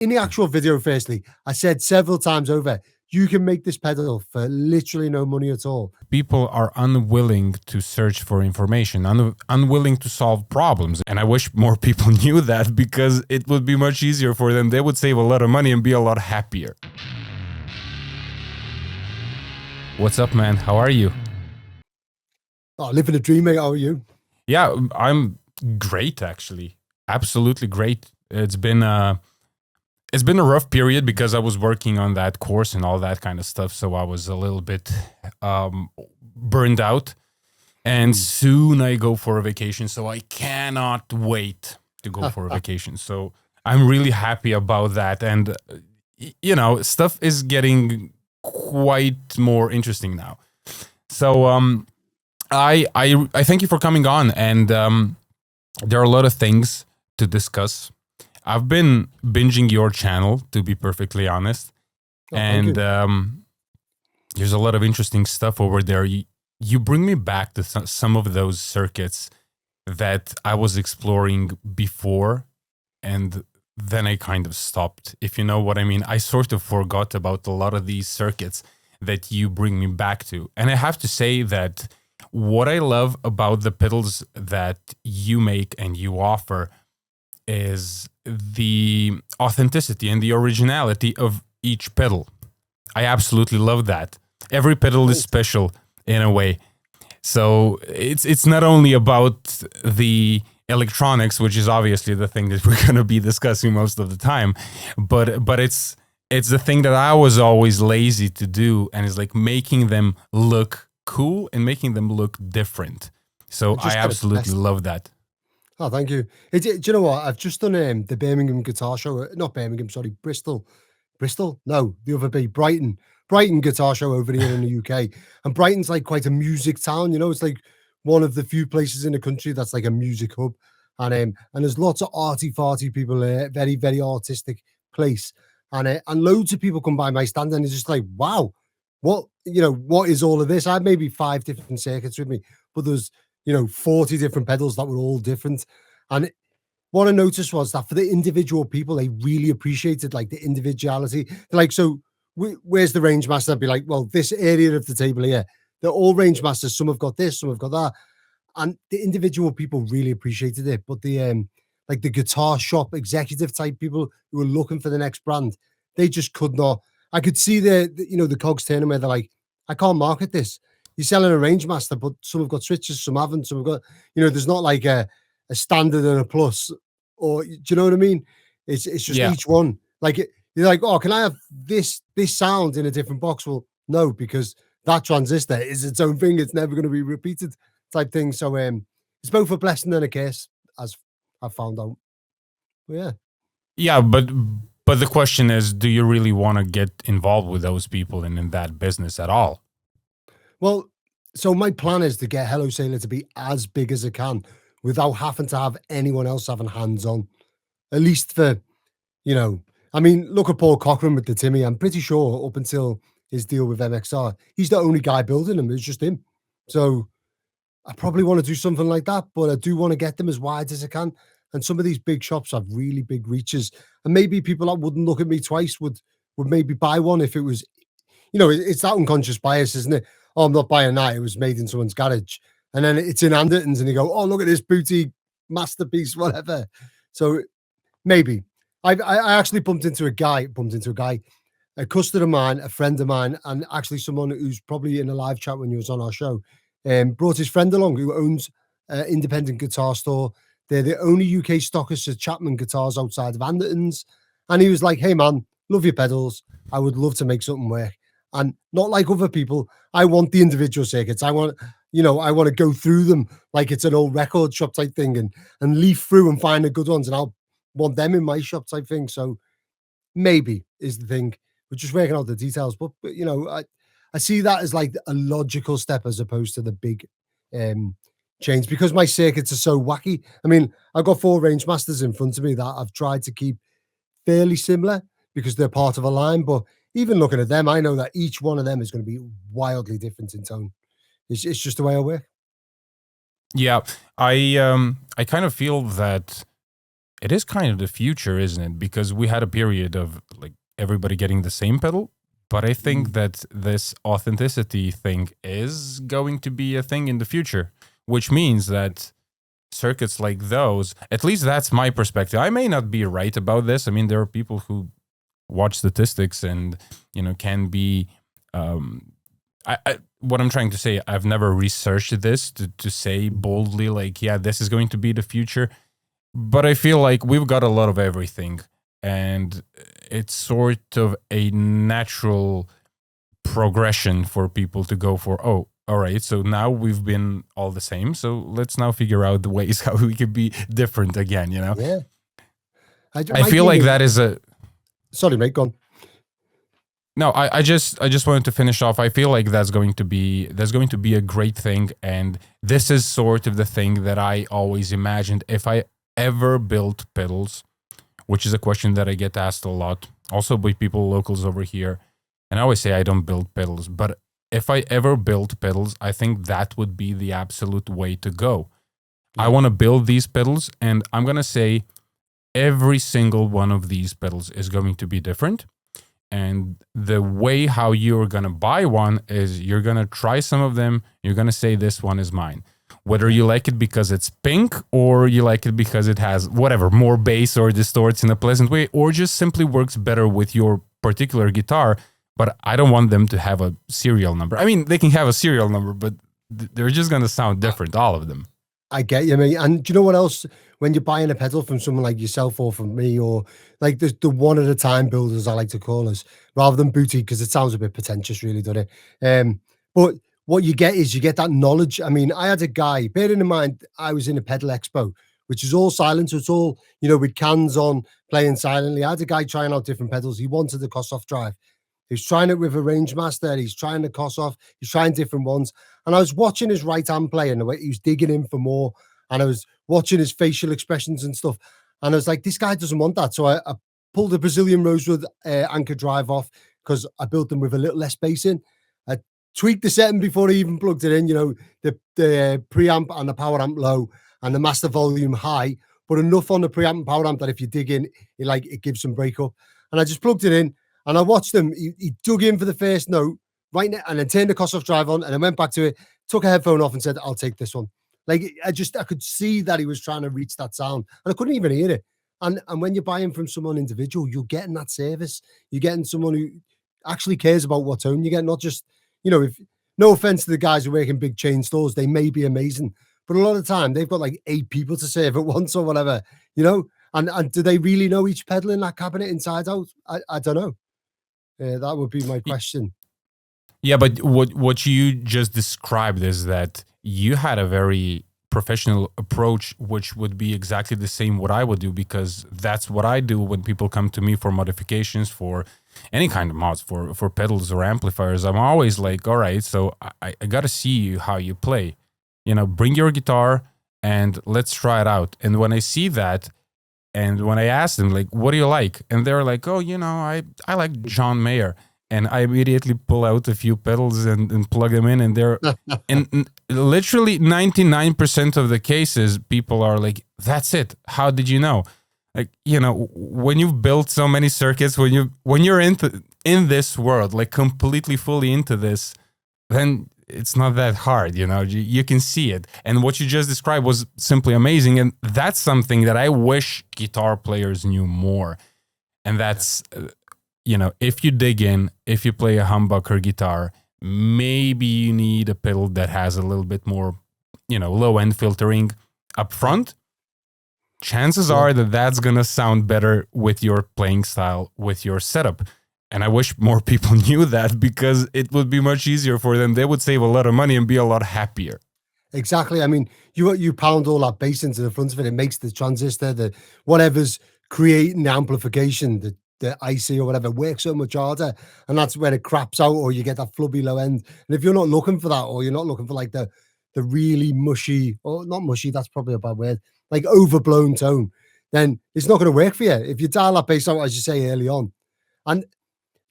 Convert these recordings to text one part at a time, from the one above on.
in the actual video, firstly, I said several times over, you can make this pedal for literally no money at all. People are unwilling to search for information, unwilling to solve problems. And I wish more people knew that, because it would be much easier for them. They would save a lot of money and be a lot happier. What's up, man? How are you? Oh, living a dream, mate. How are you? Yeah, I'm great, actually. Absolutely great. It's been a rough period because I was working on that course and all that kind of stuff. So I was a little bit burned out. And soon I go for a vacation. So I cannot wait to go for a vacation. So I'm really happy about that. And, you know, stuff is getting quite more interesting now. So I thank you for coming on. And there are a lot of things to discuss. I've been binging your channel, to be perfectly honest. And there's a lot of interesting stuff over there. You bring me back to some of those circuits that I was exploring before, and then I kind of stopped, if you know what I mean. I sort of forgot about a lot of these circuits that you bring me back to. And I have to say that what I love about the pedals that you make and you offer is the authenticity and the originality of each pedal. I absolutely love that. Every pedal is special in a way. So it's not only about the electronics, which is obviously the thing that we're going to be discussing most of the time, but it's the thing that I was always lazy to do, and it's like making them look cool and making them look different. So I absolutely love that. Oh, thank you. Do you know what? I've just done the Birmingham guitar show. Not Birmingham, sorry, Bristol. No, the other B, Brighton guitar show over here in the UK. And Brighton's like quite a music town, you know. It's like one of the few places in the country that's like a music hub. And there's lots of arty-farty people there, very, very artistic place. And loads of people come by my stand and it's just like, wow, what is all of this? I had maybe 5 different circuits with me, but there's 40 different pedals that were all different. And what I noticed was that for the individual people, they really appreciated like the individuality. They're like, so where's the range master? I'd be like, well, this area of the table here, they're all range masters. Some have got this, some have got that. And the individual people really appreciated it. But the like the guitar shop executive type people who were looking for the next brand, they just could not. I could see the cogs turning where they're like, I can't market this. You're selling a range master, but some have got switches, some haven't, some have got, there's not like a standard and a plus, or do you know what I mean? It's just each one. Like you're like, oh, can I have this sound in a different box? Well, no, because that transistor is its own thing. It's never going to be repeated, type thing. So it's both a blessing and a curse, as I found out. But yeah, but the question is, do you really want to get involved with those people and in that business at all? Well, so my plan is to get Hello Sailor to be as big as it can without having to have anyone else having hands on, at least for, I mean, look at Paul Cochran with the Timmy. I'm pretty sure up until his deal with MXR, he's the only guy building them. It's just him. So I probably want to do something like that, but I do want to get them as wide as I can. And some of these big shops have really big reaches, and maybe people that wouldn't look at me twice would maybe buy one if it was, it's that unconscious bias, isn't it? Oh, I'm not buying that. It was made in someone's garage. And then it's in Anderton's and you go, oh, look at this boutique masterpiece, whatever. So maybe. I actually bumped into a guy, a customer of mine, a friend of mine, and actually someone who's probably in a live chat when you was on our show, brought his friend along who owns an independent guitar store. They're the only UK stockist of Chapman guitars outside of Anderton's. And he was like, hey, man, love your pedals. I would love to make something work. And not like other people, I want the individual circuits. I want to go through them like it's an old record shop type thing and leaf through and find the good ones. And I'll want them in my shop type thing. So maybe is the thing. We're just working out the details. But I see that as like a logical step as opposed to the big change, because my circuits are so wacky. I mean, I've got 4 range masters in front of me that I've tried to keep fairly similar because they're part of a line. But even looking at them, I know that each one of them is going to be wildly different in tone. It's just the way I work. Yeah, I kind of feel that it is kind of the future, isn't it? Because we had a period of like everybody getting the same pedal. But I think that this authenticity thing is going to be a thing in the future, which means that circuits like those, at least that's my perspective. I may not be right about this. I mean, there are people who watch statistics and, can be, what I'm trying to say, I've never researched this to say boldly, like, yeah, this is going to be the future. But I feel like we've got a lot of everything. And it's sort of a natural progression for people to go for, oh, all right, so now we've been all the same. So let's now figure out the ways how we can be different again, Yeah. I feel like that is a... Sorry, mate, go on. No, I just wanted to finish off. I feel like that's going to be a great thing. And this is sort of the thing that I always imagined if I ever built pedals, which is a question that I get asked a lot, also by people locals over here. And I always say I don't build pedals, but if I ever built pedals, I think that would be the absolute way to go. I want to build these pedals, and I'm going to say every single one of these pedals is going to be different. And the way how you're going to buy one is you're going to try some of them. You're going to say, this one is mine. Whether you like it because it's pink or you like it because it has whatever, more bass or distorts in a pleasant way, or just simply works better with your particular guitar. But I don't want them to have a serial number. I mean, they can have a serial number, but they're just going to sound different, all of them. I get you, mate. And do you know what else? When you're buying a pedal from someone like yourself or from me, or like the one at a time builders, I like to call us, rather than boutique, because it sounds a bit pretentious, really, doesn't it? But what you get is you get that knowledge. I mean, I had a guy, bearing in mind, I was in a pedal expo, which is all silent. So it's all, with cans on, playing silently. I had a guy trying out different pedals. He wanted the Kossoff drive. He's trying it with a range master. He's trying the Kossoff. He's trying different ones. And I was watching his right hand play and the way he was digging in for more. And I was watching his facial expressions and stuff. And I was like, this guy doesn't want that. So I pulled the Brazilian Rosewood anchor drive off because I built them with a little less bass in. I tweaked the setting before I even plugged it in, the preamp and the power amp low and the master volume high, but enough on the preamp and power amp that if you dig in, it gives some breakup. And I just plugged it in. And I watched him. He dug in for the first note, right now, and then turned the Kossoff drive on, and then went back to it, took a headphone off, and said, "I'll take this one." Like I could see that he was trying to reach that sound, and I couldn't even hear it. And when you're buying from someone individual, you're getting that service. You're getting someone who actually cares about what tone you get, not just if no offense to the guys who work in big chain stores, they may be amazing, but a lot of the time they've got like 8 people to serve at once or whatever, And do they really know each pedal in that cabinet inside out? I don't know. That would be my question. Yeah, but what you just described is that you had a very professional approach, which would be exactly the same what I would do, because that's what I do when people come to me for modifications, for any kind of mods, for pedals or amplifiers. I'm always like, all right, so I got to see you how you play. Bring your guitar and let's try it out. And when I see that, and when I asked them, like, what do you like? And they're like, oh, I like John Mayer. And I immediately pull out a few pedals and plug them in. And they're, and literally 99% of the cases, people are like, that's it. How did you know? Like, when you've built so many circuits, when you're in this world, like completely fully into this, then it's not that hard, you can see it. And what you just described was simply amazing. And that's something that I wish guitar players knew more. And that's, if you dig in, if you play a humbucker guitar, maybe you need a pedal that has a little bit more, low end filtering up front. Chances are that that's going to sound better with your playing style, with your setup. And I wish more people knew that, because it would be much easier for them. They would save a lot of money and be a lot happier. Exactly. I mean, you pound all that bass into the front of it. It makes the transistor, the whatever's creating the amplification, the IC or whatever, work so much harder. And that's where it craps out, or you get that flubby low end. And if you're not looking for that, or you're not looking for like the really mushy, or not mushy, that's probably a bad word, like overblown tone, then it's not going to work for you. If you dial that bass out, as you say early on. And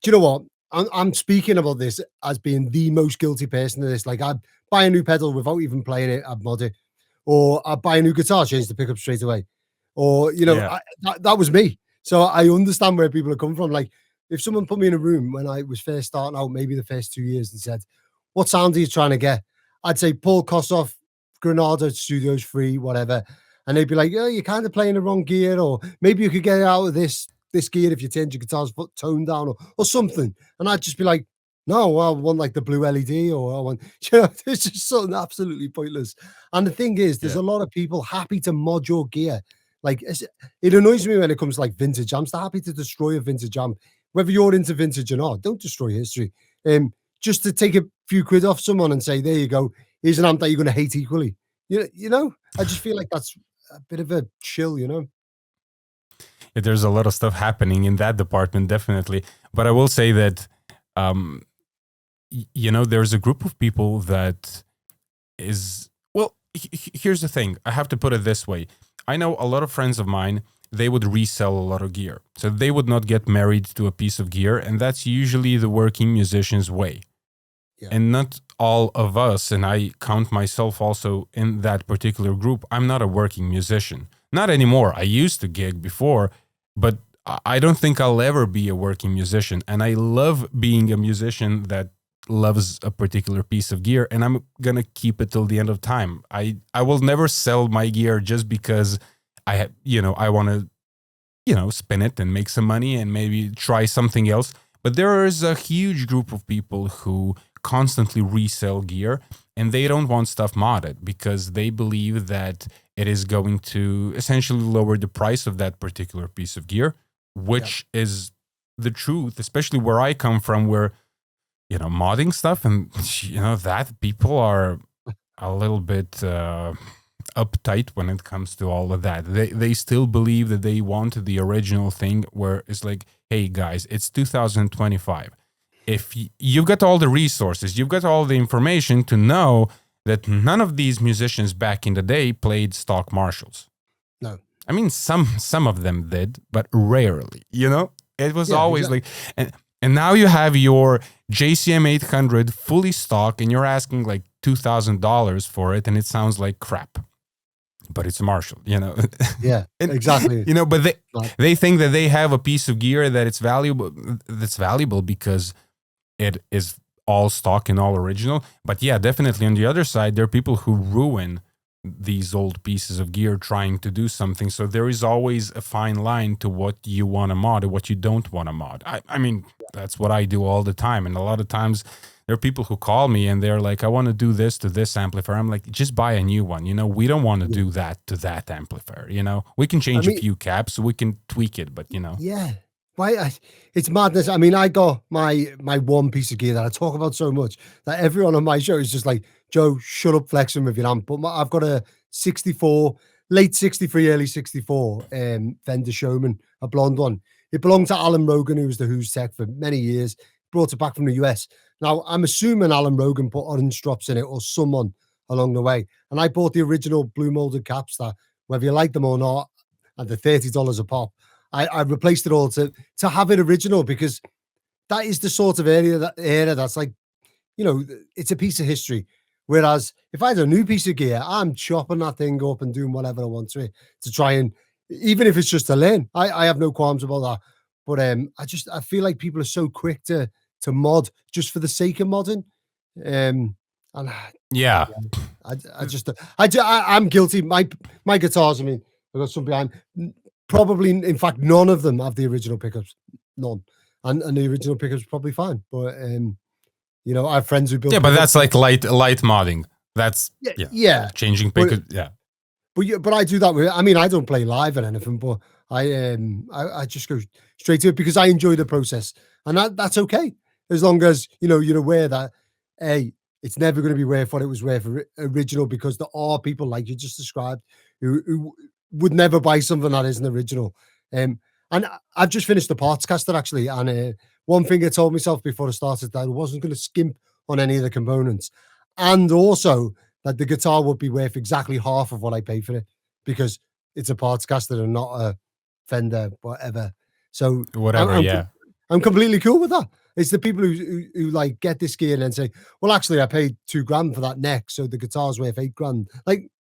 do you know what? I'm speaking about this as being the most guilty person of this. Like, I buy a new pedal without even playing it, I'd mod it. Or I buy a new guitar, change the pickup straight away. or Yeah. that was me. So I understand where people are coming from. Like if someone put me in a room when I was first starting out, maybe the first 2 years, and said, "What sound are you trying to get?" I'd say Paul Kossoff, Granada Studios free, whatever. And they'd be like, "Oh, you're kind of playing the wrong gear, or maybe you could get out of this gear if you turned your guitar's foot tone down, or something." And I'd just be like, "No, well, I want like the blue LED, or I want," it's just something absolutely pointless. And the thing is, there's Yeah. a lot of people happy to mod your gear. Like it annoys me when it comes to like vintage amps. They're happy to destroy a vintage amp, whether you're into vintage or not. Don't destroy history. Just to take a few quid off someone and say, "There you go, here's an amp that you're going to hate equally." I just feel like that's a bit of a chill. Yeah, there's a lot of stuff happening in that department, definitely. But I will say that, there's a group of people that is, well, here's the thing. I have to put it this way. I know a lot of friends of mine, they would resell a lot of gear. So they would not get married to a piece of gear. And that's usually the working musician's way. Yeah. And not all of us, and I count myself also in that particular group, I'm not a working musician. Not anymore. I used to gig before, but I don't think I'll ever be a working musician. And I love being a musician that loves a particular piece of gear, and I'm gonna keep it till the end of time. I will never sell my gear just because I want to spin it and make some money and maybe try something else. But there is a huge group of people who constantly resell gear, and they don't want stuff modded because they believe that it is going to essentially lower the price of that particular piece of gear, which is the truth, especially where I come from, where modding stuff and that people are a little bit uptight when it comes to all of that. They still believe that they want the original thing, where it's like, hey guys, it's 2025. If you've got all the resources, you've got all the information to know that none of these musicians back in the day played stock Marshalls. No. I mean, some of them did, but rarely, It was always exactly. like, and now you have your JCM 800 fully stock and you're asking like $2,000 for it, and it sounds like crap. But it's a Marshall, Yeah, and, exactly. But they think that they have a piece of gear that it's valuable. That's valuable because it is all stock and all original. But yeah, definitely on the other side, there are people who ruin these old pieces of gear trying to do something. So there is always a fine line to what you want to mod or what you don't want to mod. I mean, that's what I do all the time. And a lot of times there are people who call me and they're like, I want to do this to this amplifier. I'm like, just buy a new one. We don't want to do that to that amplifier. We can change a few caps, we can tweak it, but Yeah. Why? It's madness. I mean, I got my one piece of gear that I talk about so much that everyone on my show is just like, "Joe, shut up flexing with your amp." But I've got a 64, late 63, early 64 Fender Showman, a blonde one. It belonged to Alan Rogan, who was the Who's tech for many years. Brought it back from the US. Now, I'm assuming Alan Rogan put orange drops in it or someone along the way. And I bought the original blue molded caps that, whether you like them or not, and they're $30 a pop. I replaced it all to have it original, because that is the sort of era that's like, it's a piece of history. Whereas if I had a new piece of gear, I'm chopping that thing up and doing whatever I want to it to try and, even if it's just to learn, I have no qualms about that. But I feel like people are so quick to mod just for the sake of modding. And yeah. I'm guilty. My guitars, I mean, I've got some behind. Probably, in fact, none of them have the original pickups. None. And the original pickups probably fine. But I have friends who build. Yeah, but that's like light modding. That's changing pickups. Yeah. But I do that with. I mean, I don't play live or anything, but I just go straight to it because I enjoy the process, and that's okay, as long as you're aware that it's never going to be worth what it was worth original, because there are people like you just described who would never buy something that isn't original. And I've just finished the parts caster actually, and one thing I told myself before I started that I wasn't going to skimp on any of the components, and also that the guitar would be worth exactly half of what I pay for it, because it's a parts caster and not a Fender, whatever. So whatever, I'm completely cool with that. It's the people who like get this gear and then say, well, actually, I paid $2,000 for that neck, so the guitar's worth $8,000. Like,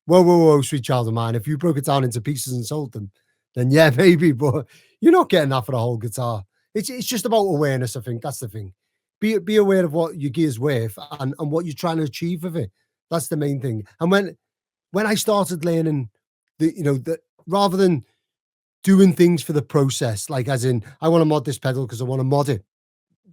Whoa, whoa, whoa, sweet child of mine. If you broke it down into pieces and sold them, then yeah, maybe, but you're not getting that for the whole guitar. It's just about awareness, I think. That's the thing. Be aware of what your gear's worth and what you're trying to achieve with it. That's the main thing. And when I started learning the rather than doing things for the process, like as in I want to mod this pedal because I want to mod it,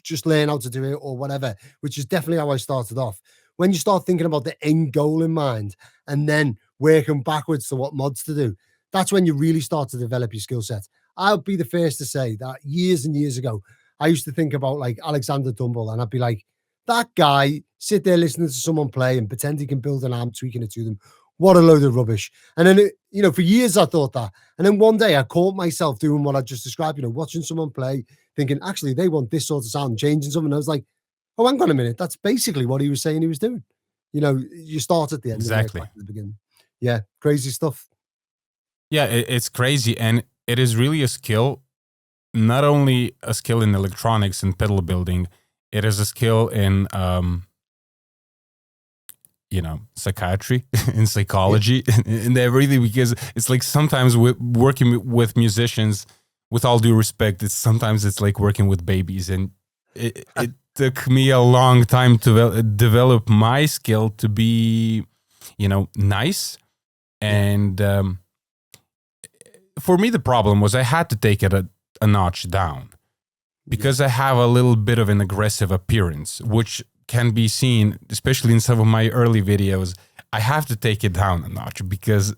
just learn how to do it or whatever, which is definitely how I started off. When you start thinking about the end goal in mind and then working backwards to what mods to do, that's when you really start to develop your skill set. I'll be the first to say that years and years ago, I used to think about like Alexander Dumble, and I'd be like, that guy sit there listening to someone play and pretend he can build an amp, tweaking it to them. What a load of rubbish. And then, for years I thought that. And then one day I caught myself doing what I just described, watching someone play, thinking, actually, they want this sort of sound, changing something. I was like, oh, hang on a minute. That's basically what he was saying he was doing. You start at the end Exactly. and back at the beginning. Yeah, crazy stuff. Yeah, it's crazy. And it is really a skill, not only a skill in electronics and pedal building, it is a skill in, psychiatry, in psychology, and everything, because it's like sometimes working with musicians, with all due respect, sometimes it's like working with babies. And it took me a long time to develop my skill to be, nice. And for me, the problem was I had to take it a notch down because I have a little bit of an aggressive appearance, which can be seen, especially in some of my early videos. I have to take it down a notch because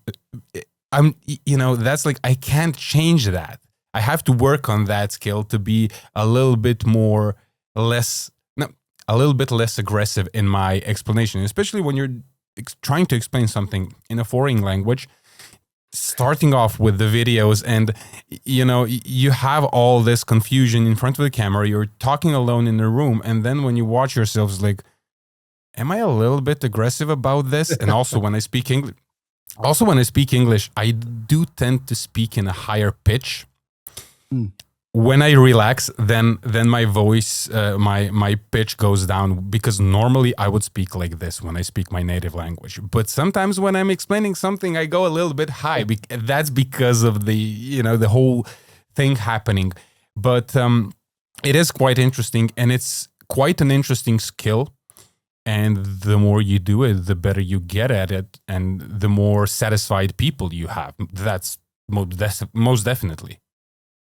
that's like, I can't change that. I have to work on that skill to be a little bit less aggressive in my explanation, especially when you're trying to explain something in a foreign language. Starting off with the videos, and you have all this confusion in front of the camera, you're talking alone in the room, and then when you watch yourselves, like, am I a little bit aggressive about this? And also when I speak English, I do tend to speak in a higher pitch. When I relax, then my voice, my pitch goes down, because normally I would speak like this when I speak my native language. But sometimes when I'm explaining something, I go a little bit high. That's because of the whole thing happening. But it is quite interesting, and it's quite an interesting skill. And the more you do it, the better you get at it, and the more satisfied people you have. That's most definitely.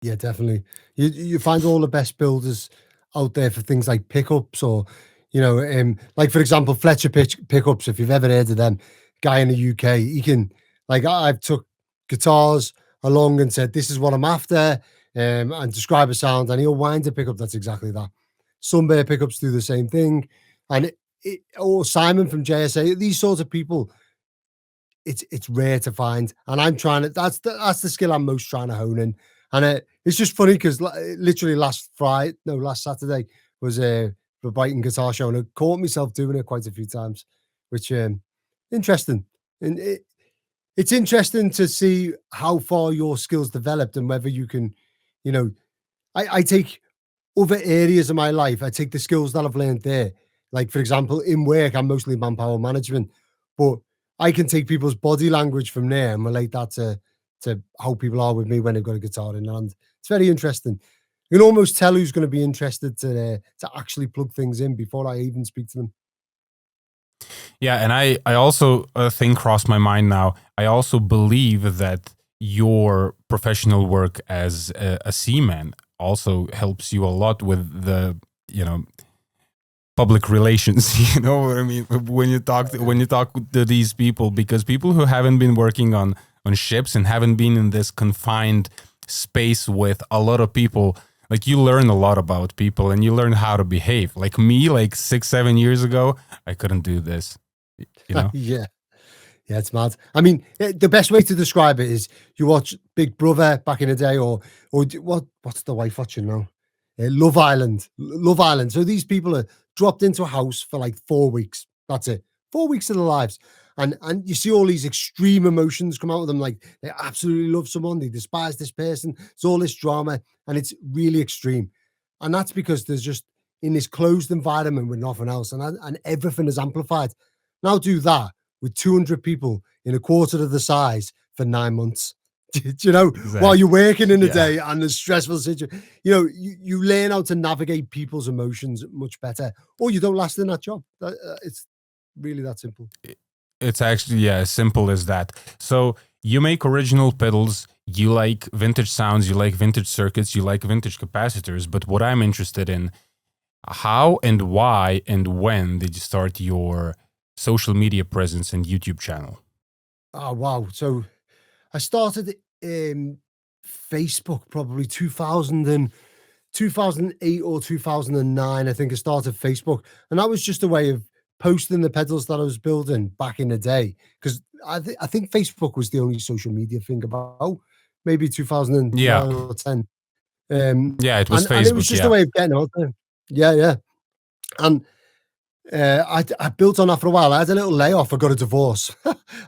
Yeah, definitely. You find all the best builders out there for things like pickups, or like for example, Fletcher pickups. If you've ever heard of them, guy in the UK, he can, like, I've took guitars along and said, this is what I'm after, and describe a sound, and he'll wind a pickup that's exactly that. Sunbear pickups do the same thing, and or Simon from JSA. These sorts of people, it's rare to find, and I'm trying to. That's the skill I'm most trying to hone in. And it's just funny because literally last Saturday was a Brighton guitar show, and I caught myself doing it quite a few times, which interesting. And it's interesting to see how far your skills developed, and whether you can, I take other areas of my life. I take the skills that I've learned there. Like, for example, in work, I'm mostly manpower management, but I can take people's body language from there and relate that to how people are with me when they've got a guitar in hand. It's very interesting. You can almost tell who's going to be interested to actually plug things in before I even speak to them. Yeah, and I also think crossed my mind now. I also believe that your professional work as a seaman also helps you a lot with the public relations. You know what I mean? When you talk to these people, because people who haven't been working on ships and haven't been in this confined space with a lot of people, like, you learn a lot about people and you learn how to behave. Like me, like 6-7 years ago, I couldn't do this. Yeah, it's mad. I mean, the best way to describe it is you watch Big Brother back in the day, or what's the wife watching now? Love Island. So these people are dropped into a house for like 4 weeks. That's it. 4 weeks of their lives. And you see all these extreme emotions come out of them. Like, they absolutely love someone, they despise this person. It's all this drama, and it's really extreme. And that's because there's just in this closed environment with nothing else, and everything is amplified. Now do that with 200 people in a quarter of the size for 9 months. Do you know, while Exactly. you're working in a Yeah. day and a stressful situation, you learn how to navigate people's emotions much better, or you don't last in that job. It's really that simple. It's actually, as simple as that. So you make original pedals, you like vintage sounds, you like vintage circuits, you like vintage capacitors. But what I'm interested in, how and why and when did you start your social media presence and YouTube channel? Oh, wow. So I started in Facebook probably 2008 or 2009. I think I started Facebook, and that was just a way of posting the pedals that I was building back in the day. Because I think Facebook was the only social media thing about maybe Yeah. 2009 or 10. Yeah, it was And it was Facebook. just a Yeah. way of getting out there. Yeah, yeah. And I built on that for a while. I had a little layoff. I got a divorce,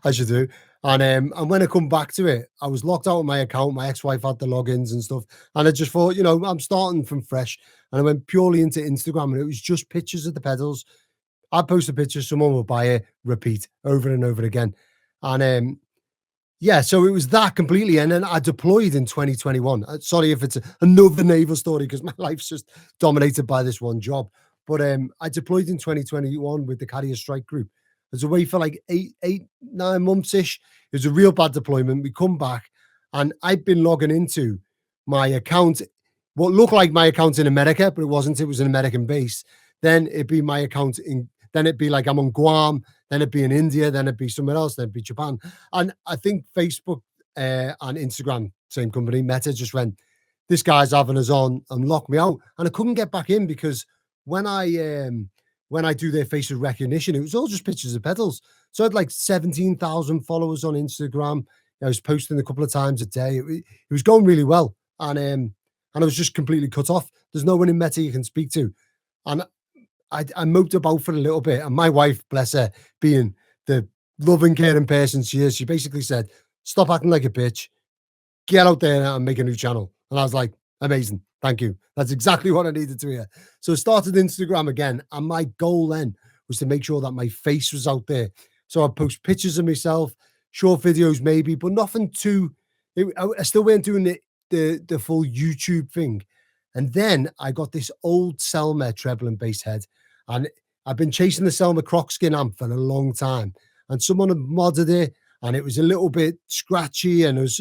as you do. And when I come back to it, I was locked out of my account. My ex-wife had the logins and stuff. And I just thought, I'm starting from fresh. And I went purely into Instagram, and it was just pictures of the pedals. I post a picture, someone will buy it, repeat over and over again. And yeah, so it was that completely. And then I deployed in 2021. Sorry if it's another naval story, because my life's just dominated by this one job. But I deployed in 2021 with the Carrier Strike Group. I was away for like 9 months ish. It was a real bad deployment. We come back, and I'd been logging into my account, what looked like my account in America, but it wasn't. It was an American base. Then it'd be my account then it'd be like I'm on Guam. Then it'd be in India. Then it'd be somewhere else. Then it'd be Japan. And I think Facebook and Instagram, same company, Meta, just went, this guy's having us on, and locked me out. And I couldn't get back in, because when I do their facial recognition, it was all just pictures of pedals. So I had like 17,000 followers on Instagram. I was posting a couple of times a day. It was going really well. And I was just completely cut off. There's no one in Meta you can speak to. And I moped about for a little bit, and my wife, bless her, being the loving, caring person she is, she basically said, "Stop acting like a bitch. Get out there and make a new channel." And I was like, "Amazing, thank you. That's exactly what I needed to hear." So I started Instagram again, and my goal then was to make sure that my face was out there. So I post pictures of myself, short videos maybe, but nothing too. I still weren't doing the full YouTube thing. And then I got this old Selmer treble and bass head, and I've been chasing the Selmer Crocskin amp for a long time. And someone had modded it, and it was a little bit scratchy, and it was,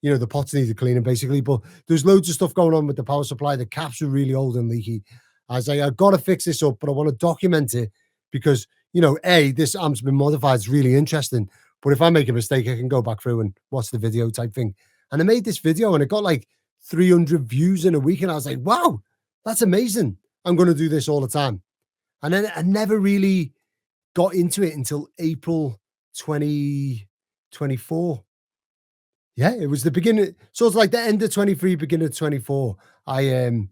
the pots needed cleaning basically. But there's loads of stuff going on with the power supply. The caps were really old and leaky. I was like, I've got to fix this up, but I want to document it, because, this amp's been modified. It's really interesting. But if I make a mistake, I can go back through and watch the video type thing. And I made this video, and it got like 300 views in a week. And I was like, wow, that's amazing. I'm going to do this all the time. And then I never really got into it until April 2024. Yeah, it was the beginning. So it's like the end of 23, beginning of 24. I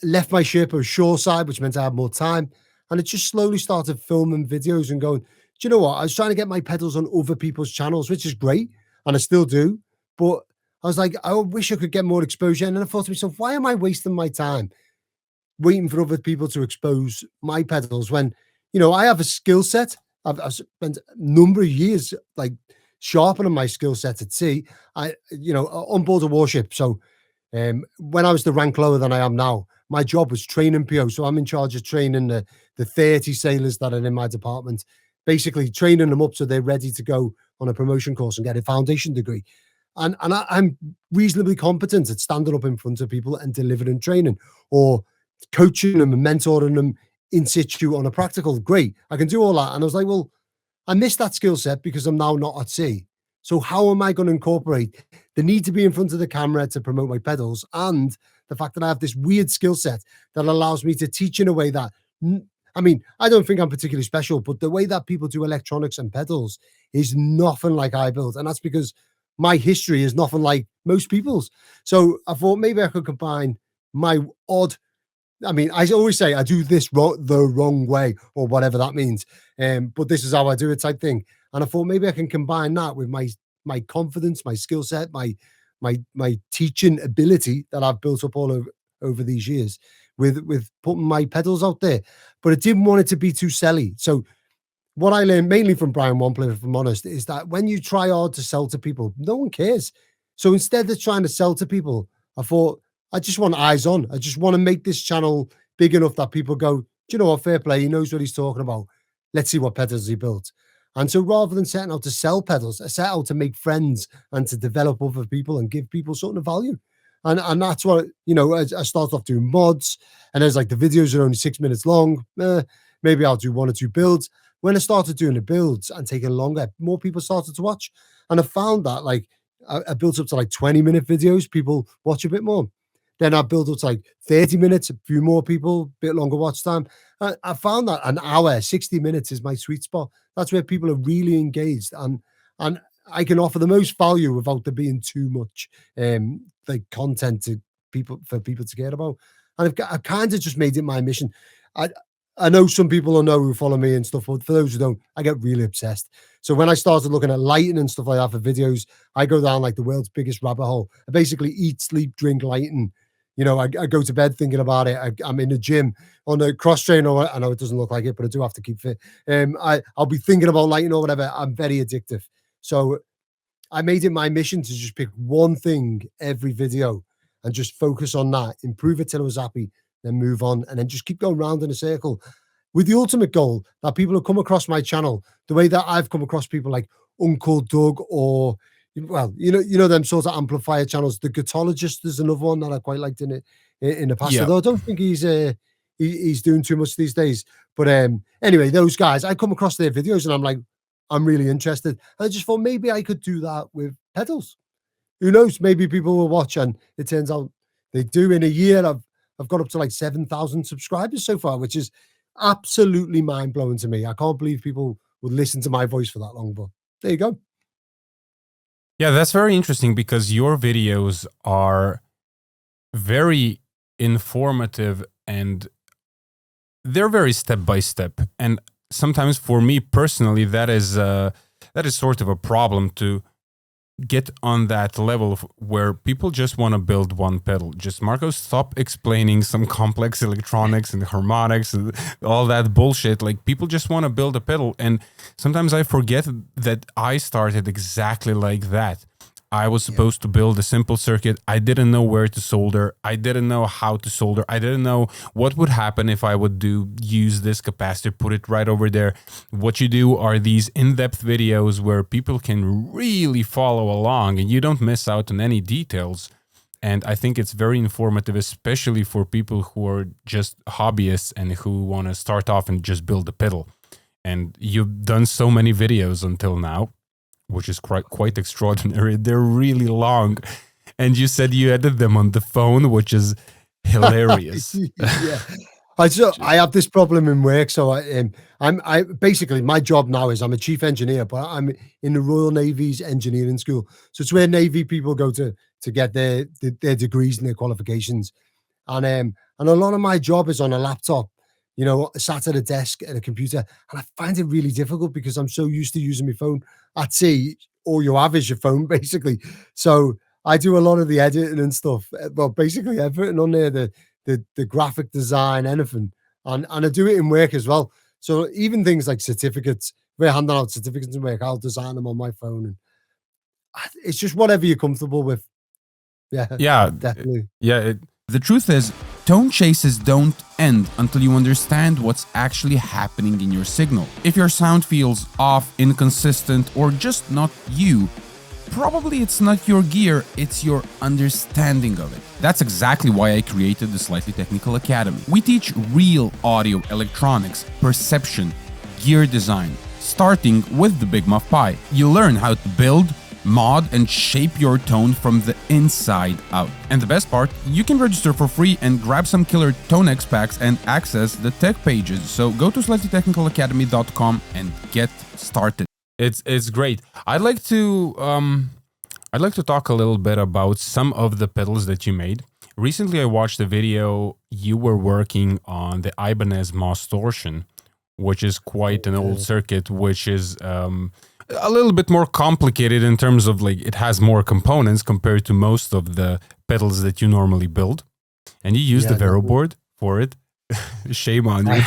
left my ship of shoreside, which meant I had more time. And it just slowly started filming videos and going, do you know what? I was trying to get my pedals on other people's channels, which is great. And I still do. But I was like, I wish I could get more exposure. And then I thought to myself, why am I wasting my time waiting for other people to expose my pedals when, I have a skill set. I've spent a number of years like sharpening my skill set at sea. On board a warship. So when I was the rank lower than I am now, my job was training PO. So I'm in charge of training the 30 sailors that are in my department, basically training them up so they're ready to go on a promotion course and get a foundation degree. And I'm reasonably competent at standing up in front of people and delivering training, or coaching them and mentoring them in situ on a practical. Great, I can do all that. And I was like, well, I missed that skill set because I'm now not at sea. So how am I going to incorporate the need to be in front of the camera to promote my pedals, and the fact that I have this weird skill set that allows me to teach in a way that, I don't think I'm particularly special, but the way that people do electronics and pedals is nothing like I built. And that's because my history is nothing like most people's. So I thought maybe I could combine my odd, I always say I do this the wrong way, or whatever that means. But this is how I do it type thing. And I thought maybe I can combine that with my confidence, my skill set, my teaching ability that I've built up all over these years with putting my pedals out there. But I didn't want it to be too selly. So what I learned mainly from Brian Wampler, if I'm honest, is that when you try hard to sell to people, no one cares. So instead of trying to sell to people, I thought, I just want eyes on. I just want to make this channel big enough that people go, do you know what, fair play, he knows what he's talking about. Let's see what pedals he built. And so rather than setting out to sell pedals, I set out to make friends and to develop other people and give people something of value. And that's what, you know, I started off doing mods, and there's like the videos are only 6 minutes long. Maybe I'll do 1 or 2 builds. When I started doing the builds and taking longer, more people started to watch. And I found that like I built up to like 20-minute videos, people watch a bit more. Then I built up to like 30 minutes, a few more people, bit longer watch time. I found that an hour, 60 minutes is my sweet spot. That's where people are really engaged, and I can offer the most value without there being too much like content to people for people to care about. And I've kind of just made it my mission. I know some people will know who follow me and stuff, but for those who don't, I get really obsessed. So when I started looking at lighting and stuff like that for videos, I go down like the world's biggest rabbit hole. I basically eat, sleep, drink lighting. You know, I go to bed thinking about it. I'm in the gym on a cross trainer. I know it doesn't look like it, but I do have to keep fit. I'll be thinking about lighting or whatever. I'm very addictive. So I made it my mission to just pick one thing every video and just focus on that, improve it till I was happy, then move on, and then just keep going round in a circle with the ultimate goal that people have come across my channel the way that I've come across people like Uncle Doug, or, well, you know them sort of amplifier channels. The Guitarologist is another one that I quite liked in the past. Yeah. Although I don't think he's doing too much these days. But anyway, those guys, I come across their videos and I'm like, I'm really interested. And I just thought maybe I could do that with pedals. Who knows? Maybe people will watch, and it turns out they do. In a year, I've got up to like 7,000 subscribers so far, which is absolutely mind blowing to me. I can't believe people would listen to my voice for that long, but there you go. Yeah, that's very interesting because your videos are very informative and they're very step by step. And sometimes for me personally, that is sort of a problem to get on that level of where people just want to build one pedal. Just, Marco, stop explaining some complex electronics and harmonics and all that bullshit. Like, people just want to build a pedal. And sometimes I forget that I started exactly like that. I was supposed to build a simple circuit. I didn't know where to solder. I didn't know how to solder. I didn't know what would happen if I would use this capacitor, put it right over there. What you do are these in-depth videos where people can really follow along and you don't miss out on any details. And I think it's very informative, especially for people who are just hobbyists and who want to start off and just build a pedal. And you've done so many videos until now, which is quite extraordinary. They're really long. And you said you edit them on the phone, which is hilarious. Yeah. I have this problem in work. So I basically, my job now is I'm a chief engineer, but I'm in the Royal Navy's engineering school. So it's where Navy people go to get their degrees and their qualifications. And a lot of my job is on a laptop, you know, sat at a desk at a computer. And I find it really difficult because I'm so used to using my phone. I'd say all you have is your phone, basically. So I do a lot of the editing and stuff. Well, basically everything on there, the graphic design, anything. And I do it in work as well. So even things like certificates, we're handing out certificates in work, I'll design them on my phone. And it's just whatever you're comfortable with. Yeah, definitely. Yeah. The truth is, tone chases don't end until you understand what's actually happening in your signal. If your sound feels off, inconsistent, or just not you, probably it's not your gear, it's your understanding of it. That's exactly why I created the Slightly Technical Academy. We teach real audio, electronics, perception, gear design, starting with the Big Muff Pi. You learn how to build, mod, and shape your tone from the inside out. And the best part, you can register for free and grab some killer ToneX packs and access the tech pages. So go to slightlytechnicalacademy.com and get started. It's great. I'd like to talk a little bit about some of the pedals that you made. Recently, I watched a video. You were working on the Ibanez Distortion, which is quite an old circuit, which is a little bit more complicated in terms of, like, it has more components compared to most of the pedals that you normally build. And you used the Vero board for it. Shame on you.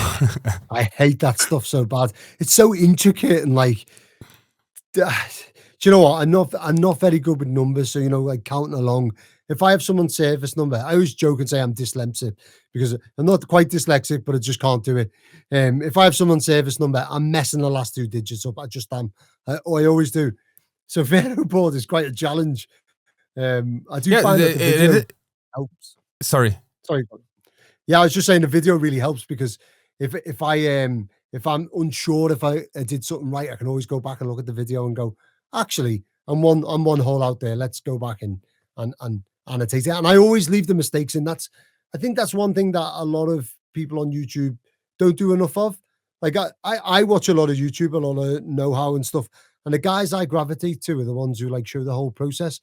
I hate that stuff so bad. It's so intricate and like, do you know what? I'm not very good with numbers. So, like counting along. If I have someone's service number, I always joke and say I'm dyslexic because I'm not quite dyslexic, but I just can't do it. If I have someone's service number, I'm messing the last 2 digits up. I just am. I always do. So Vero board is quite a challenge. I do find that the video helps. Sorry. Yeah, I was just saying the video really helps because if I'm unsure if I did something right, I can always go back and look at the video and go, actually, I'm one hole out there. Let's go back and annotate it. And I always leave the mistakes in. I think that's one thing that a lot of people on YouTube don't do enough of. Like I watch a lot of YouTube, a lot of know-how and stuff. And the guys I gravitate to are the ones who like show the whole process.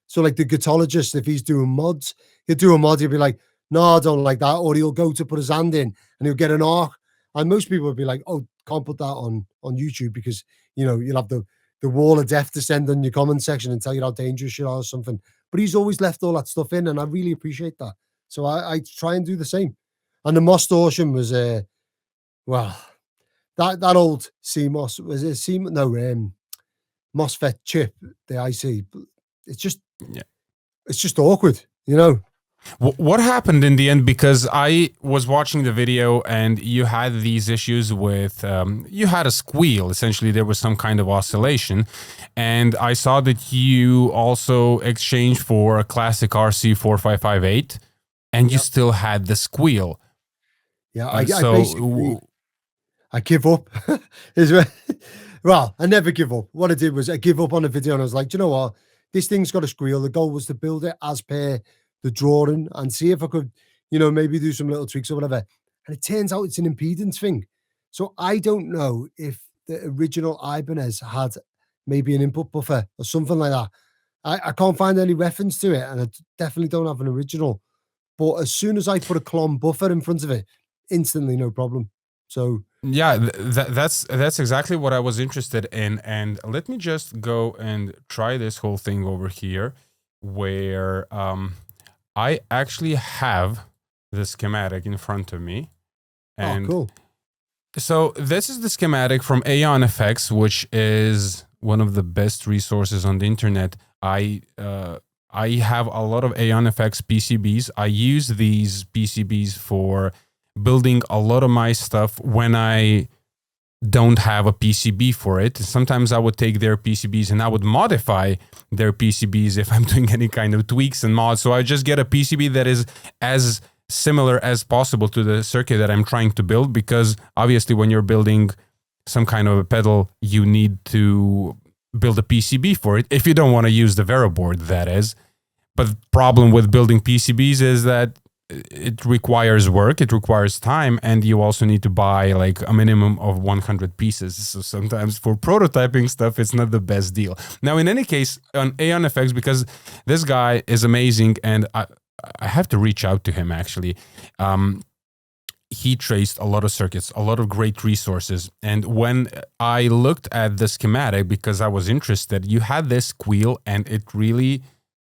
So like the guitarologist, if he's doing mods, he'll do a mod, he'll be like, no, I don't like that. Or he'll go to put his hand in and he'll get an arc. And most people would be like, oh, can't put that on YouTube because, you'll have the wall of death descend on your comment section and tell you how dangerous you are or something. But he's always left all that stuff in and I really appreciate that. So I try and do the same. And the distortion was, well, that old CMOS, was it CMOS? No, MOSFET chip, the IC. It's just awkward, What happened in the end? Because I was watching the video and you had these issues with, you had a squeal. Essentially, there was some kind of oscillation. And I saw that you also exchanged for a classic RC4558 and you still had the squeal. Yeah, I give up. Well, I never give up. What I did was I give up on the video and I was like, do you know what? This thing's got a squeal. The goal was to build it as per the drawing and see if I could, maybe do some little tweaks or whatever. And it turns out it's an impedance thing. So I don't know if the original Ibanez had maybe an input buffer or something like that. I can't find any reference to it, and I definitely don't have an original. But as soon as I put a clone buffer in front of it, instantly no problem. So yeah, that's exactly what I was interested in. And let me just go and try this whole thing over here, where I actually have the schematic in front of me. And cool. So this is the schematic from Aeon FX, which is one of the best resources on the internet. I have a lot of Aeon FX PCBs. I use these PCBs for building a lot of my stuff when I don't have a PCB for it. Sometimes I would take their PCBs and I would modify their PCBs if I'm doing any kind of tweaks and mods. So I just get a PCB that is as similar as possible to the circuit that I'm trying to build, because obviously when you're building some kind of a pedal, you need to build a PCB for it if you don't want to use the Vero board, that is. But the problem with building PCBs is that it requires work, it requires time, and you also need to buy like a minimum of 100 pieces. So sometimes for prototyping stuff, it's not the best deal. Now, in any case, on Aeon FX, because this guy is amazing, and I have to reach out to him actually. He traced a lot of circuits, a lot of great resources. And when I looked at the schematic, because I was interested, you had this squeal and it really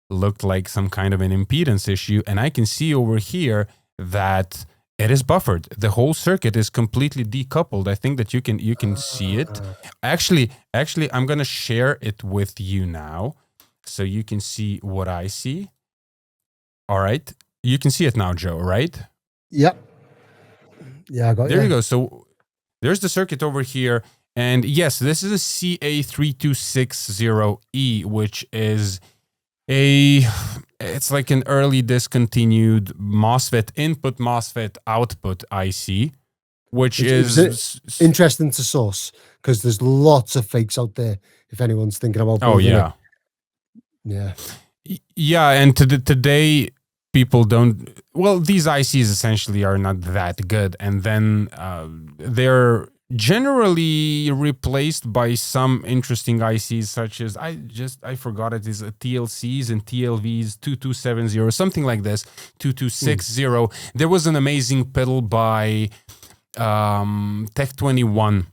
looked like some kind of an impedance issue. And I can see over here that it is buffered. The whole circuit is completely decoupled. I think that you can see it. Actually, I'm going to share it with you now so you can see what I see. All right. You can see it now, Joe, right? Yep. Yeah, I got it. There you go. So there's the circuit over here. And yes, this is a CA3260E, which is it's like an early discontinued MOSFET input, MOSFET output IC, which is interesting to source because there's lots of fakes out there if anyone's thinking about building it. Yeah, and today people don't, well, these ICs essentially are not that good, and then they're generally replaced by some interesting ICs such as, I forgot it, is TLCs and TLVs 2270, something like this, 2260. There was an amazing pedal by Tech 21.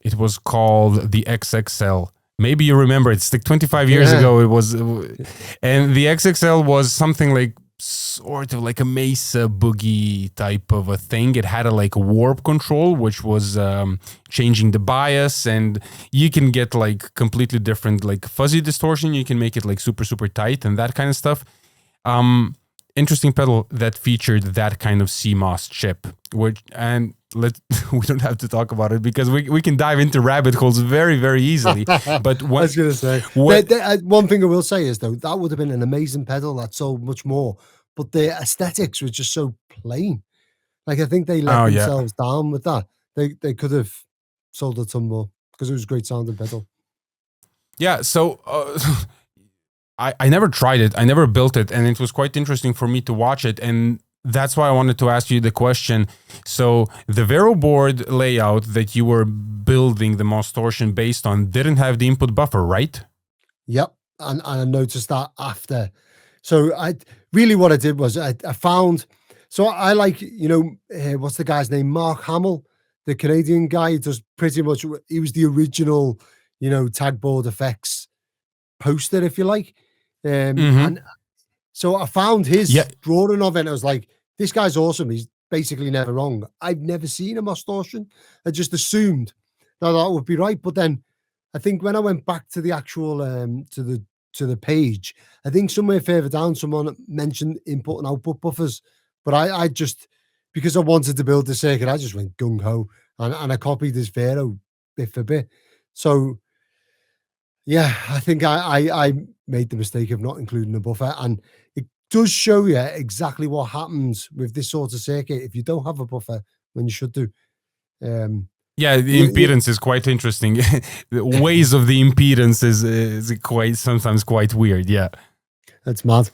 It was called the XXL. Maybe you remember, it's like 25 years ago it was, and the XXL was something like sort of like a Mesa boogie type of a thing. It had a warp control, which was changing the bias, and you can get like completely different like fuzzy distortion. You can make it like super, super tight and that kind of stuff. Interesting pedal that featured that kind of CMOS chip, we don't have to talk about it because we can dive into rabbit holes very, very easily. But I was going to say, one thing I will say is though, that would have been an amazing pedal that sold much more, but the aesthetics were just so plain. Like I think they let themselves down with that. They could have sold a ton more because it was a great sounding pedal. Yeah, so I never tried it. I never built it, and it was quite interesting for me to watch it. And that's why I wanted to ask you the question. So the Vero board layout that you were building the distortion based on didn't have the input buffer, right? Yep, and I noticed that after. So what I did was I found. So I like, what's the guy's name? Mark Hamill, the Canadian guy. He does pretty much. He was the original, tag board effects poster, if you like. And so I found his drawing of it, and I was like, this guy's awesome. He's basically never wrong. I've never seen a distortion. I just assumed that would be right. But then I think when I went back to the actual to the page, I think somewhere further down someone mentioned input and output buffers. But I just, because I wanted to build the circuit, I just went gung-ho and I copied this Vero bit for bit. So yeah, I think I made the mistake of not including a buffer, and it does show you exactly what happens with this sort of circuit if you don't have a buffer when you should do. The impedance is quite interesting. The ways of the impedance is sometimes quite weird. Yeah, that's mad.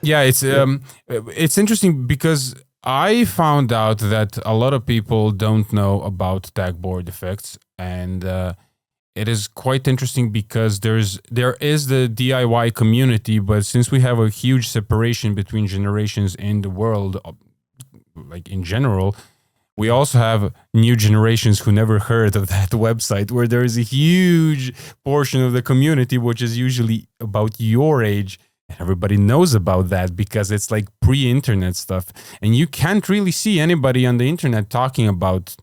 Yeah, it's interesting because I found out that a lot of people don't know about tag board effects, and it is quite interesting because there is the DIY community, but since we have a huge separation between generations in the world, like in general, we also have new generations who never heard of that website, where there is a huge portion of the community which is usually about your age. Everybody knows about that because it's like pre-internet stuff, and you can't really see anybody on the internet talking about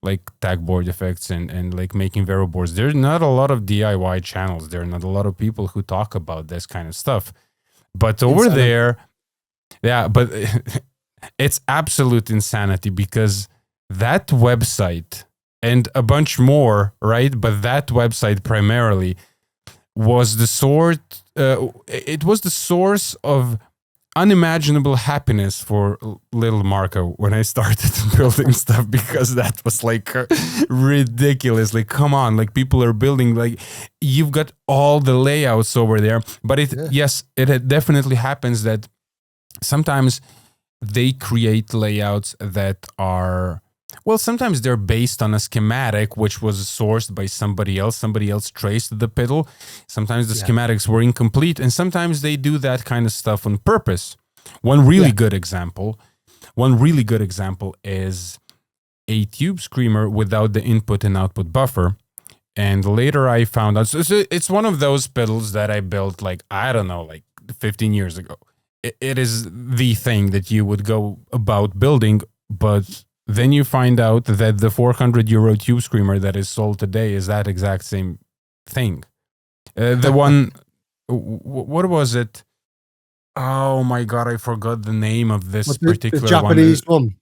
like tag board effects and like making Vero boards. There's not a lot of DIY channels. There are not a lot of people who talk about this kind of stuff. But over there, but it's absolute insanity because that website and a bunch more, right? But that website primarily was the source of unimaginable happiness for little Marco when I started building stuff, because that was like ridiculous. Like, come on, like people are building, like you've got all the layouts over there. But it definitely happens that sometimes they create layouts that are, well, sometimes they're based on a schematic which was sourced by somebody else. Somebody else traced the pedal. Sometimes the schematics were incomplete, and sometimes they do that kind of stuff on purpose. One really good example is a tube screamer without the input and output buffer. And later I found out, so it's one of those pedals that I built like, I don't know, like 15 years ago. It is the thing that you would go about building, but then you find out that the €400 tube screamer that is sold today is that exact same thing. The one, what was it? Oh my God, I forgot the name of this particular the Japanese one.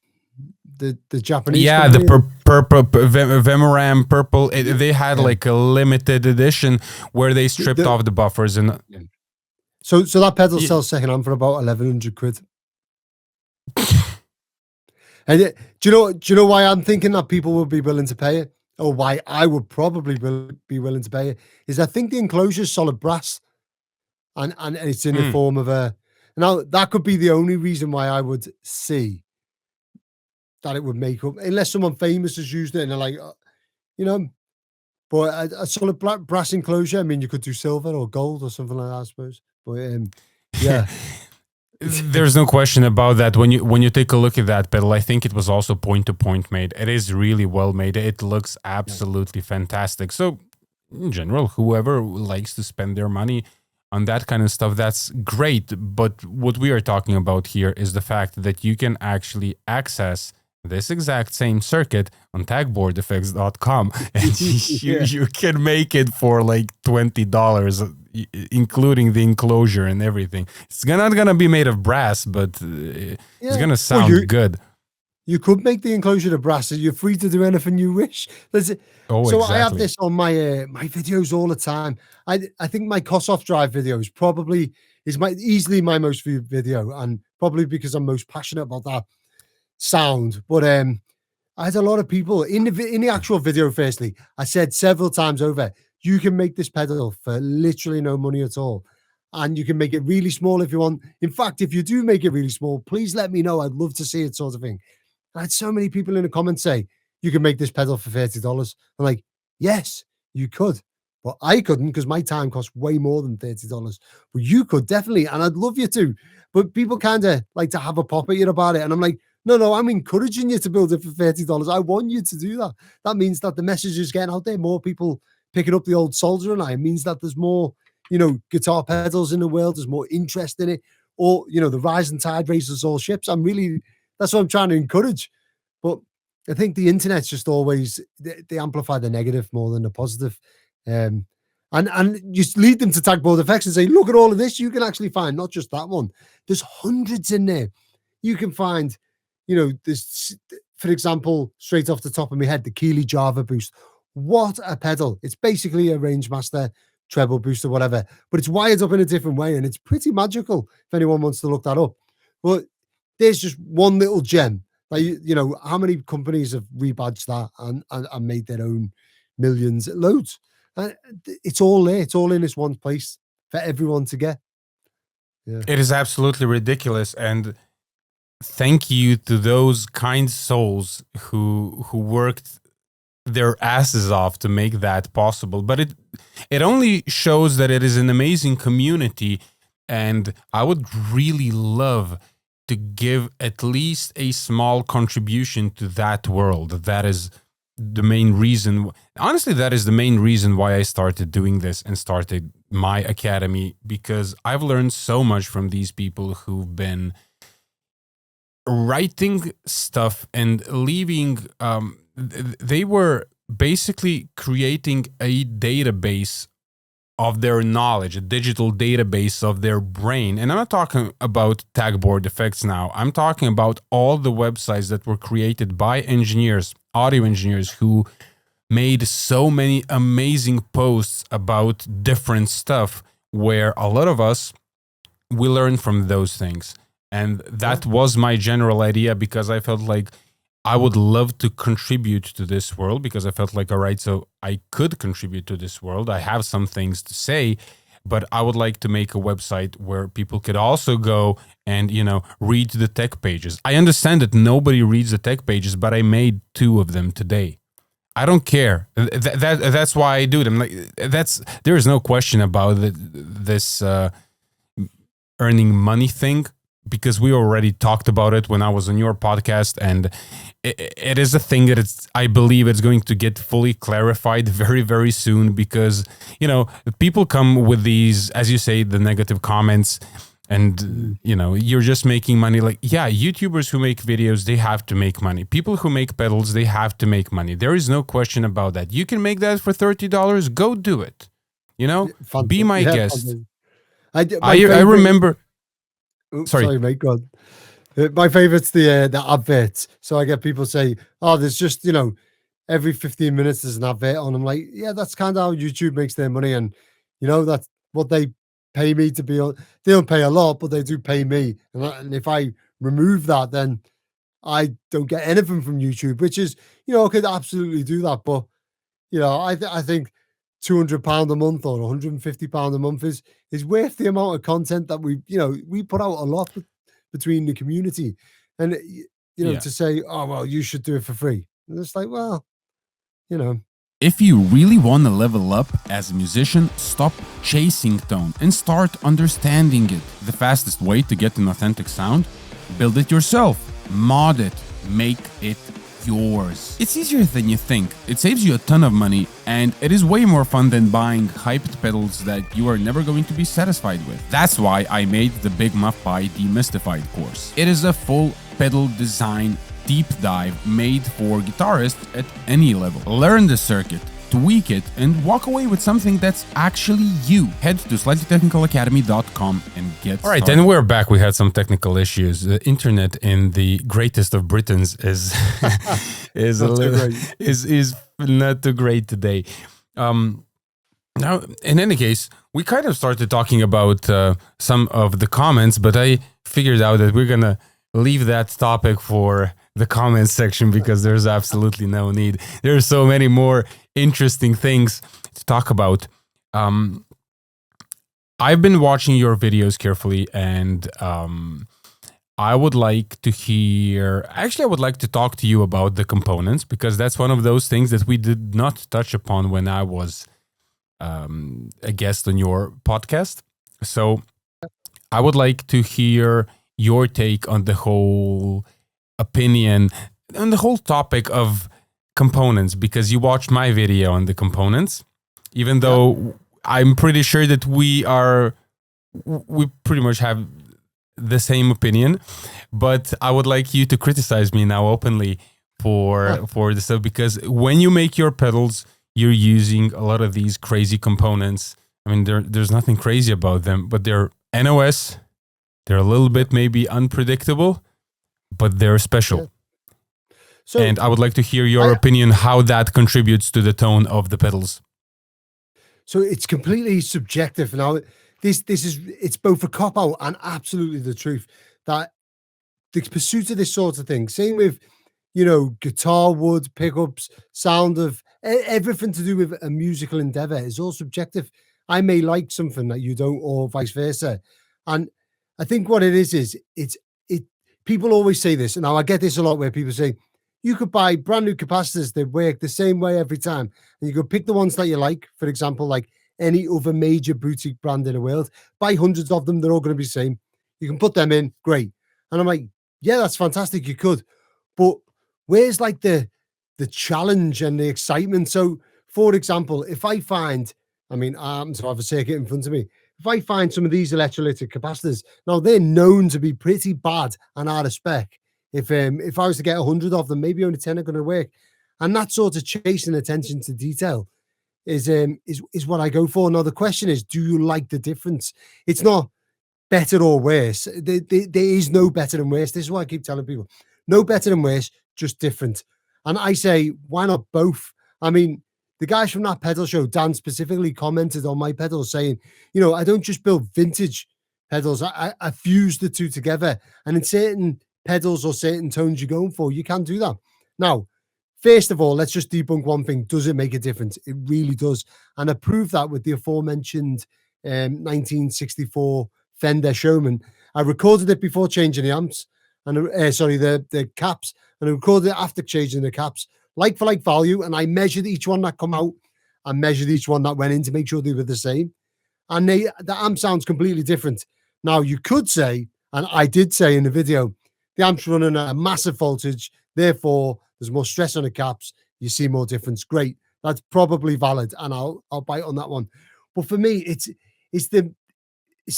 The Japanese. Yeah, company? The purple Vemoram purple. They had like a limited edition where they stripped off the buffers and. So that pedal sells secondhand for about 1,100 quid. And do you know why I'm thinking that people will be willing to pay it, or why I would probably be willing to pay it? Is I think the enclosure is solid brass, and it's in the form of a. Now that could be the only reason why I would see that it would make up, unless someone famous has used it and they're like, But a solid brass enclosure. I mean, you could do silver or gold or something like that, I suppose. But yeah. There's no question about that. When you take a look at that pedal, I think it was also point-to-point made. It is really well made. It looks absolutely fantastic. So, in general, whoever likes to spend their money on that kind of stuff, that's great. But what we are talking about here is the fact that you can actually access this exact same circuit on tagboardeffects.com, and you can make it for like $20, including the enclosure and everything. It's not gonna be made of brass, but it's gonna sound good. You could make the enclosure of brass. So you're free to do anything you wish. So exactly. I have this on my my videos all the time. I think my Kossoff Drive video is easily my most viewed video, and probably because I'm most passionate about that sound. But I had a lot of people in the actual video. Firstly, I said several times over, you can make this pedal for literally no money at all. And you can make it really small if you want. In fact, if you do make it really small, please let me know. I'd love to see it, sort of thing. I had so many people in the comments say, you can make this pedal for $30. I'm like, yes, you could. But I couldn't, because my time costs way more than $30. But you could definitely, and I'd love you to. But people kind of like to have a pop at you about it. And I'm like, no, I'm encouraging you to build it for $30. I want you to do that. That means that the message is getting out there. More people picking up the old soldier, and it means that there's more, guitar pedals in the world. There's more interest in it. Or, the rising tide raises all ships. That's what I'm trying to encourage. But I think the internet's just always, they amplify the negative more than the positive. And just lead them to Tagboard Effects and say, look at all of this. You can actually find not just that one. There's hundreds in there. You can find, this, for example, straight off the top of my head, the Keeley Java Boost. What a pedal. It's basically a Rangemaster treble boost or whatever, but it's wired up in a different way, and it's pretty magical if anyone wants to look that up. But there's just one little gem. Like, how many companies have rebadged that and made their own millions? Loads. It's all there. It's all in this one place for everyone to get. Yeah. It is absolutely ridiculous. And thank you to those kind souls who worked their asses off to make that possible. But it only shows that it is an amazing community, and I would really love to give at least a small contribution to that world. That is the main reason. Honestly, that is the main reason why I started doing this and started my academy, because I've learned so much from these people who've been writing stuff and leaving. They were basically creating a database of their knowledge, a digital database of their brain. And I'm not talking about Tagboard Effects now. I'm talking about all the websites that were created by engineers, audio engineers, who made so many amazing posts about different stuff, where a lot of us, we learn from those things. And that was my general idea, because I felt like I would love to contribute to this world, because I felt like, all right, so I could contribute to this world. I have some things to say, but I would like to make a website where people could also go and, read the tech pages. I understand that nobody reads the tech pages, but I made 2 of them today. I don't care. That's why I do them. Like, there is no question about this earning money thing, because we already talked about it when I was on your podcast, and it is a thing that I believe it's going to get fully clarified very, very soon, because, people come with these, as you say, the negative comments, and, you're just making money. Like, yeah, YouTubers who make videos, they have to make money. People who make pedals, they have to make money. There is no question about that. You can make that for $30. Go do it. Be my guest. I remember... Sorry, mate. God, my favorite's the adverts. So I get people say, "Oh, there's just every 15 minutes there's an advert on." I'm like, yeah, that's kind of how YouTube makes their money, and that's what they pay me to be on. They don't pay a lot, but they do pay me. And if I remove that, then I don't get anything from YouTube, which is I could absolutely do that, but I think £200 a month or £150 a month is worth the amount of content that we put out a lot between the community, and to say, oh well, you should do it for free. And it's like, well, If you really want to level up as a musician, stop chasing tone and start understanding it. The fastest way to get an authentic sound: build it yourself, mod it, make it yours. It's easier than you think, it saves you a ton of money, and it is way more fun than buying hyped pedals that you are never going to be satisfied with. That's why I made the Big Muff by Demystified course. It is a full pedal design deep dive made for guitarists at any level. Learn the circuit, tweak it, and walk away with something that's actually you. Head to slightlytechnicalacademy.com and get All right, started. then we're back. We had some technical issues. The internet in the greatest of Britons is is a Not too little great. is not too great today. Now, in any case, we kind of started talking about some of the comments, but I figured out that we're gonna leave that topic for the comments section because there's absolutely no need. There are so many more interesting things to talk about. I've been watching your videos carefully, and I would like to hear. Actually, I would like to talk to you about the components because that's one of those things that we did not touch upon when I was a guest on your podcast. So I would like to hear your take on the whole opinion on the whole topic of components, because you watched my video on the components, even though I'm pretty sure that we pretty much have the same opinion, but I would like you to criticize me now openly for this stuff, because when you make your pedals, you're using a lot of these crazy components. I mean, there's nothing crazy about them, but they're NOS. They're a little bit maybe unpredictable, but they're special. Yeah. So, and I would like to hear your opinion, how that contributes to the tone of the pedals. So it's completely subjective. Now, it's both a cop-out and absolutely the truth that the pursuit of this sort of thing, same with, guitar wood, pickups, sound of everything to do with a musical endeavor is all subjective. I may like something that you don't, or vice versa. And I think what it is people always say this, and now I get this a lot where people say, you could buy brand new capacitors that work the same way every time. And you could pick the ones that you like, for example, like any other major boutique brand in the world, buy hundreds of them, they're all going to be the same. You can put them in, great. And I'm like, yeah, that's fantastic, you could. But where's like the challenge and the excitement? So, for example, if I find, I happen to have a circuit in front of me, if I find some of these electrolytic capacitors, now they're known to be pretty bad and out of spec. If I was to get 100 of them, maybe only 10 are going to work. And that sort of chasing attention to detail is what I go for. Now, the question is, do you like the difference? It's not better or worse. There is no better and worse. This is what I keep telling people. No better and worse, just different. And I say, why not both? I mean, the guys from that pedal show, Dan specifically commented on my pedals saying, I don't just build vintage pedals. I fuse the two together. And in certain pedals or certain tones you're going for, you can do that. Now, first of all, let's just debunk one thing. Does it make a difference? It really does. And I proved that with the aforementioned 1964 Fender Showman. I recorded it before changing the amps and the caps, and I recorded it after changing the caps, like for like value. And I measured each one that come out and measured each one that went in to make sure they were the same. And the amp sounds completely different. Now, you could say, and I did say in the video, the amp's running at a massive voltage, therefore there's more stress on the caps, you see more difference. Great, that's probably valid, and I'll bite on that one. But for me, it's the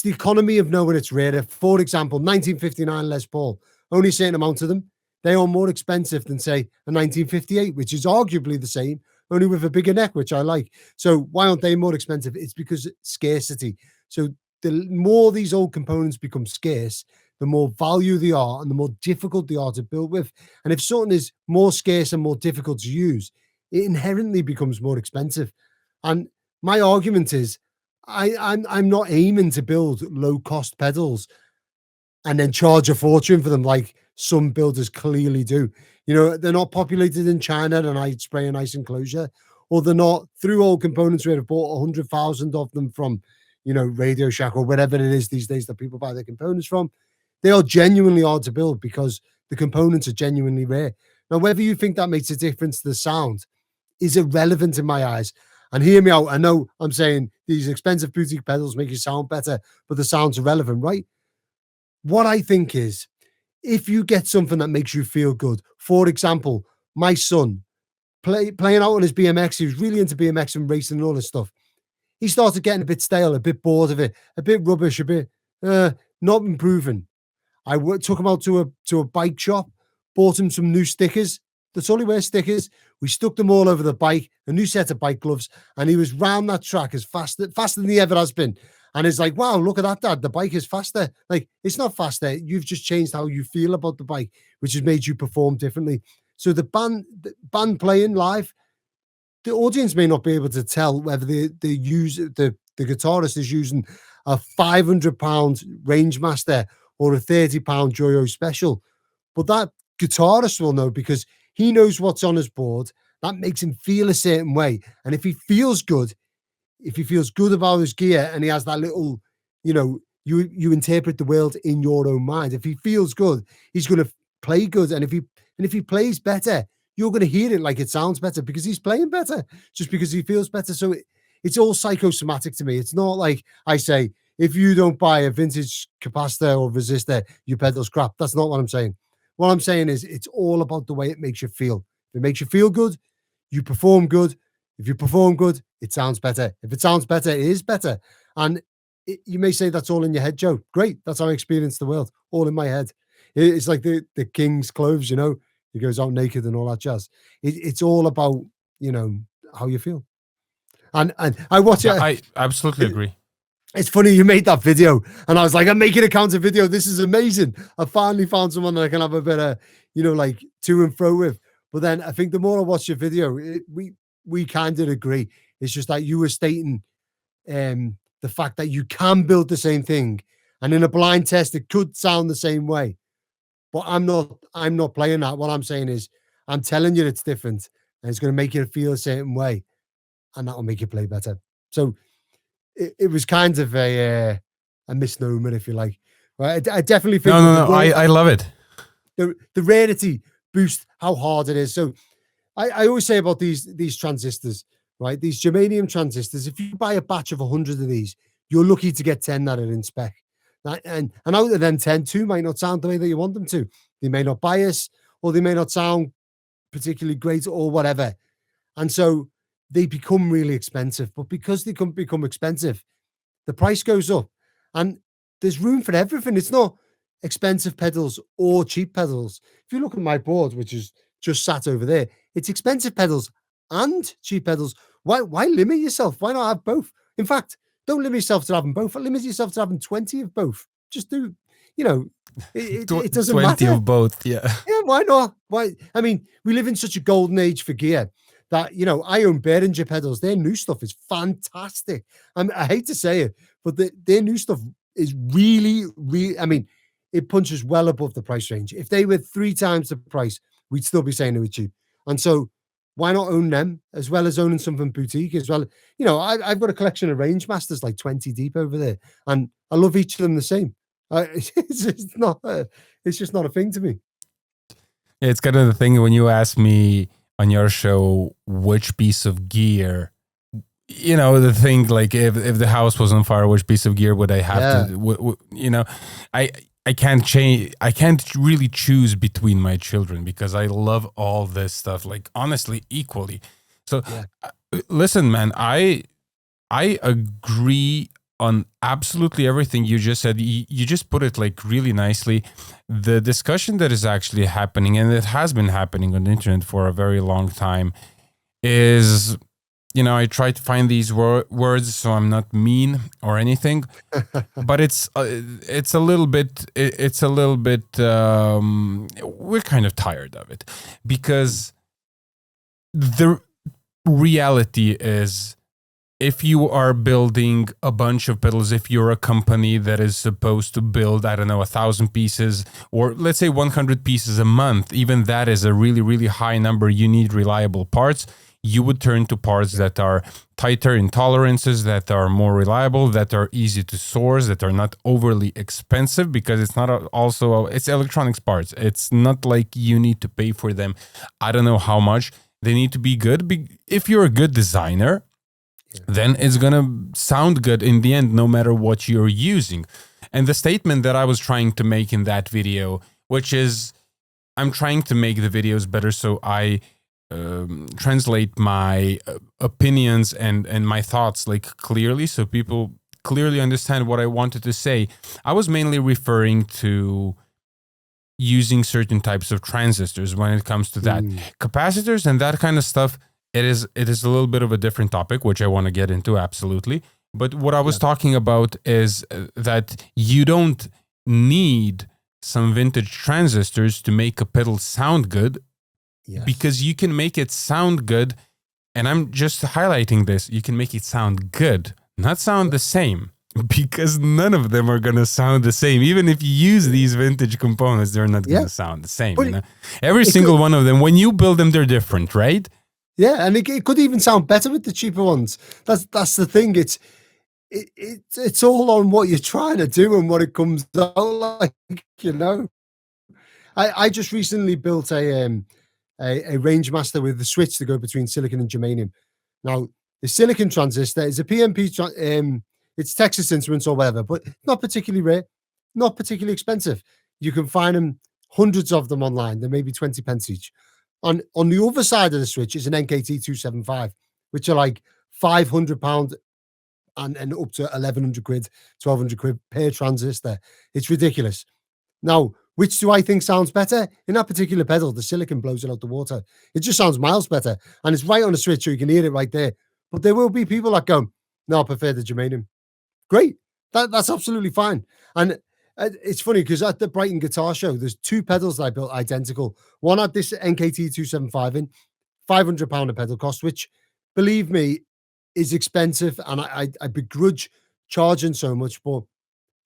economy of knowing it's rarer. For example, 1959 Les Paul, only a certain amount of them, they are more expensive than, say, a 1958, which is arguably the same, only with a bigger neck, which I like. So why aren't they more expensive? It's because scarcity. So the more these old components become scarce, the more value they are and the more difficult they are to build with. And if something is more scarce and more difficult to use, it inherently becomes more expensive. And my argument is, I'm not aiming to build low-cost pedals and then charge a fortune for them like some builders clearly do. They're not populated in China and I spray a nice enclosure, or they're not through old components where I've bought 100,000 of them from, Radio Shack or whatever it is these days that people buy their components from. They are genuinely hard to build because the components are genuinely rare. Now, whether you think that makes a difference to the sound is irrelevant in my eyes. And hear me out. I know I'm saying these expensive boutique pedals make you sound better, but the sound's irrelevant, right? What I think is, if you get something that makes you feel good, for example, my son playing out on his BMX. He was really into BMX and racing and all this stuff. He started getting a bit stale, a bit bored of it, a bit rubbish, a bit not improving. I took him out to a bike shop, bought him some new stickers. That's all he wears, stickers. We stuck them all over the bike, a new set of bike gloves, and he was round that track as faster than he ever has been. And it's like, wow, look at that, Dad. The bike is faster. Like, it's not faster. You've just changed how you feel about the bike, which has made you perform differently. So the band playing live, the audience may not be able to tell whether the guitarist is using a £500 Rangemaster or a £30 Joyo Special. But that guitarist will know, because he knows what's on his board. That makes him feel a certain way. And if he feels good about his gear, and he has that little, you interpret the world in your own mind. If he feels good, he's going to play good. And if he plays better, you're going to hear it like it sounds better, because he's playing better, just because he feels better. So it's all psychosomatic to me. It's not like I say, if you don't buy a vintage capacitor or resistor, your pedal's crap. That's not what I'm saying. What I'm saying is it's all about the way it makes you feel. If it makes you feel good, you perform good. If you perform good, it sounds better. If it sounds better, it is better. And you may say that's all in your head, Joe. Great. That's how I experience the world. All in my head. It's like the king's clothes, he goes out naked and all that jazz. It's all about, how you feel. And I watch it. I absolutely agree. It's funny you made that video, and I was like, I'm making a counter video. This is amazing. I finally found someone that I can have a bit of, like to and fro with. But then I think the more I watch your video, we kind of agree. It's just that you were stating the fact that you can build the same thing, and in a blind test, it could sound the same way. But I'm not playing that. What I'm saying is, I'm telling you it's different, and it's going to make you feel a certain way, and that will make you play better. So it was kind of a misnomer, if you like. Right? I definitely think. No. I love it. The rarity boosts how hard it is. So I always say about these transistors, right? These germanium transistors. If you buy a batch of 100 of these, you're lucky to get 10 that are in spec. And out of them 10, 2 might not sound the way that you want them to. They may not bias, or they may not sound particularly great, or whatever. And so they become really expensive. But because they can become expensive, the price goes up. And there's room for everything. It's not expensive pedals or cheap pedals. If you look at my board, which is just sat over there, it's expensive pedals and cheap pedals. Why limit yourself? Why not have both? In fact, don't limit yourself to having both. Limit yourself to having 20 of both. Just do, it doesn't 20 matter. of both, yeah. Yeah, why not? Why? I mean, we live in such a golden age for gear that, I own Behringer pedals. Their new stuff is fantastic. I hate to say it, but their new stuff is really, it punches well above the price range. If they were 3 times the price, we'd still be saying they were cheap. And so why not own them, as well as owning something boutique as well? I've got a collection of Rangemasters, like 20 deep over there, and I love each of them the same. It's just not a thing to me. It's kind of the thing when you ask me on your show which piece of gear, the thing, like if the house was on fire, which piece of gear would I have to, I can't change. I can't really choose between my children, because I love all this stuff, like honestly, equally. So listen, man, I agree on absolutely everything you just said. You just put it like really nicely. The discussion that is actually happening, and it has been happening on the internet for a very long time, is, I try to find these words so I'm not mean or anything, but it's a little bit, we're kind of tired of it, because the reality is, if you are building a bunch of pedals, if you're a company that is supposed to build, 1,000 pieces, or let's say 100 pieces a month, even that is a really, really high number. You need reliable parts. You would turn to parts that are tighter in tolerances, that are more reliable, that are easy to source, that are not overly expensive, because it's not it's electronics parts. It's not like you need to pay for them. I don't know how much. They need to be good. If you're a good designer, then it's going to sound good in the end, no matter what you're using. And the statement that I was trying to make in that video, which is, I'm trying to make the videos better, so I translate my opinions and my thoughts like clearly, so people clearly understand what I wanted to say. I was mainly referring to using certain types of transistors when it comes to that. Capacitors and that kind of stuff, it is a little bit of a different topic, which I want to get into, absolutely. But what I was talking about is that you don't need some vintage transistors to make a pedal sound good, because you can make it sound good, and I'm just highlighting this, you can make it sound good, not sound the same. Because none of them are going to sound the same. Even if you use these vintage components, they're not going to sound the same. You know? Every single one of them, when you build them, they're different, right? Yeah, and it could even sound better with the cheaper ones. That's the thing. It's all on what you're trying to do and what it comes out like, you know. I just recently built a Rangemaster with the switch to go between silicon and germanium. Now, the silicon transistor is a PNP. It's Texas Instruments or whatever, but not particularly rare, not particularly expensive. You can find them, hundreds of them online. They're maybe 20 pence each. On the other side of the switch is an NKT 275, which are like £500 and up to 1,100 quid, 1,200 quid per transistor. It's ridiculous. Now, which do I think sounds better? In that particular pedal, the silicon blows it out the water. It just sounds miles better. And it's right on the switch, so you can hear it right there. But there will be people that go, no, I prefer the germanium. Great. That's absolutely fine. And it's funny because at the Brighton Guitar Show, there's two pedals that I built identical. One had this NKT 275 in, £500 a pedal cost, which, believe me, is expensive. And I begrudge charging so much, but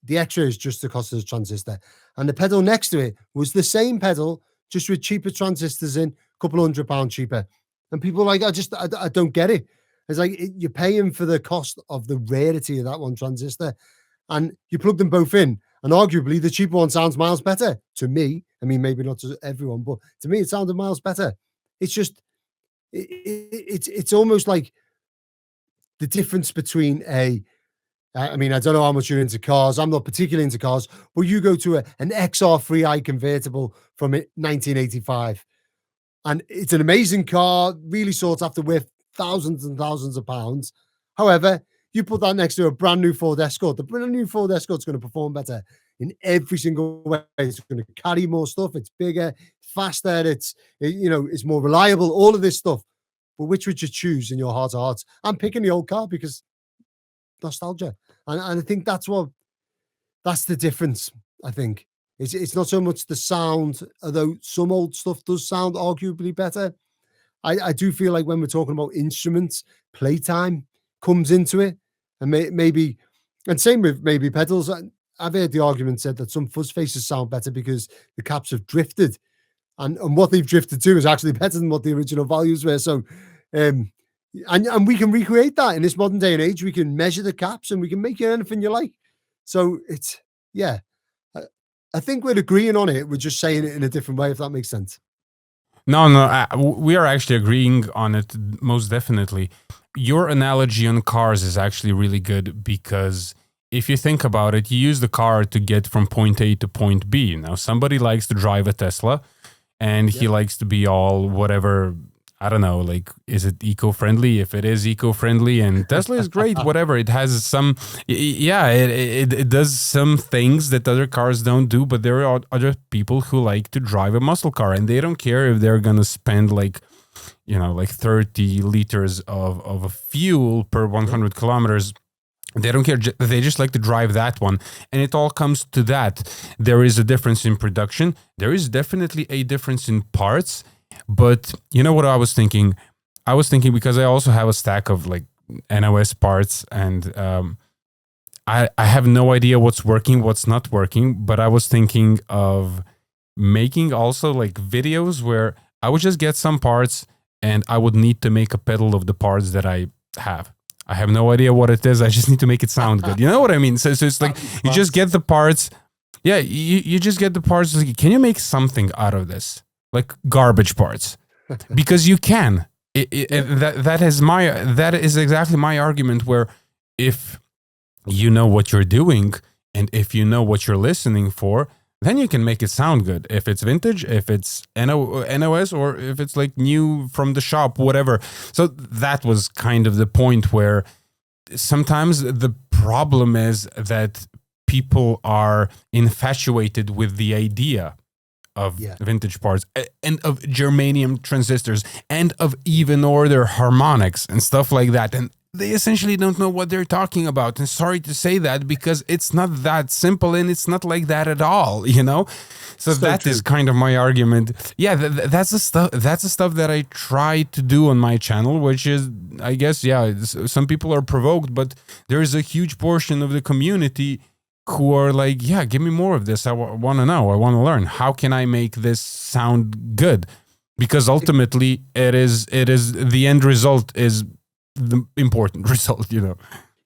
the extra is just the cost of the transistor. And the pedal next to it was the same pedal, just with cheaper transistors in, a couple £100 cheaper. And people are like, I don't get it. It's like you're paying for the cost of the rarity of that one transistor, and you plug them both in, and arguably the cheaper one sounds miles better to me. I mean, maybe not to everyone, but to me, it sounded miles better. It's just, it's almost like the difference between I mean, I don't know how much you're into cars. I'm not particularly into cars, but you go to an XR3i convertible from 1985, and it's an amazing car, really sought after, with thousands and thousands of pounds. However, you put that next to a brand new Ford Escort. The brand new Ford Escort's going to perform better in every single way. It's going to carry more stuff. It's bigger, faster. It's more reliable. All of this stuff. But which would you choose in your heart of hearts? I'm picking the old car because nostalgia, and I think that's the difference. I think it's not so much the sound, although some old stuff does sound arguably better. I do feel like when we're talking about instruments, playtime comes into it, and maybe, and same with maybe pedals. I've heard the argument said that some fuzz faces sound better because the caps have drifted, and what they've drifted to is actually better than what the original values were. So, and we can recreate that in this modern day and age. We can measure the caps and we can make it anything you like. So it's, yeah, I think we're agreeing on it. We're just saying it in a different way, if that makes sense. No, we are actually agreeing on it, most definitely. Your analogy on cars is actually really good, because if you think about it, you use the car to get from point A to point B. Now, somebody likes to drive a Tesla, and he likes to be all whatever, I don't know, like, is it eco-friendly? If it is eco-friendly, and Tesla is great, whatever. It has some, it does some things that other cars don't do, but there are other people who like to drive a muscle car, and they don't care if they're going to spend like 30 liters of fuel per 100 kilometers. They don't care. They just like to drive that one. And it all comes to that. There is a difference in production. There is definitely a difference in parts. But you know what I was thinking? I was thinking, because I also have a stack of like NOS parts, and I have no idea what's working, what's not working. But I was thinking of making also like videos where I would just get some parts and I would need to make a pedal of the parts that I have. I have no idea what it is. I just need to make it sound good. You know what I mean? So it's like you just get the parts. Yeah, you just get the parts. Like, can you make something out of this? Like garbage parts, because you can. That is exactly my argument. Where if you know what you're doing and if you know what you're listening for, then you can make it sound good. If it's vintage, if it's NOS, or if it's like new from the shop, whatever. So that was kind of the point where sometimes the problem is that people are infatuated with the idea of vintage parts and of germanium transistors and of even order harmonics and stuff like that. And they essentially don't know what they're talking about. And sorry to say that, because it's not that simple and it's not like that at all, you know? So that is kind of my argument. Yeah, that's the stuff that I try to do on my channel, which is, I guess, some people are provoked, but there is a huge portion of the community who are like, yeah, give me more of this. I want to know. I want to learn. How can I make this sound good? Because ultimately, it is the end result is the important result, you know.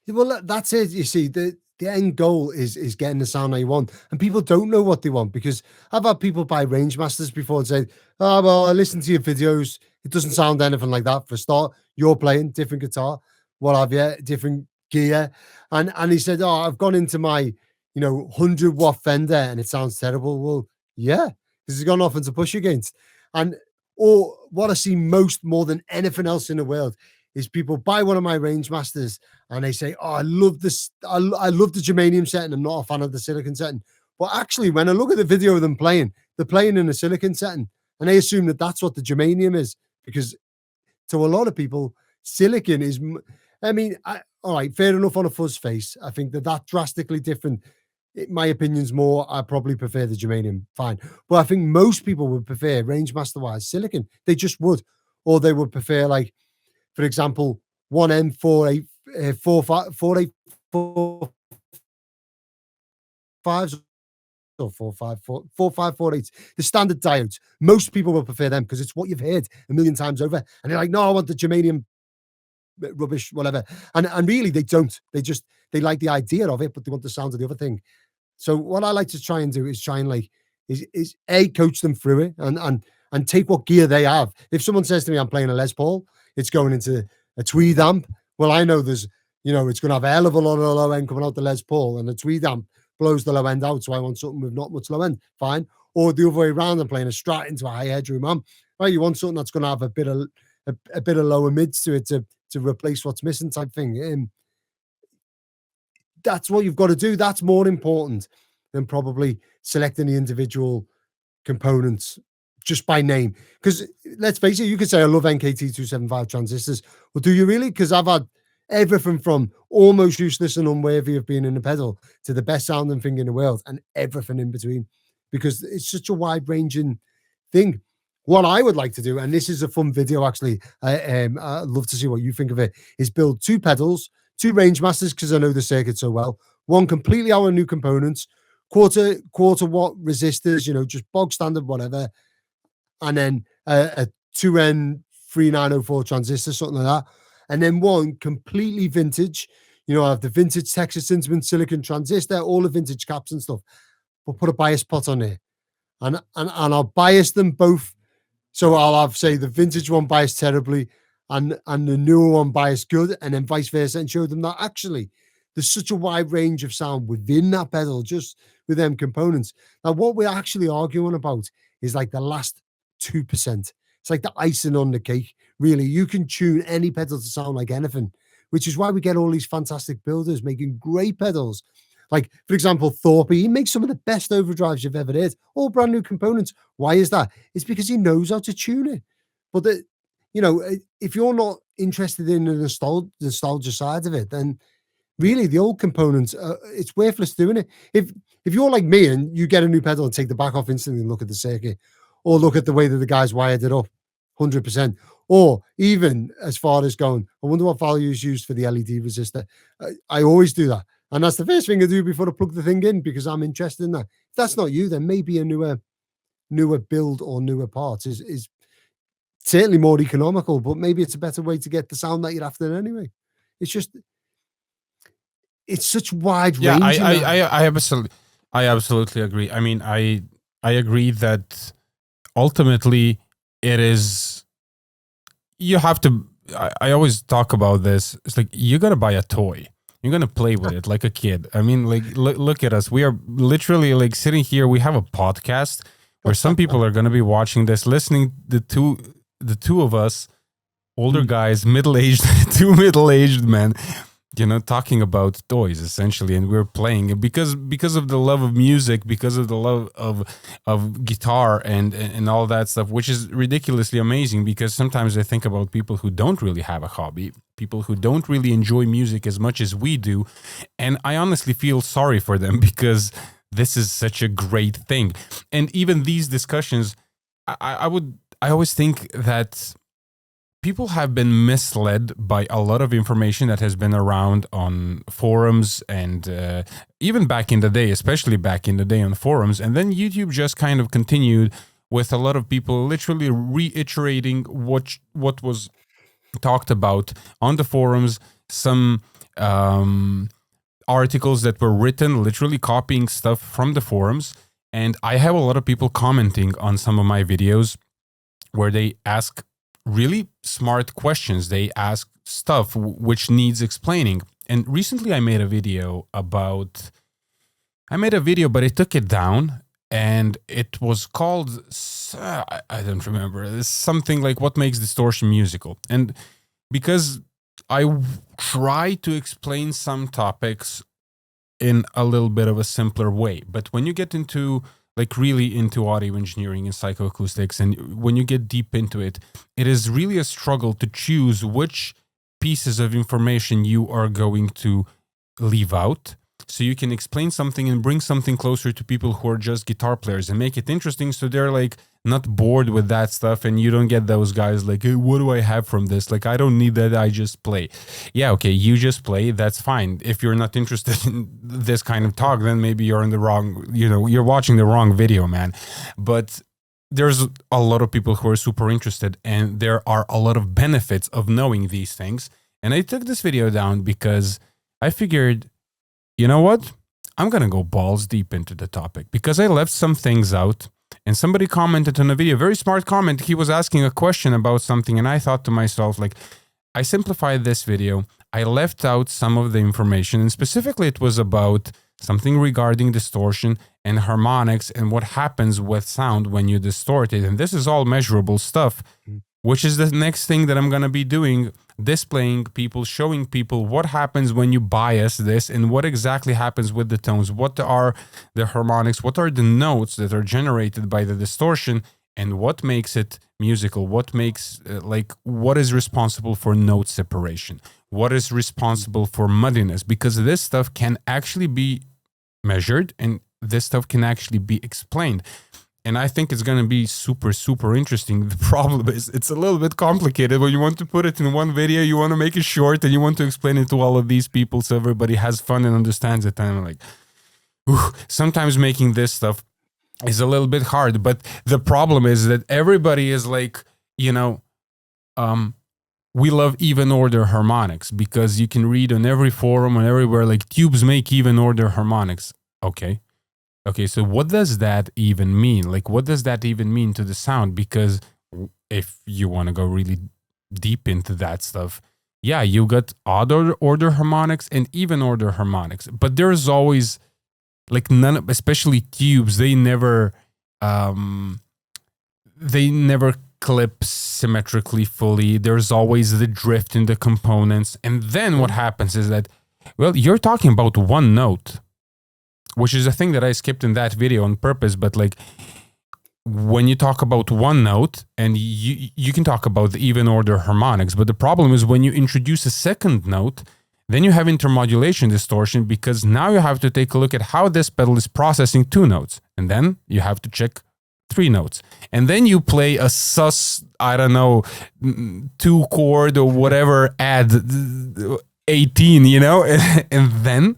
Well, that's it. You see, the end goal is getting the sound that you want, and people don't know what they want, because I've had people buy Rangemasters before and say, "Oh, well, I listened to your videos. It doesn't sound anything like that. For a start, you're playing different guitar, what have you, different gear." And he said, "Oh, I've gone into my 100-watt Fender and it sounds terrible." Well, yeah, because it's got nothing to push against. And or what I see more than anything else in the world is people buy one of my Rangemasters and they say, "Oh, I love this. I love the germanium setting. I'm not a fan of the silicon setting." But actually, when I look at the video of them playing, they're playing in a silicon setting, and they assume that that's what the germanium is, because to a lot of people, silicon is. I mean, all right, fair enough on a fuzz face. I think that drastically different. My opinion's more, I probably prefer the germanium, fine. But I think most people would prefer, Rangemaster-wise, silicon. They just would. Or they would prefer, like, for example, 1M4845s or 4548s, the standard diodes. Most people will prefer them because it's what you've heard a million times over. And they're like, "No, I want the germanium rubbish, whatever." And really, they don't. They like the idea of it, but they want the sound of the other thing. So what I like to try and do is is coach them through it and take what gear they have. If someone says to me, "I'm playing a Les Paul," it's going into a tweed amp. Well, I know there's, it's going to have a hell of a lot of low end coming out the Les Paul, and the tweed amp blows the low end out. So I want something with not much low end. Fine. Or the other way around, I'm playing a Strat into a high headroom amp. Right? You want something that's going to have a bit of lower mids to it to replace what's missing, type thing. That's what you've got to do. That's more important than probably selecting the individual components just by name. Because let's face it, you could say, "I love NKT275 transistors." Well, do you really? Because I've had everything from almost useless and unworthy of being in a pedal to the best sounding thing in the world, and everything in between, because it's such a wide ranging thing. What I would like to do, and this is a fun video actually, I'd love to see what you think of it, is build 2 pedals, 2 Rangemasters, because I know the circuit so well, one completely out of new components, quarter watt resistors, just bog standard, whatever, and then a 2N3904 transistor, something like that, and then one completely vintage. I have the vintage Texas Instruments silicon transistor, all the vintage caps and stuff, but put a bias pot on there, and I'll bias them both. So I'll have, say, the vintage one biased terribly and the newer one biased good, and then vice versa, and show them that actually there's such a wide range of sound within that pedal, just with them components. Now, what we're actually arguing about is like the last 2%. It's like the icing on the cake, really. You can tune any pedal to sound like anything, which is why we get all these fantastic builders making great pedals. Like, for example, Thorpe, he makes some of the best overdrives you've ever heard, all brand new components. Why is that? It's because he knows how to tune it. But, if you're not interested in the nostalgia side of it, then really the old components, it's worthless doing it. If you're like me and you get a new pedal and take the back off instantly and look at the circuit, or look at the way that the guys wired it up, 100%. Or even as far as going, "I wonder what value is used for the LED resistor." I always do that. And that's the first thing I do before I plug the thing in, because I'm interested in that. If that's not you, then maybe a newer build or newer parts is certainly more economical, but maybe it's a better way to get the sound that you're after anyway. It's such wide range. I absolutely agree. I mean, I agree that ultimately it is, you have to, I always talk about this. It's like, you got to buy a toy. you're gonna play with it like a kid. I mean, like look at us. We are literally like sitting here. We have a podcast where some people are gonna be watching this, listening. The two of us, older guys, two middle-aged men, talking about toys essentially, and we're playing because of the love of music, because of the love of guitar and all that stuff, which is ridiculously amazing. Because sometimes I think about people who don't really have a hobby, people who don't really enjoy music as much as we do, and I honestly feel sorry for them because this is such a great thing. And even these discussions, I always think that people have been misled by a lot of information that has been around on forums and even back in the day, especially back in the day on forums. And then YouTube just kind of continued with a lot of people literally reiterating what was talked about on the forums. Some articles that were written, literally copying stuff from the forums. And I have a lot of people commenting on some of my videos where they ask really smart questions. They ask stuff which needs explaining. And recently I made a video, but I took it down, and it was called, I don't remember, it's something like what makes distortion musical. And because I try to explain some topics in a little bit of a simpler way, but when you get into really into audio engineering and psychoacoustics, and when you get deep into it, it is really a struggle to choose which pieces of information you are going to leave out, so you can explain something and bring something closer to people who are just guitar players and make it interesting, so they're like not bored with that stuff, and you don't get those guys like, hey, what do I have from this? Like, I don't need that, I just play. Yeah, okay, you just play, that's fine. If you're not interested in this kind of talk, then maybe you're in the wrong, you're watching the wrong video, man. But there's a lot of people who are super interested, and there are a lot of benefits of knowing these things. And I took this video down because I figured, you know what? I'm gonna go balls deep into the topic, because I left some things out. And somebody commented on a video, very smart comment. He was asking a question about something, and I thought to myself, like, I simplified this video. I left out some of the information, and specifically it was about something regarding distortion and harmonics and what happens with sound when you distort it. And this is all measurable stuff, which is the next thing that I'm going to be doing, displaying people, showing people what happens when you bias this and what exactly happens with the tones, what are the harmonics, what are the notes that are generated by the distortion, and what makes it musical, what makes, what is responsible for note separation, what is responsible for muddiness, because this stuff can actually be measured and this stuff can actually be explained. And I think it's going to be super, super interesting. The problem is it's a little bit complicated. When you want to put it in one video, you want to make it short and you want to explain it to all of these people so everybody has fun and understands it. And I'm like, sometimes making this stuff is a little bit hard. But the problem is that everybody is like, we love even order harmonics, because you can read on every forum and everywhere, like, tubes make even order harmonics. Okay, so what does that even mean? Like, what does that even mean to the sound? Because if you want to go really deep into that stuff, yeah, you got odd order harmonics and even order harmonics. But there's always, like, none, especially tubes, they never clip symmetrically fully. There's always the drift in the components. And then what happens is that, well, you're talking about one note, which is a thing that I skipped in that video on purpose. But like, when you talk about one note, and you can talk about the even order harmonics, but the problem is when you introduce a second note, then you have intermodulation distortion, because now you have to take a look at how this pedal is processing two notes, and then you have to check three notes, and then you play a sus, I don't know, 2 chord or whatever, add 18, and then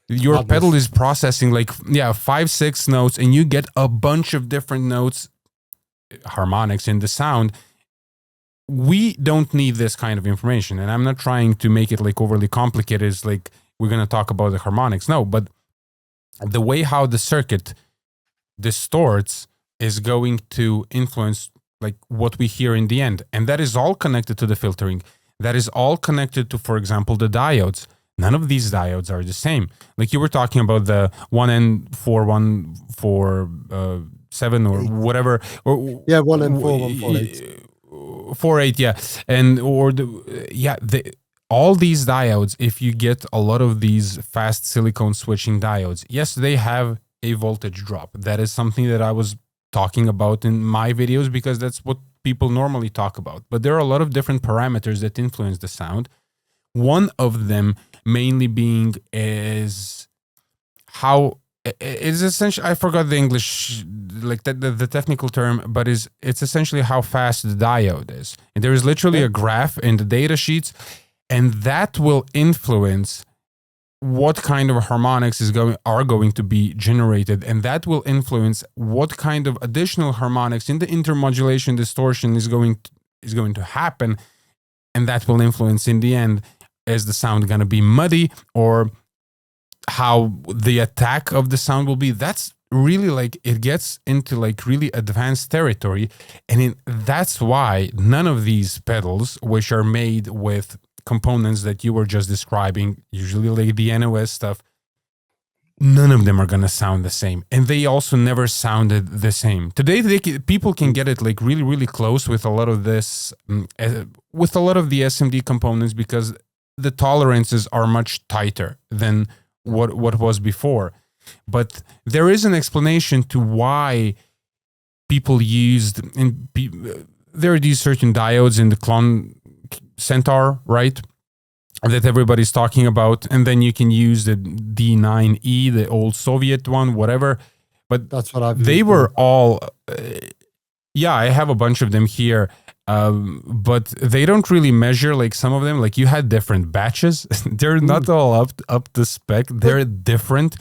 your pedal is processing 5-6 notes, and you get a bunch of different notes, harmonics in the sound. We don't need this kind of information, and I'm not trying to make it like overly complicated. It's like we're going to talk about the harmonics. No, but the way how the circuit distorts is going to influence like what we hear in the end, and that is all connected to the filtering. That is all connected to, for example, the diodes. None of these diodes are the same. Like you were talking about the 1N4147 or whatever. Or, 1N4148. 48, yeah. And all these diodes, if you get a lot of these fast silicon switching diodes, yes, they have a voltage drop. That is something that I was talking about in my videos because that's what people normally talk about. But there are a lot of different parameters that influence the sound. One of them mainly being is how it's essentially, I forgot the English, like the technical term, but it's essentially how fast the diode is. And there is literally a graph in the data sheets, and that will influence what kind of harmonics are going to be generated, and that will influence what kind of additional harmonics in the intermodulation distortion is going to happen, and that will influence in the end, is the sound going to be muddy or how the attack of the sound will be. That's really like, it gets into like really advanced territory, and that's why none of these pedals, which are made with components that you were just describing, usually like the NOS stuff, none of them are going to sound the same. And they also never sounded the same. Today, people can get it like really, really close with a lot of this, with a lot of the SMD components, because the tolerances are much tighter than what was before. But there is an explanation to why people used, there are these certain diodes in the clone Centaur, right, that everybody's talking about, and then you can use the D9E, the old Soviet one, whatever. But that's what I've they used were all, I have a bunch of them here, but they don't really measure like some of them. Like you had different batches. They're not all up to spec. They're different.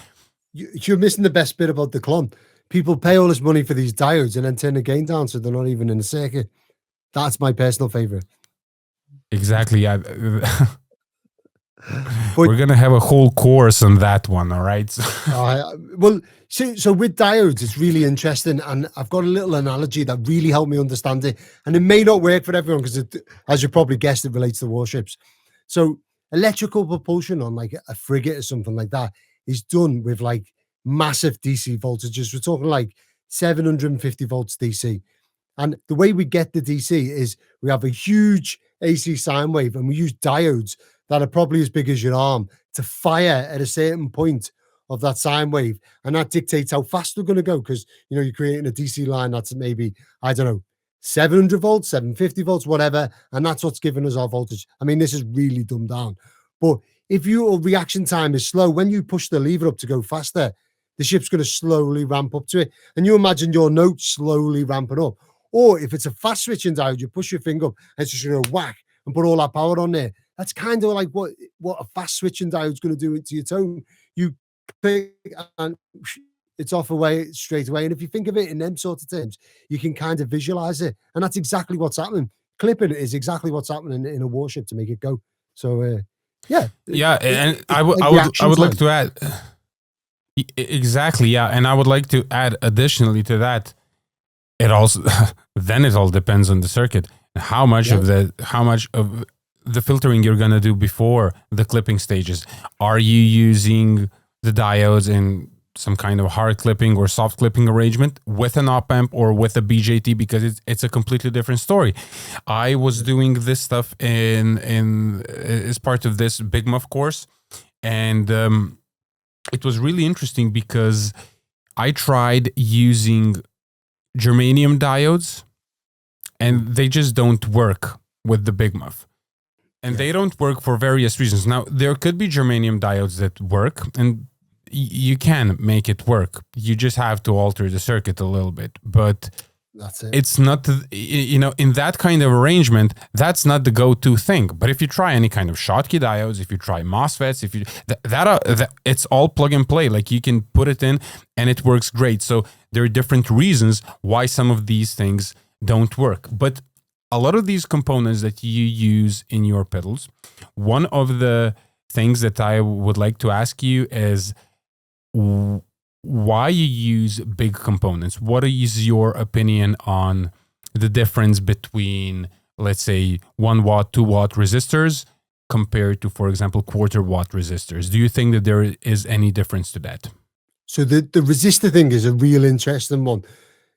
You're missing the best bit about the clone. People pay all this money for these diodes and then turn the gain down so they're not even in the circuit. That's my personal favorite. Exactly. Yeah. We're gonna have a whole course on that one. All right. Well, so with diodes, it's really interesting, and I've got a little analogy that really helped me understand it. And it may not work for everyone because, as you probably guessed, it relates to warships. So electrical propulsion on like a frigate or something like that is done with like massive DC voltages. We're talking like 750 volts DC. And the way we get the DC is we have a huge AC sine wave, and we use diodes that are probably as big as your arm to fire at a certain point of that sine wave. And that dictates how fast we're going to go, because, you know, you're creating a DC line that's maybe, I don't know, 700 volts, 750 volts, whatever. And that's what's giving us our voltage. I mean, this is really dumbed down. But if your reaction time is slow, when you push the lever up to go faster, the ship's going to slowly ramp up to it. And you imagine your note slowly ramping up. Or if it's a fast switching diode, you push your finger up and it's just going to whack and put all that power on there. That's kind of like what a fast switching diode is going to do to your tone. You pick and it's off away straight away. And if you think of it in them sort of terms, you can kind of visualize it. And that's exactly what's happening. Clipping is exactly what's happening in a warship to make it go. So, yeah. And I would like to add. Exactly. Yeah. And I would like to add additionally to that, it also, then it all depends on the circuit. How much of the filtering you're going to do before the clipping stages. Are you using the diodes in some kind of hard clipping or soft clipping arrangement with an op amp or with a BJT? Because it's a completely different story. I was doing this stuff in as part of this Big Muff course, and it was really interesting because I tried using germanium diodes, and they just don't work with the Big Muff. And they don't work for various reasons. Now, there could be germanium diodes that work, and you can make it work. You just have to alter the circuit a little bit. But that's it. It's not, you know, in that kind of arrangement, that's not the go-to thing. But if you try any kind of Schottky diodes, if you try MOSFETs, if you it's all plug and play. Like you can put it in and it works great. So there are different reasons why some of these things don't work. But a lot of these components that you use in your pedals, one of the things that I would like to ask you is why you use big components. What is your opinion on the difference between, let's say, 1 watt, 2 watt resistors compared to, for example, quarter watt resistors? Do you think that there is any difference to that? So the resistor thing is a real interesting one,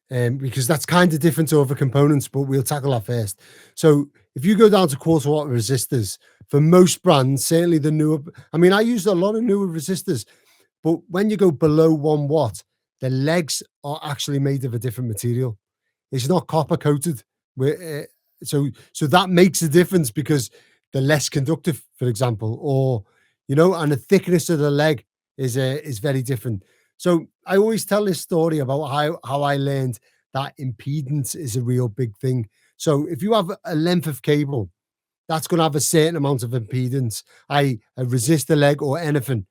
because that's kind of different to other components, but we'll tackle that first. So if you go down to quarter watt resistors, for most brands, certainly the newer, I mean, I used a lot of newer resistors, but when you go below 1 watt, the legs are actually made of a different material. It's not copper coated. So that makes a difference because they're less conductive, for example, or and the thickness of the leg is very different. So I always tell this story about how I learned that impedance is a real big thing. So if you have a length of cable, that's going to have a certain amount of impedance, a resistor leg or anything.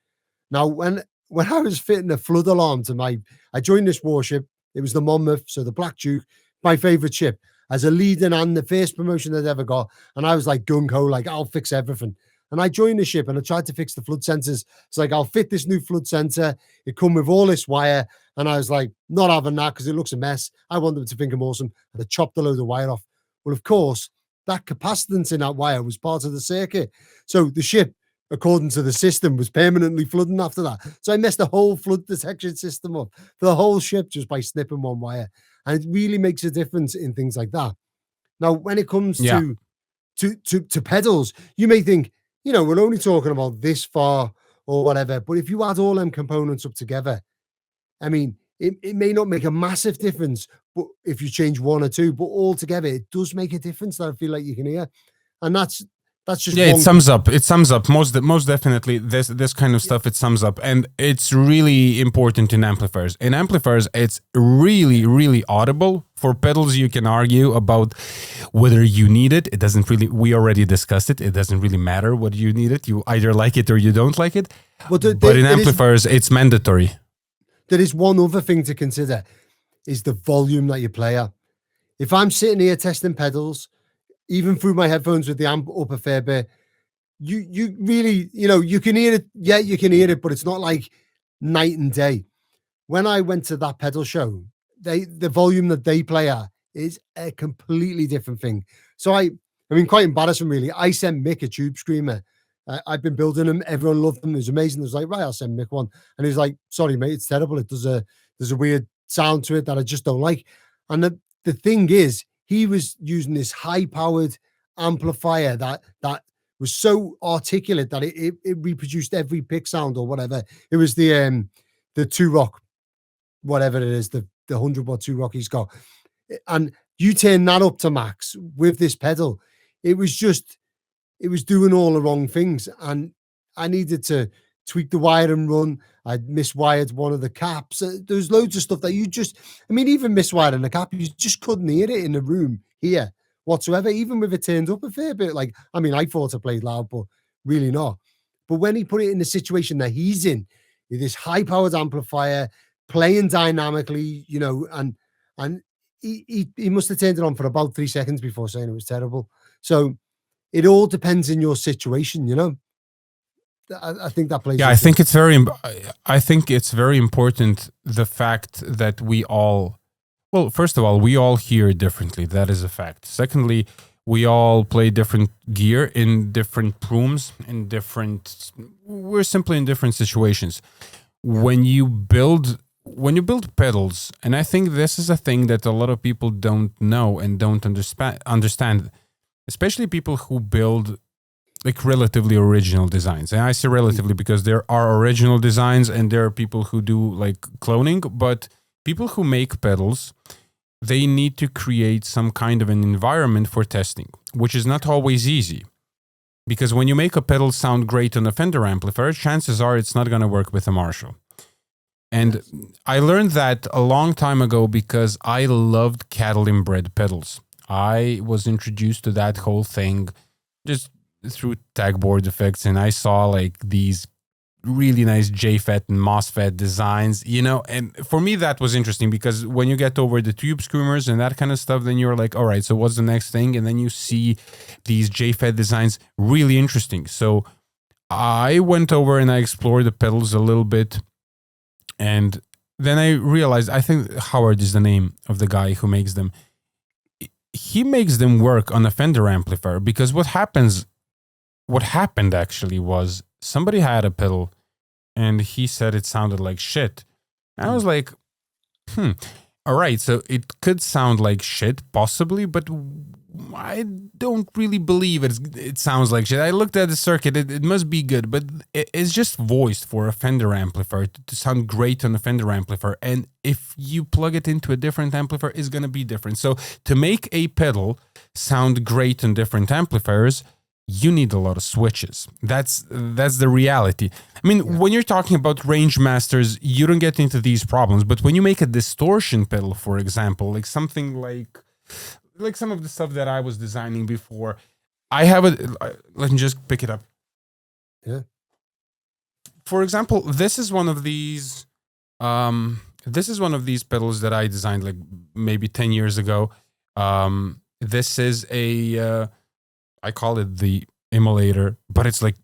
Now, when I was fitting a flood alarm to I joined this warship. It was the Monmouth, so the Black Duke, my favorite ship, as a leading and the first promotion I'd ever got. And I was like gung ho, like I'll fix everything. And I joined the ship and I tried to fix the flood sensors. It's like, I'll fit this new flood sensor. It come with all this wire. And I was like, not having that because it looks a mess. I want them to think I'm awesome. And I chopped a load of wire off. Well, of course, that capacitance in that wire was part of the circuit. So the ship, according to the system, was permanently flooding after that. So I messed the whole flood detection system up for the whole ship just by snipping one wire. And it really makes a difference in things like that. Now, when it comes to pedals, you may think, we're only talking about this far or whatever. But if you add all them components up together, I mean, it may not make a massive difference, but if you change one or two, but all together, it does make a difference that I feel like you can hear. And that's just it sums up. It sums up most definitely. This kind of stuff. It sums up, and it's really important in amplifiers. In amplifiers, it's really, really audible. For pedals, you can argue about whether you need it. It doesn't really. We already discussed it. It doesn't really matter whether you need it. You either like it or you don't like it. But in amplifiers, it's mandatory. There is one other thing to consider: is the volume that you play at. If I'm sitting here testing pedals, even through my headphones with the amp up a fair bit, you really, you can hear it. Yeah, you can hear it, but it's not like night and day. When I went to that pedal show, the volume that they play at is a completely different thing. So I mean, quite embarrassing, really. I sent Mick a tube screamer. I've been building them. Everyone loved them. It was amazing. It was like, right, I'll send Mick one. And he's like, sorry, mate, it's terrible. There's a weird sound to it that I just don't like. And the thing is, he was using this high-powered amplifier that was so articulate that it reproduced every pick sound or whatever. It was the 2-rock, whatever it is, the 100-watt 2-rock he's got. And you turn that up to max with this pedal. It was doing all the wrong things. And I needed to tweak the wire and run. I'd miswired one of the caps. There's loads of stuff that even miswiring the cap, you just couldn't hear it in the room here whatsoever, even with it turned up a fair bit. I thought I played loud, but really not. But when he put it in the situation that he's in, with this high-powered amplifier, playing dynamically, and he must have turned it on for about 3 seconds before saying it was terrible. So it all depends in your situation, I think that plays. Yeah, I think it's very important, the fact that we all, well, first of all, we all hear differently. That is a fact. Secondly, we all play different gear in different rooms, we're simply in different situations. When you build pedals, and I think this is a thing that a lot of people don't know and don't understand, especially people who build like relatively original designs. And I say relatively because there are original designs and there are people who do like cloning, but people who make pedals, they need to create some kind of an environment for testing, which is not always easy. Because when you make a pedal sound great on a Fender amplifier, chances are it's not going to work with a Marshall. And I learned that a long time ago because I loved cattle inbred pedals. I was introduced to that whole thing just through tagboard effects, and I saw like these really nice JFET and MOSFET designs, and for me that was interesting because when you get over the tube screamers and that kind of stuff, then you're like, all right, so what's the next thing? And then you see these JFET designs, really interesting. So I went over and I explored the pedals a little bit, and then I realized, I think Howard is the name of the guy who makes them. He makes them work on a Fender amplifier because what happens what happened actually was somebody had a pedal and he said it sounded like shit. And I was like, all right, so it could sound like shit, possibly, but I don't really believe it sounds like shit. I looked at the circuit, it must be good, but it's just voiced for a Fender amplifier to sound great on a Fender amplifier. And if you plug it into a different amplifier, it's going to be different. So to make a pedal sound great on different amplifiers, you need a lot of switches. That's the reality. I mean, when you're talking about range masters, you don't get into these problems. But when you make a distortion pedal, for example, like something like some of the stuff that I was designing before, I have let me just pick it up. Yeah. For example, this is one of these. This is one of these pedals that I designed like maybe 10 years ago. This is a I call it the emulator, but it's like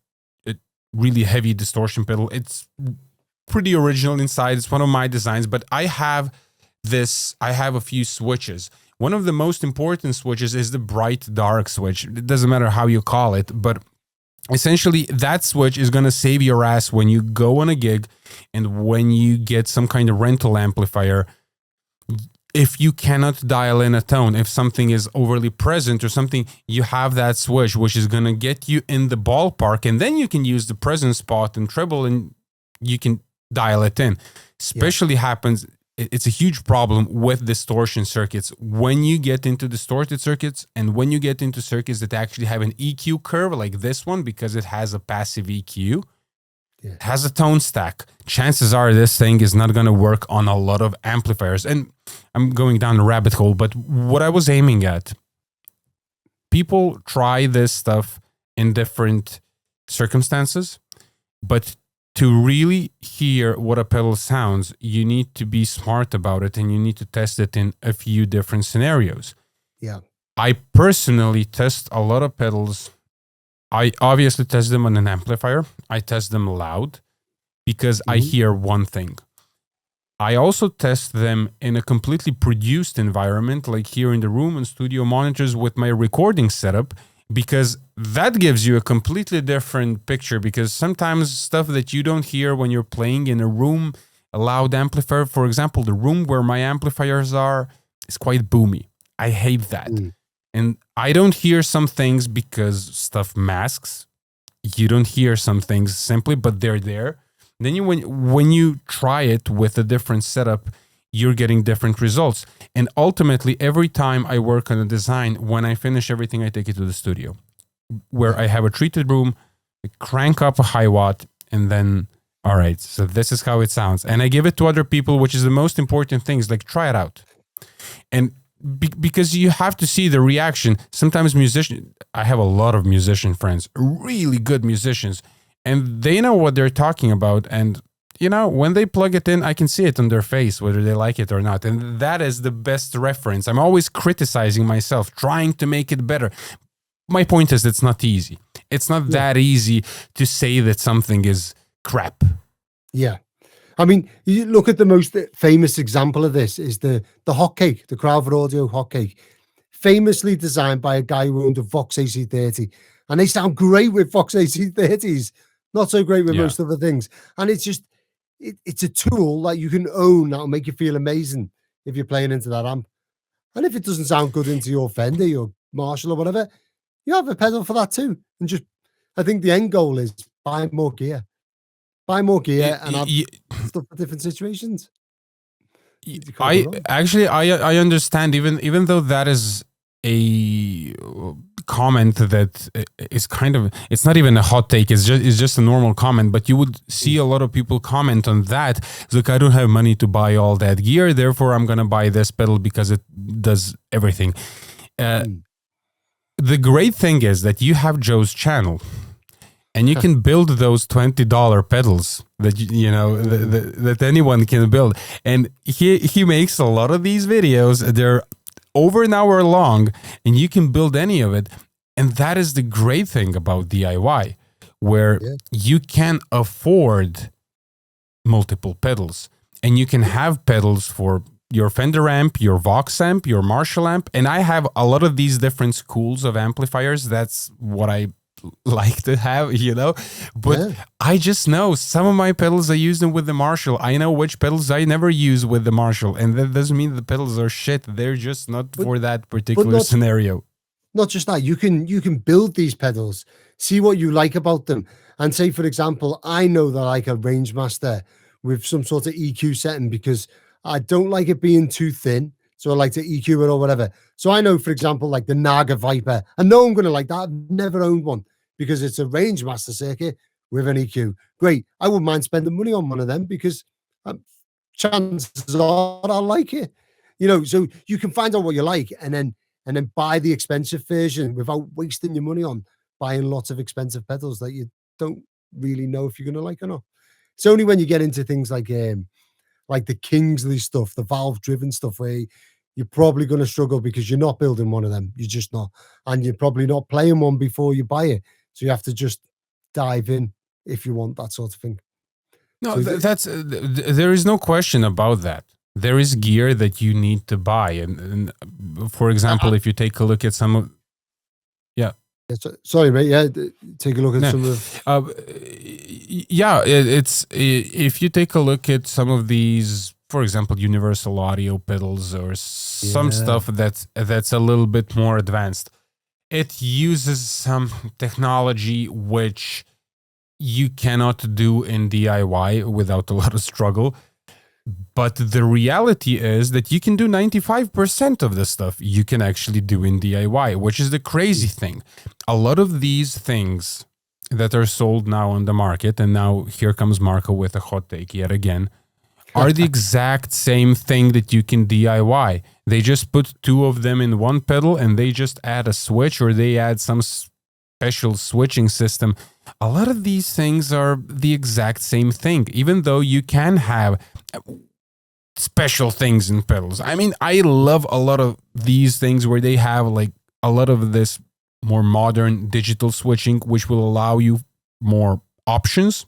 a really heavy distortion pedal. It's pretty original inside. It's one of my designs, but I have a few switches. One of the most important switches is the bright dark switch. It doesn't matter how you call it, but essentially that switch is going to save your ass when you go on a gig and when you get some kind of rental amplifier. If you cannot dial in a tone, if something is overly present or something, you have that switch, which is going to get you in the ballpark. And then you can use the present spot and treble and you can dial it in. Especially happens, it's a huge problem with distortion circuits. When you get into distorted circuits and when you get into circuits that actually have an EQ curve like this one, because it has a passive EQ, it has a tone stack. Chances are this thing is not going to work on a lot of amplifiers. And I'm going down a rabbit hole, but what I was aiming at, people try this stuff in different circumstances, but to really hear what a pedal sounds, you need to be smart about it and you need to test it in a few different scenarios. Yeah. I personally test a lot of pedals. I obviously test them on an amplifier. I test them loud because I hear one thing. I also test them in a completely produced environment, like here in the room and studio monitors with my recording setup, because that gives you a completely different picture. Because sometimes stuff that you don't hear when you're playing in a room, a loud amplifier, for example, the room where my amplifiers are is quite boomy. I hate that. And I don't hear some things because stuff masks. You don't hear some things simply, but they're there. Then when you try it with a different setup, you're getting different results. And ultimately, every time I work on a design, when I finish everything, I take it to the studio where I have a treated room, I crank up a high watt, and then, all right, so this is how it sounds. And I give it to other people, which is the most important thing, is like, try it out. And because you have to see the reaction. Sometimes I have a lot of musician friends, really good musicians, and they know what they're talking about. And, you know, when they plug it in, I can see it on their face, whether they like it or not. And that is the best reference. I'm always criticizing myself, trying to make it better. My point is, it's not easy. It's not that easy to say that something is crap. Yeah. I mean, you look at the most famous example of this is the hotcake, the Crowther Audio hotcake, famously designed by a guy who owned a Vox AC30. And they sound great with Vox AC30s, not so great with most other things. And it's just, it's a tool that you can own that'll make you feel amazing if you're playing into that amp. And if it doesn't sound good into your Fender, your Marshall or whatever, you have a pedal for that too. And just, I think the end goal is buy more gear. Buy more gear and have stuff for different situations. I understand, even though that is a comment that is kind of, it's not even a hot take, it's just a normal comment, but you would see a lot of people comment on that. Look, I don't have money to buy all that gear, therefore I'm gonna buy this pedal because it does everything. The great thing is that you have Joe's channel. And you can build those $20 pedals that you know that anyone can build. And he makes a lot of these videos. They're over an hour long, and you can build any of it. And that is the great thing about DIY, where you can afford multiple pedals, and you can have pedals for your Fender amp, your Vox amp, your Marshall amp. And I have a lot of these different schools of amplifiers. That's what I like to have, but I just know some of my pedals I use them with the Marshall. I know which pedals I never use with the Marshall, and that doesn't mean the pedals are shit. They're just not for that particular scenario. Not just that, you can build these pedals, see what you like about them, and say, for example, I know that I like a range master with some sort of EQ setting because I don't like it being too thin. So I like to EQ it or whatever. So I know, for example, like the Naga Viper. I know I'm going to like that. I've never owned one because it's a range master circuit with an EQ. Great. I wouldn't mind spending money on one of them because chances are I'll like it. So you can find out what you like and then buy the expensive version without wasting your money on buying lots of expensive pedals that you don't really know if you're going to like or not. It's only when you get into things like the Kingsley stuff, the valve-driven stuff, where you're probably going to struggle because you're not building one of them. You're just not. And you're probably not playing one before you buy it. So you have to just dive in if you want that sort of thing. No, so there is no question about that. There is gear that you need to buy. And for example, if you take a look at some of... Yeah. Sorry, mate. Yeah, take a look at some of... it's if you take a look at some of these, for example, universal audio pedals or some stuff that's a little bit more advanced, it uses some technology which you cannot do in DIY without a lot of struggle. But the reality is that you can do 95% of the stuff you can actually do in DIY, which is the crazy thing. A lot of these things that are sold now on the market, and now here comes Marco with a hot take yet again, are the exact same thing that you can DIY. They just put two of them in one pedal and they just add a switch or they add some special switching system. A lot of these things are the exact same thing, even though you can have special things in pedals. I mean, I love a lot of these things where they have like a lot of this more modern digital switching, which will allow you more options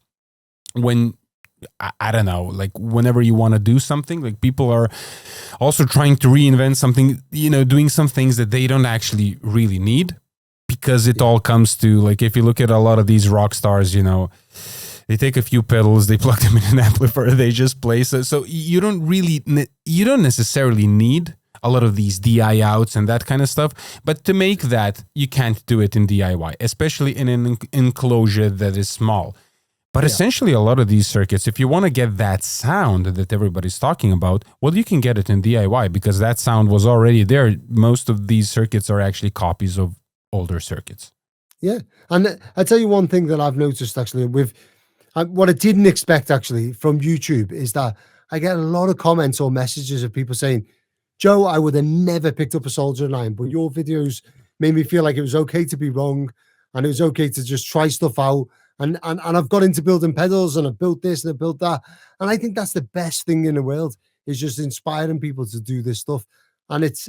when, I don't know, like whenever you want to do something. Like people are also trying to reinvent something, doing some things that they don't actually really need, because it all comes to, like, if you look at a lot of these rock stars, they take a few pedals, they plug them in an amplifier, they just play. So you don't necessarily need a lot of these DI outs and that kind of stuff. But to make that, you can't do it in DIY, especially in an enclosure that is small. But essentially, a lot of these circuits, if you want to get that sound that everybody's talking about, well, you can get it in DIY because that sound was already there. Most of these circuits are actually copies of older circuits. Yeah. And I tell you one thing that I've noticed actually with what I didn't expect actually from YouTube is that I get a lot of comments or messages of people saying, Joe, I would have never picked up a soldering line, but your videos made me feel like it was okay to be wrong and it was okay to just try stuff out. And I've got into building pedals and I've built this and I've built that. And I think that's the best thing in the world, is just inspiring people to do this stuff. And it's,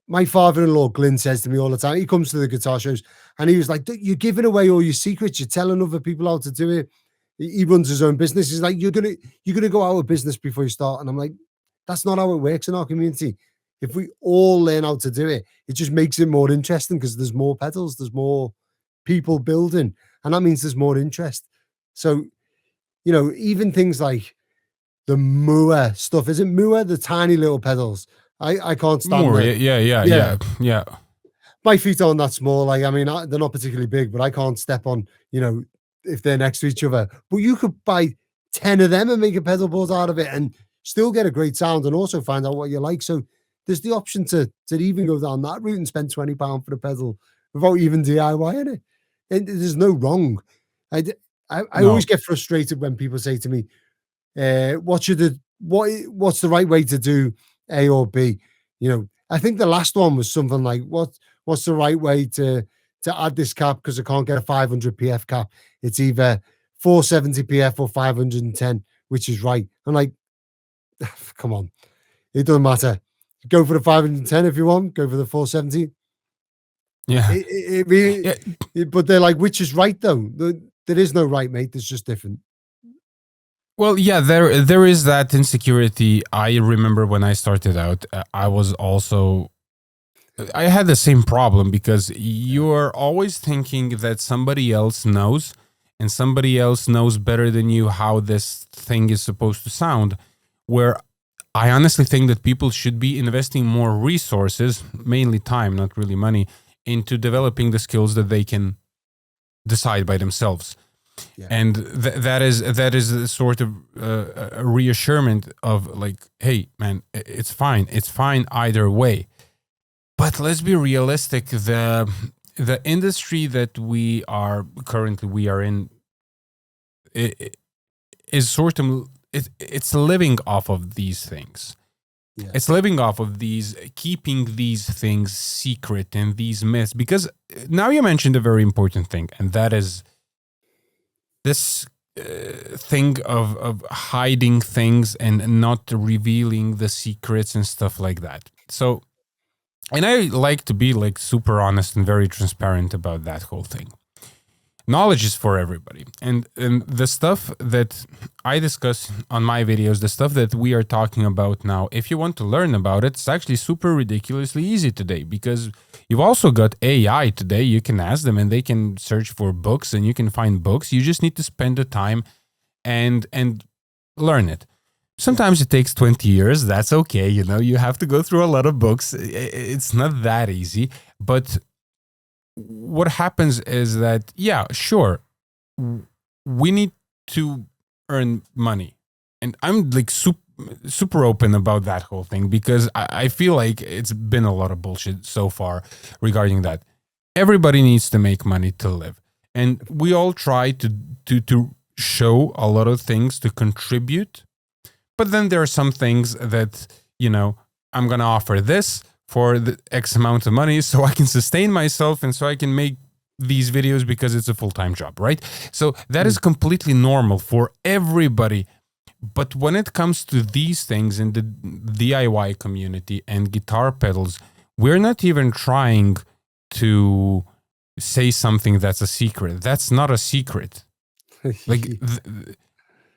my father-in-law, Glyn, says to me all the time, he comes to the guitar shows and he was like, you're giving away all your secrets. You're telling other people how to do it. He runs his own business. He's like, you're going to go out of business before you start. And I'm like, that's not how it works in our community. If we all learn how to do it, it just makes it more interesting because there's more pedals, there's more people building, and that means there's more interest. So, even things like the Moore stuff, is it Moore, the tiny little pedals? I can't stand Moore, them. Yeah. My feet aren't that small. Like, I mean, they're not particularly big, but I can't step on, if they're next to each other. But you could buy 10 of them and make a pedal board out of it and still get a great sound and also find out what you like. So there's the option to even go down that route and spend £20 for the pedal without even DIYing it. And there's no wrong. I always get frustrated when people say to me, what's the right way to do A or B? I think the last one was something like, what's the right way to add this cap? Because I can't get a 500 PF cap. It's either 470 PF or 510, which is right. I'm like, come on, it doesn't matter. Go for the 510 if you want. Go for the 470. Yeah. It really, but they're like, which is right though? There is no right, mate. There's just different. Well, yeah, there is that insecurity. I remember when I started out, I was also I had the same problem because you're always thinking that somebody else knows and somebody else knows better than you how this thing is supposed to sound. Where I honestly think that people should be investing more resources, mainly time, not really money, into developing the skills that they can decide by themselves. Yeah. And that is a sort of a reassurance of like, hey, man, it's fine either way. But let's be realistic. The industry that we are in is sort of it's living off of these things. Yeah. It's living off of keeping these things secret and these myths. Because now you mentioned a very important thing, and that is this thing of hiding things and not revealing the secrets and stuff like that. So, and I like to be like super honest and very transparent about that whole thing. Knowledge is for everybody. And the stuff that I discuss on my videos, the stuff that we are talking about now, if you want to learn about it, it's actually super ridiculously easy today, because you've also got AI today. You can ask them and they can search for books and you can find books. You just need to spend the time and learn it. Sometimes it takes 20 years. That's okay. You know, you have to go through a lot of books. It's not that easy. But what happens is that, yeah, sure, we need to earn money. And I'm like super open about that whole thing, because I feel like it's been a lot of bullshit so far regarding that. Everybody needs to make money to live. And we all try to show a lot of things to contribute. But then there are some things that, you know, I'm going to offer this for the X amount of money so I can sustain myself and so I can make these videos because it's a full-time job, right? So that is completely normal for everybody. But when it comes to these things in the DIY community and guitar pedals, we're not even trying to say something that's a secret. That's not a secret. Like,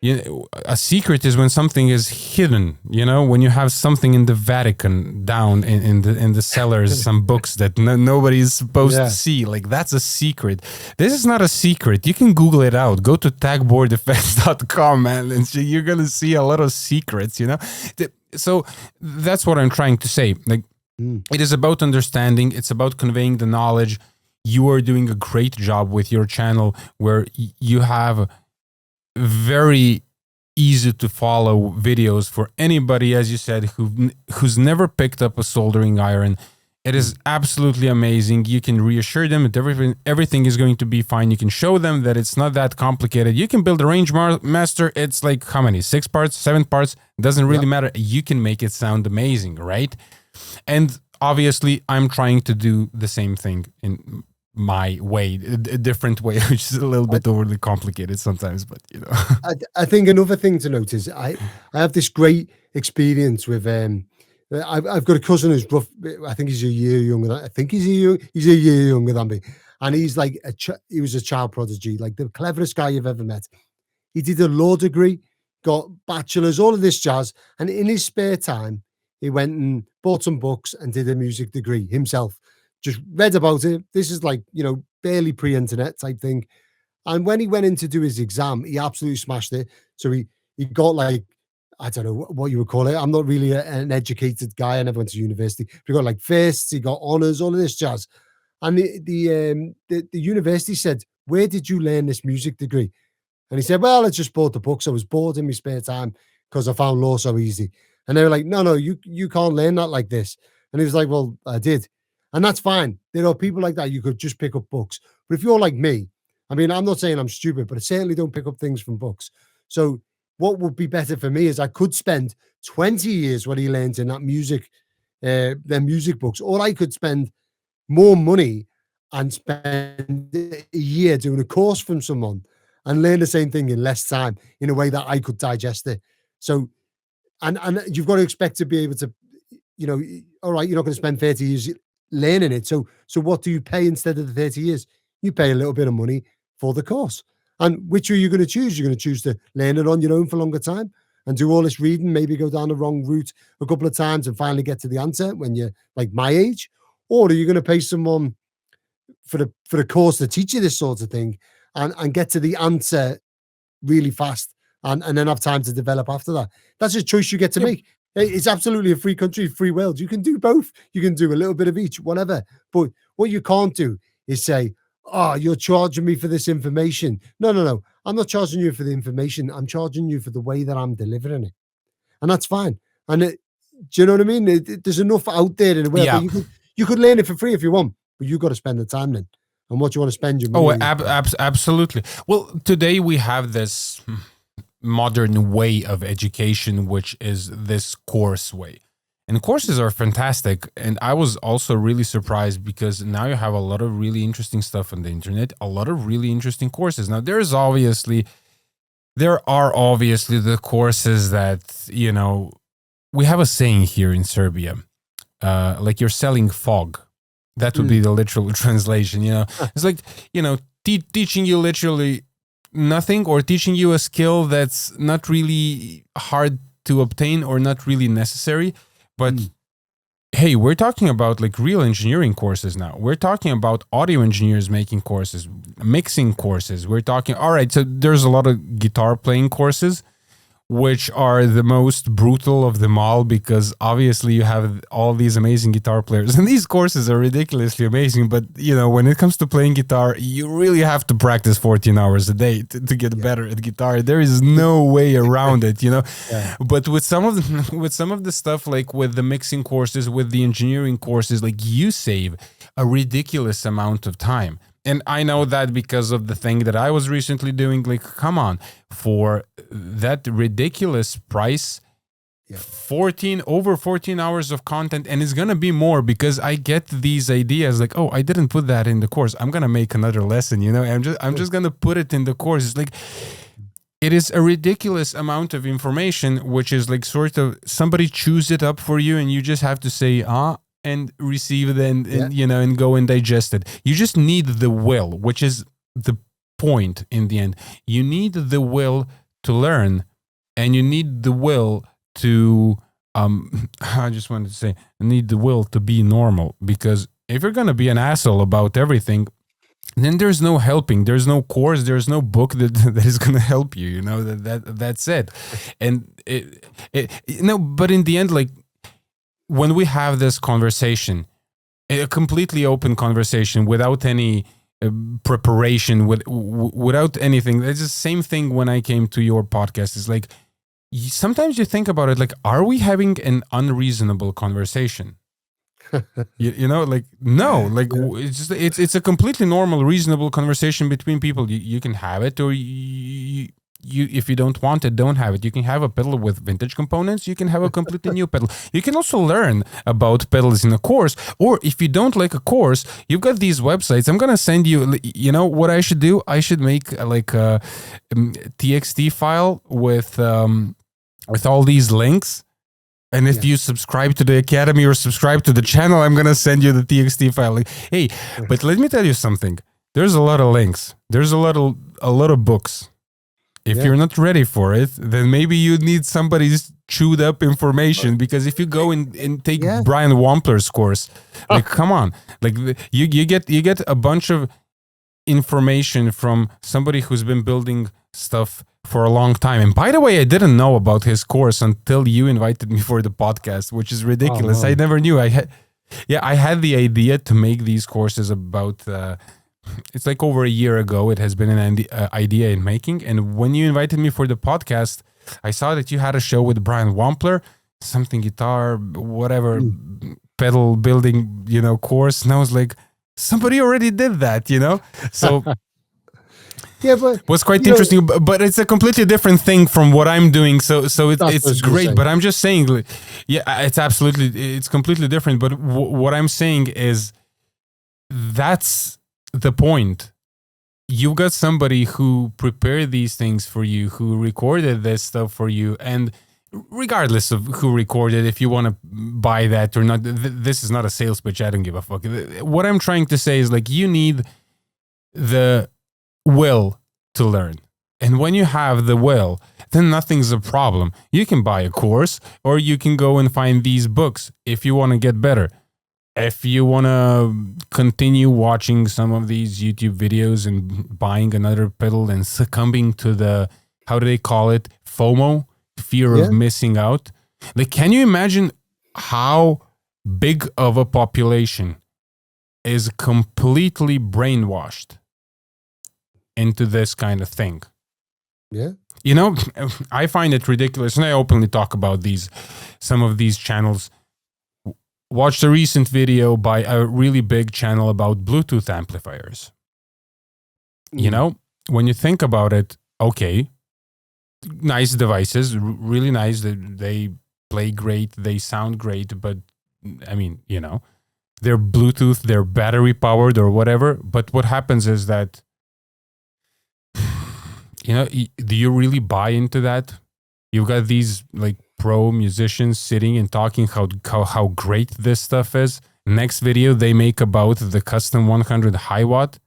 you know, a secret is when something is hidden. You know, when you have something in the Vatican down in the cellars, some books that nobody is supposed to see. Like, that's a secret. This is not a secret. You can Google it out. Go to tagboardeffects.com, man, and you're gonna see a lot of secrets. You know, so that's what I'm trying to say. Like, it is about understanding. It's about conveying the knowledge. You are doing a great job with your channel, where you have very easy to follow videos for anybody, as you said, who's never picked up a soldering iron. It is absolutely amazing. You can reassure them that everything is going to be fine. You can show them that it's not that complicated. You can build a range master. It's like, how many? 6 parts, 7 parts? It doesn't really matter. You can make it sound amazing, right? And obviously, I'm trying to do the same thing in my way, a different way, which is a little bit overly complicated sometimes, but you know. I think another thing to note is I have this great experience with I've got a cousin who's rough. I think he's a year younger than, he's a year younger than me, and he's like he was a child prodigy, like the cleverest guy you've ever met. He did a law degree, got bachelor's, all of this jazz, and in his spare time he went and bought some books and did a music degree himself. Just read about it. This is like, you know, barely pre-internet type thing. And when he went in to do his exam, he absolutely smashed it. So he got like, I don't know what you would call it. I'm not really an educated guy. I never went to university. But he got like firsts, he got honors, all of this jazz. And the university said, "Where did you learn this music degree?" And he said, "Well, I just bought the books. I was bored in my spare time because I found law so easy." And they were like, "No, you can't learn that like this." And he was like, "Well, I did." And that's fine. There are people like that. You could just pick up books. But if you're like me, I mean, I'm not saying I'm stupid, but I certainly don't pick up things from books. So what would be better for me is I could spend 20 years what he learned in that music, their music books, or I could spend more money and spend a year doing a course from someone and learn the same thing in less time in a way that I could digest it. So, and you've got to expect to be able to, you know, all right, you're not going to spend 30 years learning it. So what do you pay instead of the 30 years? You pay a little bit of money for the course. And which are you going to choose? You're going to choose to learn it on your own for longer time and do all this reading, maybe go down the wrong route a couple of times and finally get to the answer when you're like my age? or are you going to pay someone for the course to teach you this sort of thing and get to the answer really fast and then have time to develop after that? That's a choice you get to make. It's absolutely a free country, free world. You can do both. You can do a little bit of each, whatever. But what you can't do is say, oh, you're charging me for this information. No. I'm not charging you for the information. I'm charging you for the way that I'm delivering it. And that's fine. And do you know what I mean? There's enough out there in the world. Yeah. You could learn it for free if you want, but you've got to spend the time then. And what you want to spend your money. Absolutely. Well, today we have this modern way of education, which is this course way. And courses are fantastic. And I was also really surprised because now you have a lot of really interesting stuff on the internet, a lot of really interesting courses. Now, there are obviously the courses that, you know, we have a saying here in Serbia, like you're selling fog. That would be the literal translation, you know. It's like, you know, teaching you literally nothing or teaching you a skill that's not really hard to obtain or not really necessary. But hey, we're talking about like real engineering courses now. We're talking about audio engineers making courses, mixing courses. We're talking, all right, so there's a lot of guitar playing courses, which are the most brutal of them all because obviously you have all these amazing guitar players and these courses are ridiculously amazing. But, you know, when it comes to playing guitar, you really have to practice 14 hours a day to get better at guitar. There is no way around it, you know. But with some of the stuff, like with the mixing courses, with the engineering courses, like you save a ridiculous amount of time. And I know that because of the thing that I was recently doing. Like, come on, for that ridiculous price, 14 hours of content, and it's gonna be more because I get these ideas like, oh, I didn't put that in the course. I'm gonna make another lesson, you know. I'm just gonna put it in the course. It's like it is a ridiculous amount of information, which is like sort of somebody chews it up for you, and you just have to say and receive it and you know, and go and digest it. You just need the will, which is the point in the end. You need the will to learn, and you need the will to I just wanted to say, need the will to be normal, because if you're going to be an asshole about everything, then there's no helping. There's no course. There's no book that is going to help you. You know, that's it. And but in the end, like, when we have this conversation, a completely open conversation without any preparation, without anything, it's the same thing when I came to your podcast. It's like, sometimes you think about it, like, are we having an unreasonable conversation? you know, like, no, like it's a completely normal, reasonable conversation between people. You can have it, or you if you don't want it, don't have it. You can have a pedal with vintage components. You can have a completely new pedal. You can also learn about pedals in a course. Or if you don't like a course, you've got these websites. I'm going to send you, you know what I should do? I should make like a TXT file with all these links. And if you subscribe to the Academy or subscribe to the channel, I'm going to send you the TXT file. Like, hey, but let me tell you something. There's a lot of links. There's a lot of books. If you're not ready for it, then maybe you need somebody's chewed up information, because if you go and take Brian Wampler's course, like, come on, like you get a bunch of information from somebody who's been building stuff for a long time. And by the way, I didn't know about his course until you invited me for the podcast, which is ridiculous. I never knew. I had the idea to make these courses about it's like over a year ago. It has been an idea in making. And when you invited me for the podcast, I saw that you had a show with Brian Wampler, something guitar, whatever, pedal building, you know, course. And I was like, somebody already did that, you know? So but it was quite interesting, but it's a completely different thing from what I'm doing. So it's great, but I'm just saying, like, it's completely different. But what I'm saying is that's the point. You got somebody who prepared these things for you, who recorded this stuff for you, and regardless of who recorded, if you want to buy that or not, this is not a sales pitch. I don't give a fuck. What I'm trying to say is, like, you need the will to learn. And when you have the will, then nothing's a problem. You can buy a course, or you can go and find these books if you want to get better. if you want to continue watching some of these YouTube videos and buying another pedal and succumbing to the, how do they call it? FOMO, fear of missing out. Like, can you imagine how big of a population is completely brainwashed into this kind of thing? Yeah. You know, I find it ridiculous, and I openly talk about some of these channels. Watched a recent video by a really big channel about Bluetooth amplifiers. You know, when you think about it, okay, nice devices, really nice. They play great, they sound great, but I mean, you know, they're Bluetooth, they're battery powered or whatever. But what happens is that, you know, do you really buy into that? You've got these like pro musicians sitting and talking how great this stuff is. Next video they make about the custom 100 high watt.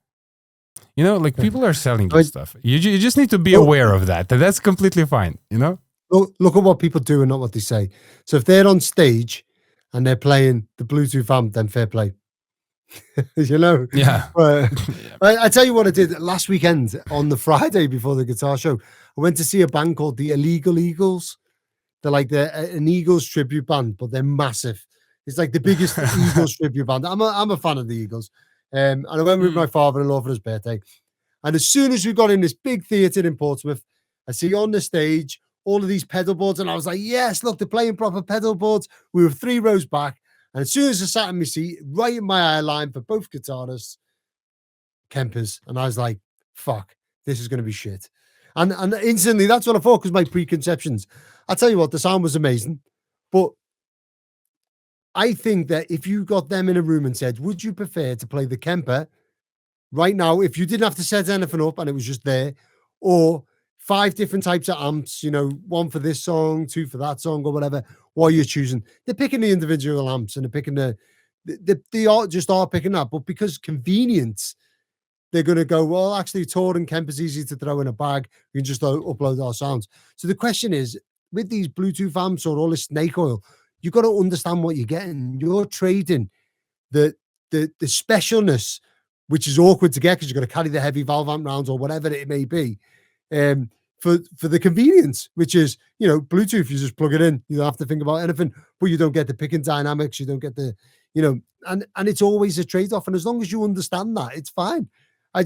You know, like people are selling this stuff. You just need to be aware of that. That's completely fine, you know? Look at what people do and not what they say. So if they're on stage and they're playing the Bluetooth amp, then fair play. You know? Yeah. I tell you what I did last weekend on the Friday before the guitar show. I went to see a band called the Illegal Eagles. They're like an Eagles tribute band, but they're massive. It's like the biggest Eagles tribute band. I'm a fan of the Eagles. And I went with my father-in-law for his birthday. And as soon as we got in this big theatre in Portsmouth, I see on the stage all of these pedal boards. And I was like, yes, look, they're playing proper pedal boards. We were 3 rows back. And as soon as I sat in my seat, right in my eye line for both guitarists, Kempers. And I was like, fuck, this is going to be shit. And instantly, that's what I thought, because my preconceptions. I tell you what, the sound was amazing. But I think that if you got them in a room and said, would you prefer to play the Kemper right now, if you didn't have to set anything up and it was just there, or 5 different types of amps, you know, 1 for this song, 2 for that song, or whatever, what you're choosing. They're picking the individual amps and they're picking they are picking that. But because convenience, they're going to go, well, actually, Tor and Kemper's easy to throw in a bag. We can just upload our sounds. So the question is, with these Bluetooth amps or all this snake oil, you've got to understand what you're getting. You're trading the specialness, which is awkward to get because you've got to carry the heavy valve amp rounds or whatever it may be, for the convenience, which is, you know, Bluetooth, you just plug it in. You don't have to think about anything, but you don't get the picking dynamics. You don't get the, you know, and it's always a trade-off. And as long as you understand that, it's fine. I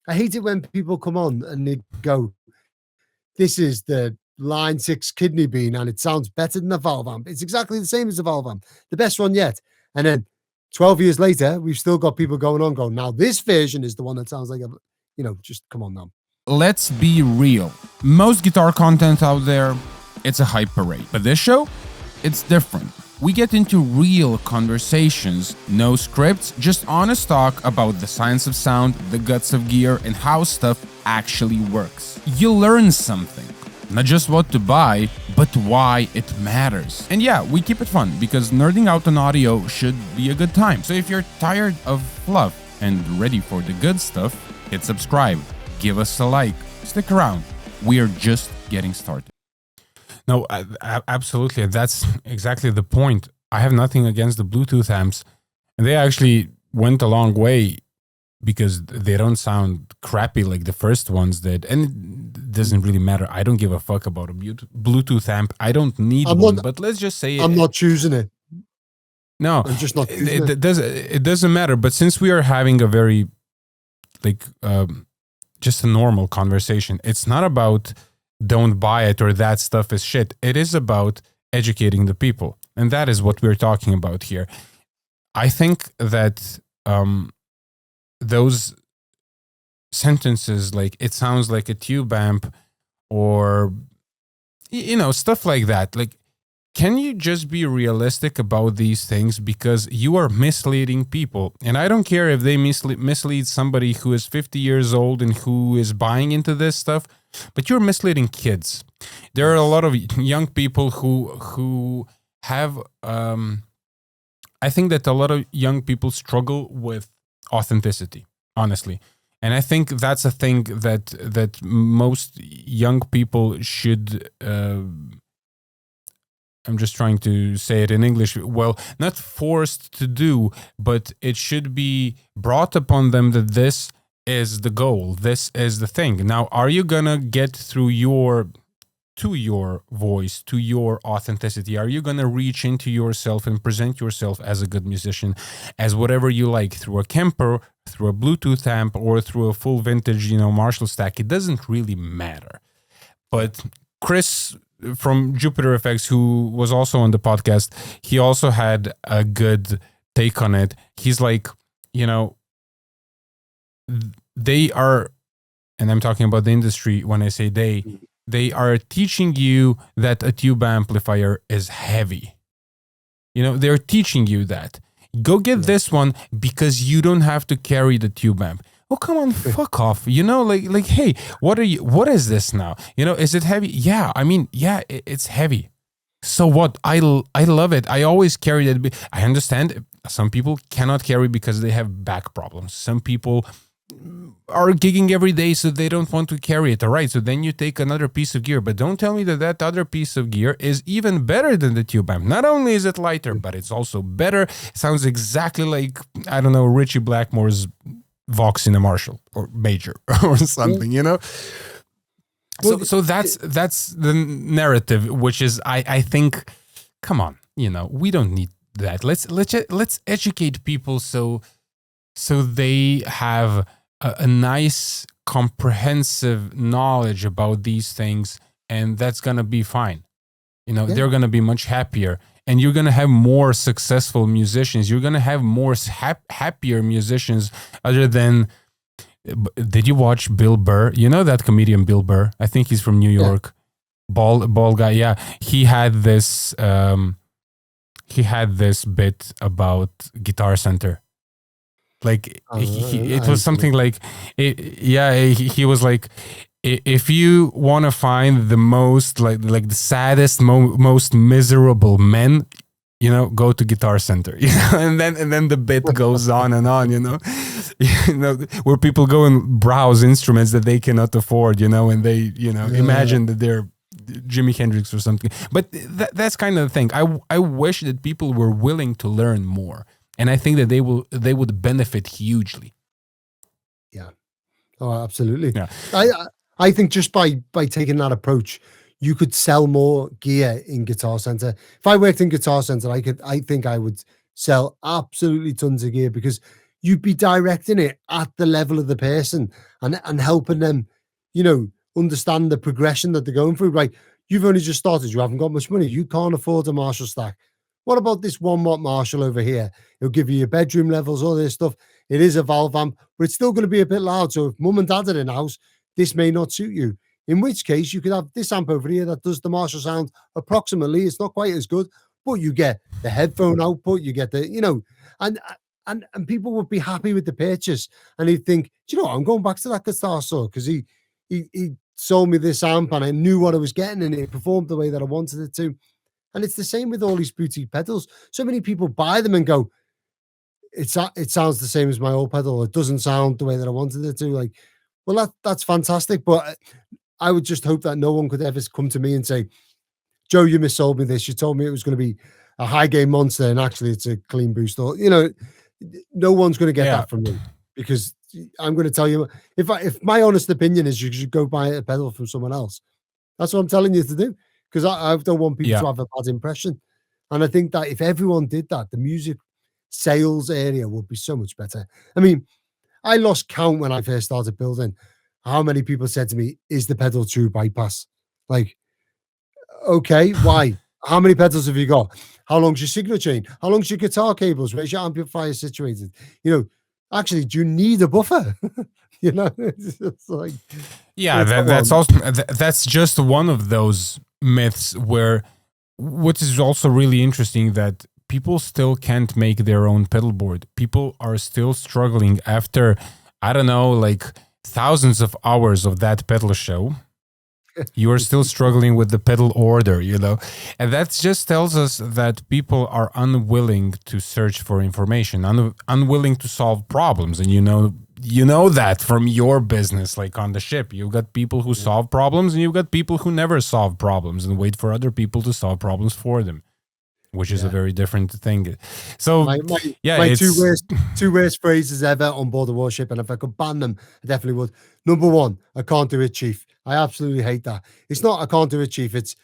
hate it when people come on and they go, this is the line 6 kidney bean and it sounds better than the valve amp. It's exactly the same as the valve amp, the best one yet. And then 12 years later, we've still got people going, now this version is the one that sounds like a, you know, just come on now. Let's be real. Most guitar content out there, it's a hype parade. But this show, it's different. We get into real conversations, no scripts, just honest talk about the science of sound, the guts of gear, and how stuff actually works. You'll learn something. Not just what to buy, but why it matters. And yeah, we keep it fun, because nerding out on audio should be a good time. So if you're tired of fluff and ready for the good stuff, hit subscribe, give us a like, stick around. We are just getting started. No, absolutely. That's exactly the point. I have nothing against the Bluetooth amps. And they actually went a long way because they don't sound crappy like the first ones did. And it doesn't really matter. I don't give a fuck about a Bluetooth amp. I don't need one, but let's just say I'm not choosing it. No, I'm just not choosing it doesn't matter. But since we are having a very, like, just a normal conversation, it's not about don't buy it or that stuff is shit. It is about educating the people. And that is what we're talking about here. I think that those sentences, like it sounds like a tube amp or, you know, stuff like that. Like, can you just be realistic about these things? Because you are misleading people. And I don't care if they mislead somebody who is 50 years old and who is buying into this stuff, but you're misleading kids. There are a lot of young people who have, I think that a lot of young people struggle with authenticity, honestly. And I think that's a thing that most young people should I'm just trying to say it in English. Well, not forced to do, but it should be brought upon them that this is the goal. This is the thing. Now, are you gonna get through to your voice, to your authenticity? Are you going to reach into yourself and present yourself as a good musician, as whatever you like, through a Kemper, through a Bluetooth amp, or through a full vintage, Marshall stack? It doesn't really matter. But Chris from Jupiter Effects, who was also on the podcast, he also had a good take on it. He's like, they are, and I'm talking about the industry when I say they are teaching you that a tube amplifier is heavy. They're teaching you that. Go get this one because you don't have to carry the tube amp. Oh, come on, fuck off. Hey, what is this now? Is it heavy? Yeah, it's heavy. So what? I love it. I always carry that. I understand some people cannot carry because they have back problems. Some people are gigging every day, so they don't want to carry it. All right, so then you take another piece of gear, but don't tell me that other piece of gear is even better than the tube amp. Not only is it lighter, but it's also better. It sounds exactly like, I don't know, Richie Blackmore's Vox in a Marshall or Major or something, So that's the narrative, which is, I think, come on, we don't need that. Let's educate people so they have a nice, comprehensive knowledge about these things, and that's going to be fine. They're going to be much happier, and you're going to have more successful musicians. You're going to have more happier musicians other than... Did you watch Bill Burr? That comedian Bill Burr? I think he's from New York. Yeah. Bald guy. Yeah. He had this bit about Guitar Center. Like it was something like, he was like, if you want to find the most like the saddest, most miserable men, go to Guitar Center, and then the bit goes on and on, where people go and browse instruments that they cannot afford, and they, imagine that they're Jimi Hendrix or something. But that's kind of the thing. I wish that people were willing to learn more. And I think that they would benefit hugely. Yeah. Oh, absolutely. Yeah. I think just by taking that approach, you could sell more gear in Guitar Center. If I worked in Guitar Center, I think I would sell absolutely tons of gear, because you'd be directing it at the level of the person and helping them, understand the progression that they're going through. Right. You've only just started. You haven't got much money. You can't afford a Marshall stack. What about this 1-watt Marshall over here? It'll give you your bedroom levels, all this stuff. It is a valve amp, but it's still going to be a bit loud. So if mum and dad are in house, this may not suit you. In which case, you could have this amp over here that does the Marshall sound approximately. It's not quite as good, but you get the headphone output. You get the, and people would be happy with the purchase. And he'd think, I'm going back to that guitar store because he sold me this amp and I knew what I was getting and it performed the way that I wanted it to. And it's the same with all these boutique pedals. So many people buy them and go, it sounds the same as my old pedal. It doesn't sound the way that I wanted it to. Like, well, that's fantastic. But I would just hope that no one could ever come to me and say, Joe, you missold me this. You told me it was going to be a high gain monster, and actually it's a clean boost. Or, no one's going to get that from me, because I'm going to tell you, if my honest opinion is you should go buy a pedal from someone else, that's what I'm telling you to do. Because I don't want people to have a bad impression. And I think that if everyone did that, the music sales area would be so much better. I mean, I lost count when I first started building how many people said to me, is the pedal true bypass? Like, okay, why? How many pedals have you got? How long's your signal chain? How long's your guitar cables? Where's your amplifier situated? Actually, do you need a buffer? It's like, that's just one of those myths where what is also really interesting that people still can't make their own pedal board. People are still struggling after, I don't know, like thousands of hours of that pedal show. You are still struggling with the pedal order, and that just tells us that people are unwilling to search for information, unwilling to solve problems. And you know that from your business, like on the ship, you've got people who solve problems, and you've got people who never solve problems and wait for other people to solve problems for them, which is a very different thing. So my it's two worst phrases ever on board the warship, and if I could ban them, I definitely would. Number one, I can't do it, chief. I absolutely hate that. It's not I can't do it, chief. It's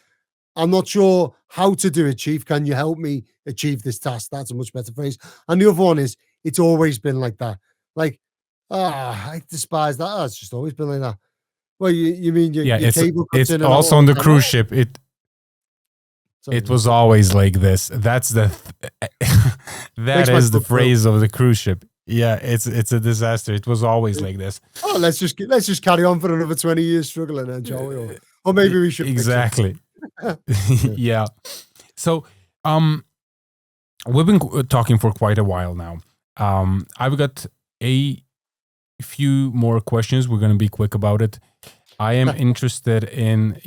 I'm not sure how to do it, chief. Can you help me achieve this task? That's a much better phrase. And the other one is it's always been like that. Like, I despise that. Oh, it's just always been like that. Well, you mean your cable cuts it's in and also out on the time? cruise ship. It was always like this. That's the that is the phrase of the cruise ship. Yeah, it's a disaster. It was always like this. Oh, let's just carry on for another 20 years struggling, then, shall we? Or maybe we should exactly. Yeah. So, we've been talking for quite a while now. I've got a few more questions. We're going to be quick about it. I am interested in,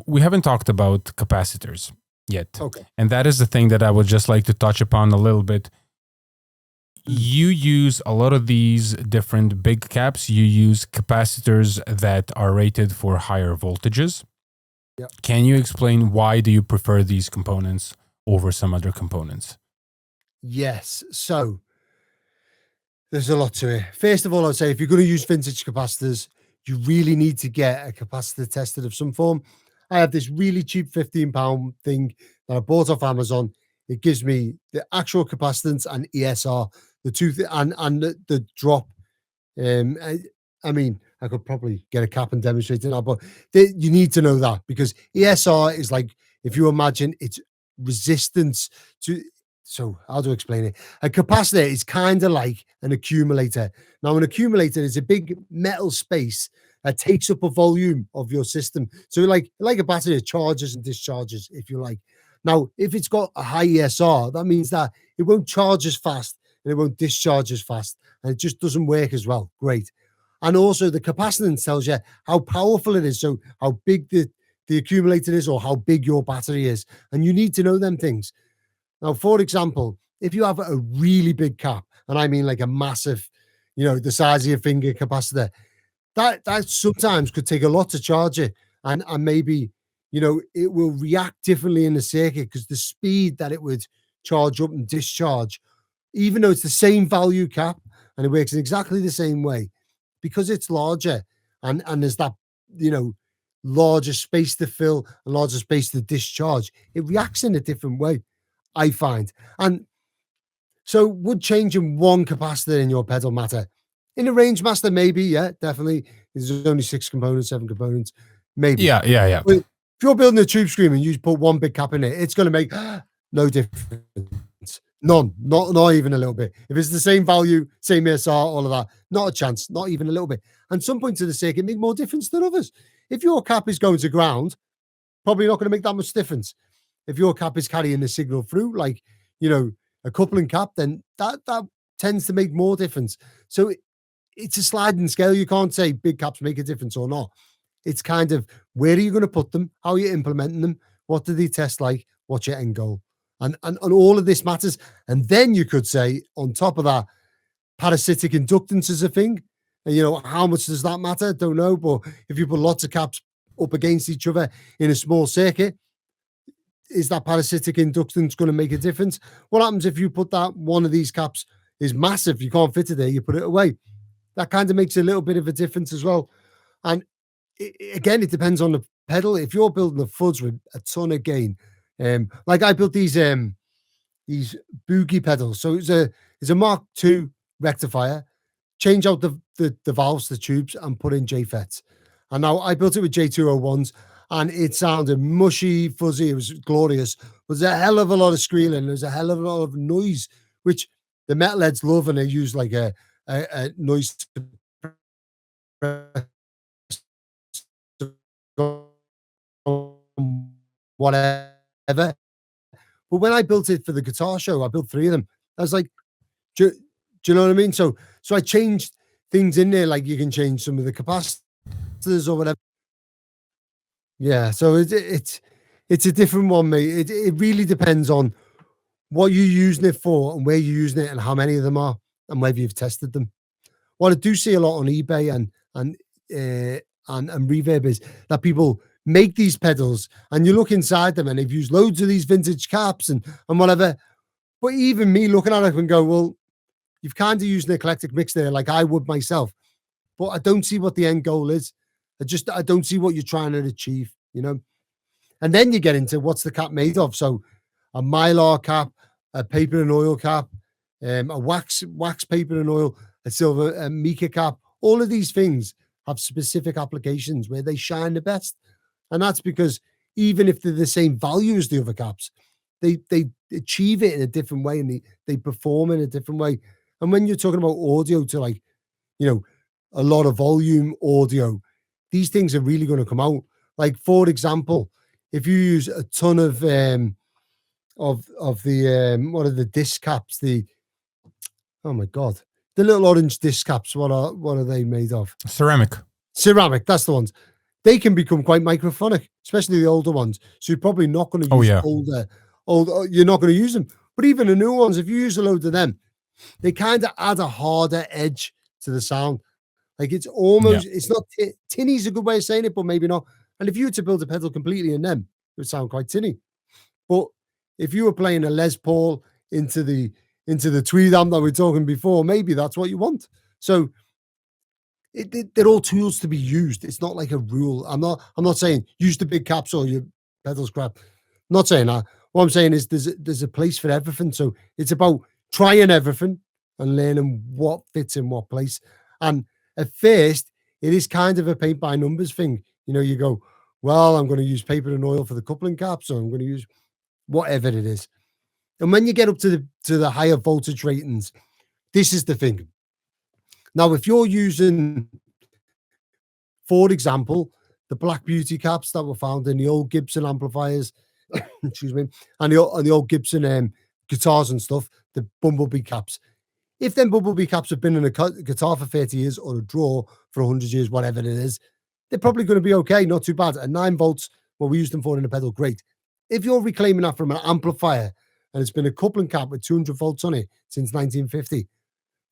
we haven't talked about capacitors yet. Okay. And that is the thing that I would just like to touch upon a little bit. You use a lot of these different big caps. You use capacitors that are rated for higher voltages. Yep. Can you explain why do you prefer these components over some other components? Yes. So there's a lot to it. First of all, I'd say if you're going to use vintage capacitors, you really need to get a capacitor tested of some form. I have this really cheap £15 thing that I bought off Amazon. It gives me the actual capacitance and ESR, the two and the drop. I mean, I could probably get a cap and demonstrate it now, but you need to know that because ESR is like, if you imagine it's resistance to. So how do I explain it? A capacitor is kind of like an accumulator. Now, an accumulator is a big metal space that takes up a volume of your system. So like a battery, it charges and discharges, if you like. Now, if it's got a high ESR, that means that it won't charge as fast and it won't discharge as fast. And it just doesn't work as well. Great. And also the capacitance tells you how powerful it is. So how big the accumulator is or how big your battery is. And you need to know them things. Now, for example, if you have a really big cap, and I mean like a massive, the size of your finger capacitor, that sometimes could take a lot to charge it. And maybe, it will react differently in the circuit because the speed that it would charge up and discharge, even though it's the same value cap and it works in exactly the same way, because it's larger and there's that, larger space to fill and larger space to discharge, it reacts in a different way, I find. And so would changing one capacitor in your pedal matter? In a range master, maybe, yeah, definitely. There's only 6 components, 7 components, maybe. Yeah. But if you're building a tube screamer and you put one big cap in it, it's going to make no difference. None, not even a little bit. If it's the same value, same ESR, all of that, not a chance, not even a little bit. And some points of the circuit make more difference than others. If your cap is going to ground, probably not going to make that much difference. If your cap is carrying the signal through, like, a coupling cap, then that tends to make more difference. So it's a sliding scale. You can't say big caps make a difference or not. It's kind of where are you going to put them? How are you implementing them? What do they test like? What's your end goal? And all of this matters. And then you could say, on top of that, parasitic inductance is a thing. And, how much does that matter? Don't know. But if you put lots of caps up against each other in a small circuit, is that parasitic inductance going to make a difference? What happens if you put that one of these caps is massive, you can't fit it there, you put it away? That kind of makes a little bit of a difference as well. And again, it depends on the pedal. If you're building a Fuzz with a ton of gain, like I built these boogie pedals. So it's a Mark II rectifier, change out the valves, the tubes, and put in JFETs. And now I built it with J201s. And it sounded mushy, fuzzy. It was glorious. There's a hell of a lot of squealing. There's a hell of a lot of noise, which the metalheads love, and they use like a noise whatever. But when I built it for the guitar show, I built 3 of them. I was like, do you know what I mean? So I changed things in there, like you can change some of the capacitors or whatever. Yeah, so it's a different one, mate. It really depends on what you're using it for and where you're using it and how many of them are. and whether you've tested them. What I do see a lot on eBay and Reverb is that people make these pedals and you look inside them and they've used loads of these vintage caps and whatever. But even me looking at it and go, well, you've kind of used an eclectic mix there like I would myself. But I don't see what the end goal is. I don't see what you're trying to achieve, you know? And then you get into what's the cap made of. So a Mylar cap, a paper and oil cap, a wax paper and oil, a silver mica cap. All of these things have specific applications where they shine the best. And that's because even if they're the same value as the other caps, they achieve it in a different way and they perform in a different way. And when you're talking about audio to like, you know, a lot of volume audio, these things are really going to come out. Like, for example, if you use a ton of the what are the disc caps? Oh my God, the little orange disc caps. What are they made of? Ceramic. That's the ones. They can become quite microphonic, especially the older ones. So you're probably not going to use older. You're not going to use them. But even the new ones, if you use a load of them, they kind of add a harder edge to the sound. Like it's almost, it's not tinny's a good way of saying it, but maybe not. And if you were to build a pedal completely in them, it would sound quite tinny. But if you were playing a Les Paul into the tweed amp that we were talking before, maybe that's what you want. So they're all tools to be used. It's not like a rule. I'm not saying use the big caps or your pedals crap. I'm not saying that. What I'm saying is there's a place for everything. So it's about trying everything and learning what fits in what place. And at first, it is kind of a paint by numbers thing. You know, you go, well, I'm going to use paper and oil for the coupling caps, or I'm going to use whatever it is. And when you get up to the higher voltage ratings, this is the thing. Now, if you're using, for example, the Black Beauty caps that were found in the old Gibson amplifiers, excuse me, and the old Gibson guitars and stuff, the Bumblebee caps. If them Bumblebee caps have been in a guitar for 30 years or a draw for 100 years, whatever it is, they're probably going to be okay, not too bad. At 9 volts, what we used them for in a pedal, great. If you're reclaiming that from an amplifier and it's been a coupling cap with 200 volts on it since 1950,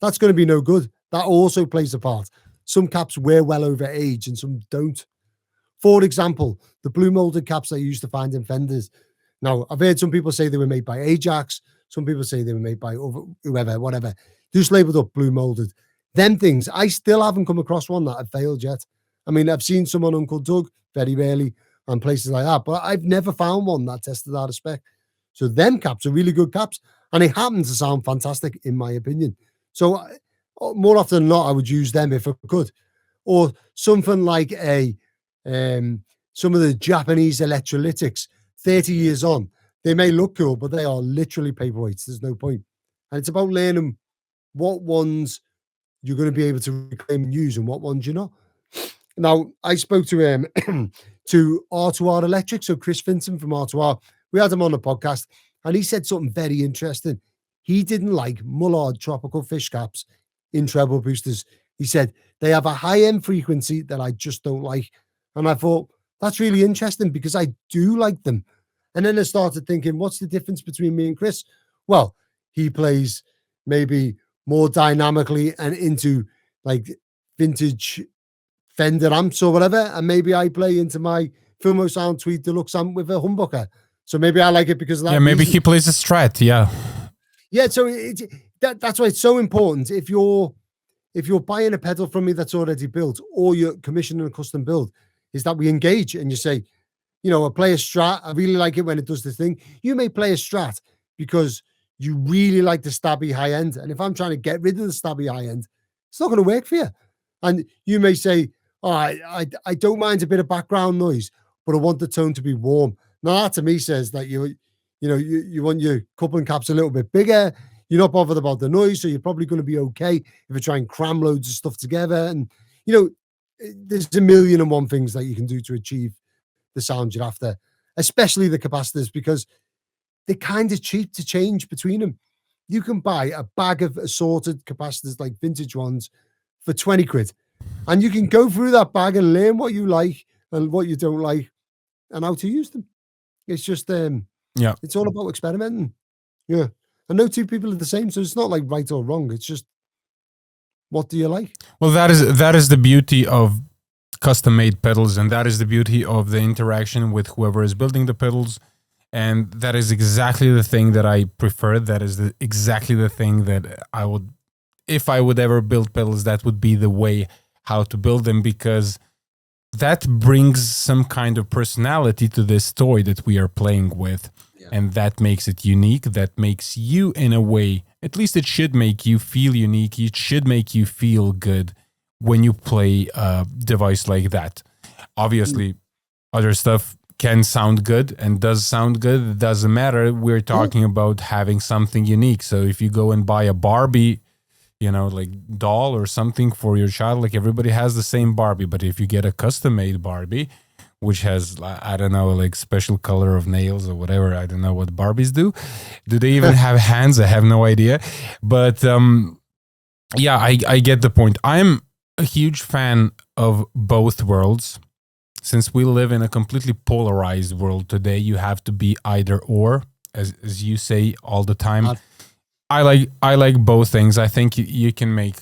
that's going to be no good. That also plays a part. Some caps wear well over age and some don't. For example, the blue molded caps that you used to find in Fenders. Now, I've heard some people say they were made by Ajax. Some people say they were made by whoever, whatever. Just labeled up blue molded. Them things, I still haven't come across one that have failed yet. I mean, I've seen some on Uncle Doug very rarely and places like that, but I've never found one that tested out of spec. So them caps are really good caps, and they happen to sound fantastic, in my opinion. So more often than not, I would use them if I could. Or something like some of the Japanese electrolytics, 30 years on. They may look cool, but they are literally paperweights. There's no point. And it's about learning what ones you're going to be able to reclaim and use and what ones you're not. Now, I spoke to to R2R Electric, so Chris Vinson from R2R. We had him on the podcast, and he said something very interesting. He didn't like Mullard tropical fish caps in treble boosters. He said they have a high-end frequency that I just don't like. And I thought, that's really interesting because I do like them. And then I started thinking, what's the difference between me and Chris? Well, he plays maybe more dynamically and into like vintage Fender amps or whatever. And maybe I play into my Filmo Sound Tweed Deluxe amp with a humbucker. So maybe I like it because of that. Yeah, maybe reason. he plays a Strat. Yeah. Yeah, so that's why it's so important. If you're buying a pedal from me that's already built or you're commissioning a custom build, is that we engage and you say, you know, I play a Strat. I really like it when it does this thing. You may play a Strat because you really like the stabby high end. And if I'm trying to get rid of the stabby high end, it's not going to work for you. And you may say, oh, I don't mind a bit of background noise, but I want the tone to be warm. Now that to me says that you want your coupling caps a little bit bigger. You're not bothered about the noise, so you're probably going to be okay if you try and cram loads of stuff together. And, you know, there's a million and one things that you can do to achieve the sound you're after, especially the capacitors, because they're kind of cheap to change between them. You can buy a bag of assorted capacitors, like vintage ones, for 20 quid. And you can go through that bag and learn what you like and what you don't like and how to use them. It's just, it's all about experimenting. Yeah. And no two people are the same. So it's not like right or wrong. It's just what do you like? Well, that is the beauty of custom-made pedals, and that is the beauty of the interaction with whoever is building the pedals. And that is exactly the thing that I prefer. That is exactly the thing that I would, if I would ever build pedals, that would be the way how to build them, because that brings some kind of personality to this toy that we are playing with. Yeah. And that makes it unique. That makes you, in a way, at least it should make you feel unique. It should make you feel good when you play a device like that. Obviously, other stuff can sound good and does sound good. It doesn't matter. We're talking about having something unique. So if you go and buy a Barbie, like doll or something for your child, like everybody has the same Barbie. But if you get a custom-made Barbie, which has, I don't know, like special color of nails or whatever, I don't know what Barbies do. Do they even have hands? I have no idea. But yeah, I get the point. I'm a huge fan of both worlds. Since we live in a completely polarized world today, you have to be either or, as you say all the time. I like both things. I think you can make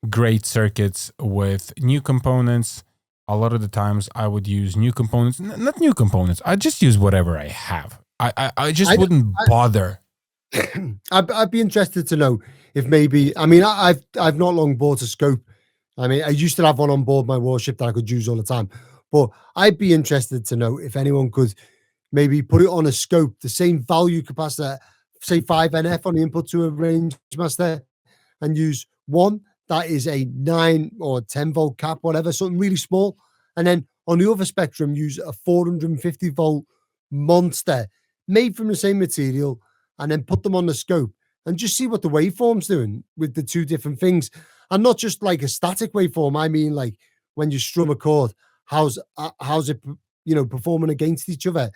great circuits with new components. A lot of the times I would use new components, not new components. I just use whatever I have. I just wouldn't bother. I'd be interested to know if maybe, I've not long bought a scope. I used to have one on board my warship that I could use all the time, but I'd be interested to know if anyone could maybe put it on a scope, the same value capacitor, say 5NF on the input to a range master, and use one that is a 9 or 10 volt cap, whatever, something really small. And then on the other spectrum, use a 450 volt monster made from the same material, and then put them on the scope and just see what the waveform's doing with the two different things. And not just like a static waveform. I mean, like when you strum a chord, how's it, performing against each other?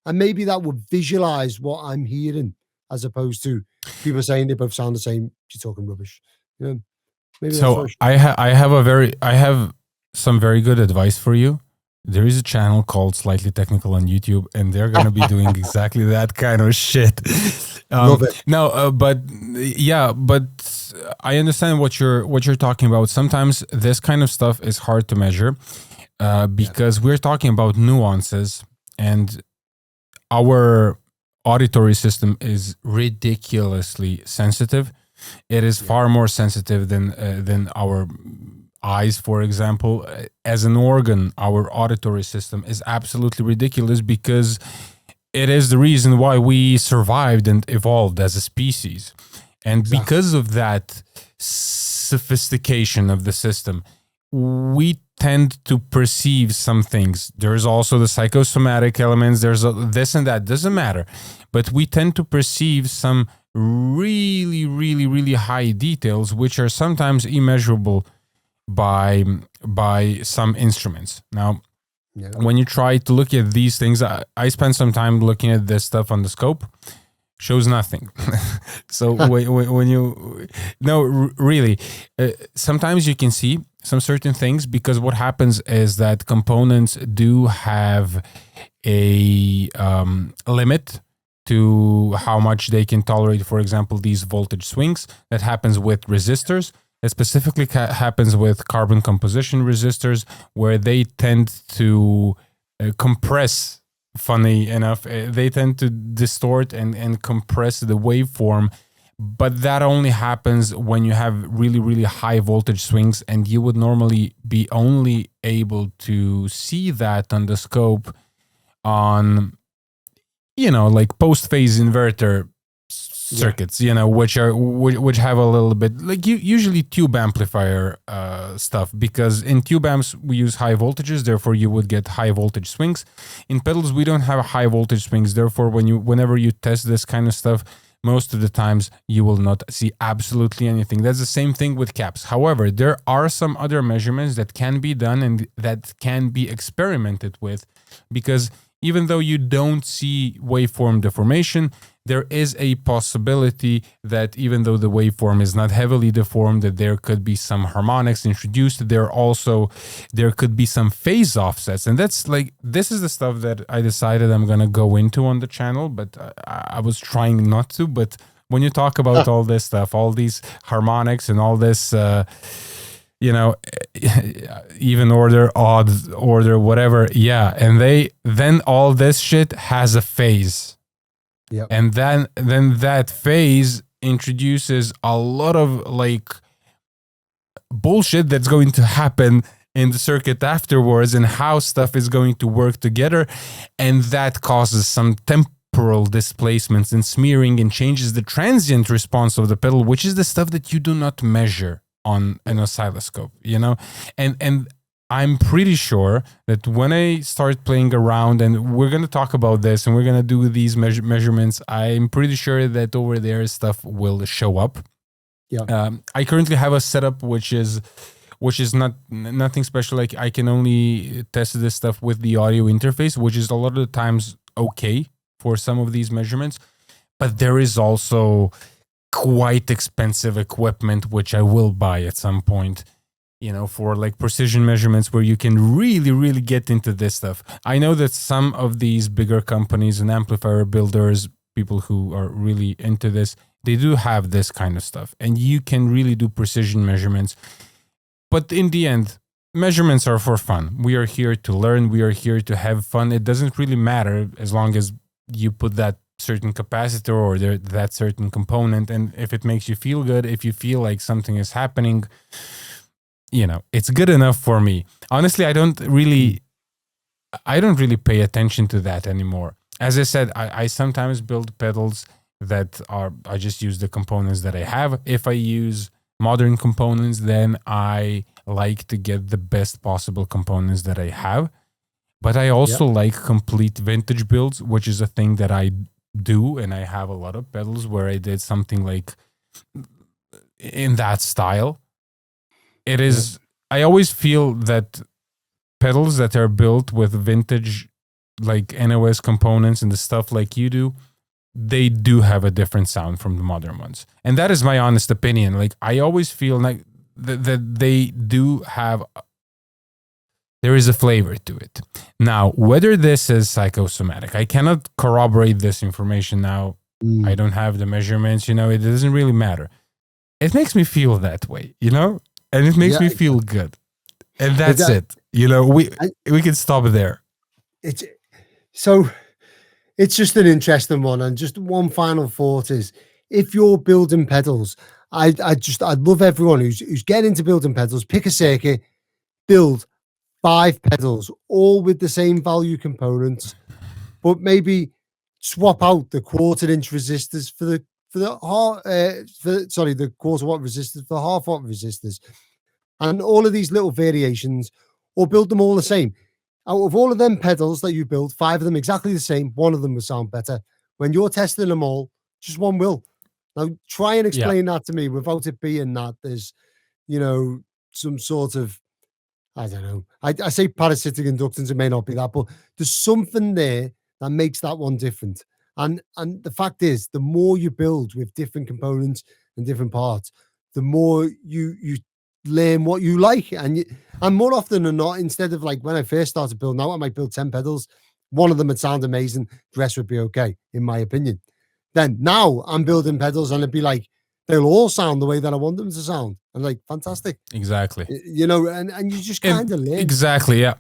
And maybe that would visualize what I'm hearing, as opposed to people saying they both sound the same. You're talking rubbish. Maybe so I have some very good advice for you. There is a channel called Slightly Technical on YouTube, and they're going to be doing exactly that kind of shit. Love it. No, but I understand what you're talking about. Sometimes this kind of stuff is hard to measure because we're talking about nuances, and our auditory system is ridiculously sensitive. It is far more sensitive than our eyes, for example. As an organ, our auditory system is absolutely ridiculous because it is the reason why we survived and evolved as a species. And because of that sophistication of the system, we tend to perceive some things. There's also the psychosomatic elements, there's this and that, doesn't matter. But we tend to perceive some really, really, really high details, which are sometimes immeasurable by some instruments. Now, when you try to look at these things, I spent some time looking at this stuff on the scope. Shows nothing. So when you really, sometimes you can see some certain things, because what happens is that components do have a limit to how much they can tolerate. For example, these voltage swings. That happens with resistors. It specifically happens with carbon composition resistors, where they tend to compress. Funny enough, they tend to distort and compress the waveform, but that only happens when you have really, really high voltage swings, and you would normally be only able to see that on the scope on, like post-phase inverter circuits, which have a little bit like usually tube amplifier stuff, because in tube amps we use high voltages, therefore you would get high voltage swings. In pedals we don't have high voltage swings, therefore whenever you test this kind of stuff, most of the times you will not see absolutely anything. That's the same thing with caps. However, there are some other measurements that can be done and that can be experimented with, because even though you don't see waveform deformation, there is a possibility that even though the waveform is not heavily deformed, that there could be some harmonics introduced. There could be some phase offsets. And this is the stuff that I decided I'm going to go into on the channel, but I was trying not to. But when you talk about all this stuff, all these harmonics and all this, even order, odd order, whatever. Yeah. And then all this shit has a phase. Yeah. And then that phase introduces a lot of like bullshit that's going to happen in the circuit afterwards and how stuff is going to work together. And that causes some temporal displacements and smearing and changes the transient response of the pedal, which is the stuff that you do not measure on an oscilloscope, and I'm pretty sure that when I start playing around, and we're going to talk about this and we're going to do these measurements, I'm pretty sure that over there stuff will show up. Yeah. I currently have a setup which is nothing special. Like I can only test this stuff with the audio interface, which is a lot of the times okay for some of these measurements. But there is also quite expensive equipment, which I will buy at some point, for like precision measurements where you can really, really get into this stuff. I know that some of these bigger companies and amplifier builders, people who are really into this, they do have this kind of stuff and you can really do precision measurements. But in the end, measurements are for fun. We are here to learn. We are here to have fun. It doesn't really matter as long as you put that certain capacitor or that certain component. And if it makes you feel good, if you feel like something is happening, it's good enough for me. Honestly, I don't really pay attention to that anymore. As I said, I sometimes build pedals that I just use the components that I have. If I use modern components, then I like to get the best possible components that I have. But I also like complete vintage builds, which is a thing that I do. And I have a lot of pedals where I did something like in that style. It is, I always feel that pedals that are built with vintage, like NOS components and the stuff like you do, they do have a different sound from the modern ones. And that is my honest opinion. Like I always feel like that they do have, there is a flavor to it. Now, whether this is psychosomatic, I cannot corroborate this information now. I don't have the measurements, it doesn't really matter. It makes me feel that way, and it makes me feel good. And that's it. We can stop there. It's just an interesting one. And just one final thought is, if you're building pedals, I'd love everyone who's getting into building pedals, pick a circuit, build 5 pedals, all with the same value components, but maybe swap out the 1/4-inch resistors for the quarter watt resistors for the half watt resistors, and all of these little variations, or build them all the same. Out of all of them pedals that you build, 5 of them exactly the same, one of them will sound better. When you're testing them all, just one will. Now try and explain that to me without it being that there's, some sort of, I don't know. I say parasitic inductance, it may not be that, but there's something there that makes that one different. And the fact is, the more you build with different components and different parts, the more you learn what you like. And more often than not, instead of like when I first started building out, I might build 10 pedals. One of them would sound amazing. The rest would be okay, in my opinion. Then now I'm building pedals and it'd be like, they'll all sound the way that I want them to sound. And like, fantastic. Exactly. And you just kind of learn. Exactly. Yeah.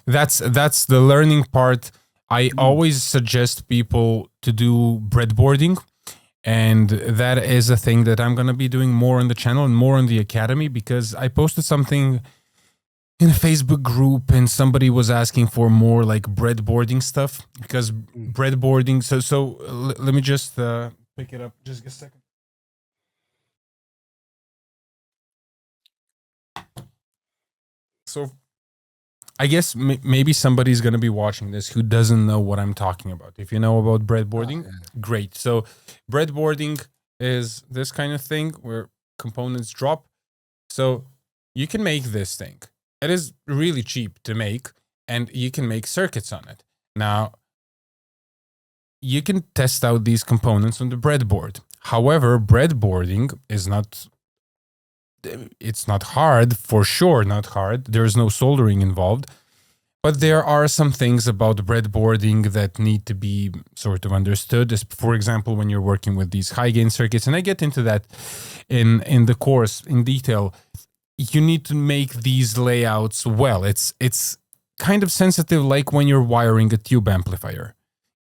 That's the learning part. I always suggest people to do breadboarding. And that is a thing that I'm going to be doing more on the channel and more on the academy, because I posted something in a Facebook group and somebody was asking for more like breadboarding stuff, because breadboarding. So let me just pick it up. Just a second. So I guess maybe somebody's going to be watching this who doesn't know what I'm talking about. If you know about breadboarding, great. So breadboarding is this kind of thing where components drop. So you can make this thing. It is really cheap to make, and you can make circuits on it. Now, you can test out these components on the breadboard. However, breadboarding is not... It's not hard, for sure not hard. There's no soldering involved. But there are some things about breadboarding that need to be sort of understood. For example, when you're working with these high gain circuits, and I get into that in the course in detail, you need to make these layouts well. It's kind of sensitive, like when you're wiring a tube amplifier.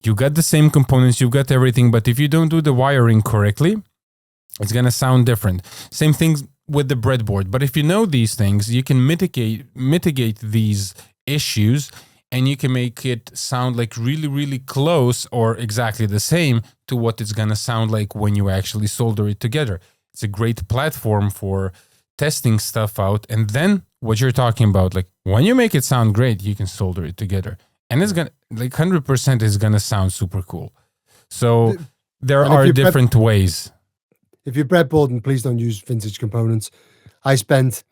You got the same components, you've got everything, but if you don't do the wiring correctly, it's going to sound different. Same things with the breadboard. But if you know these things, you can mitigate these issues, and you can make it sound like really, really close or exactly the same to what it's going to sound like when you actually solder it together. It's a great platform for testing stuff out. And then what you're talking about, like when you make it sound great, you can solder it together. And it's going to, like 100% is going to sound super cool. So there are different ways. If you're breadboarding, please don't use vintage components. I spent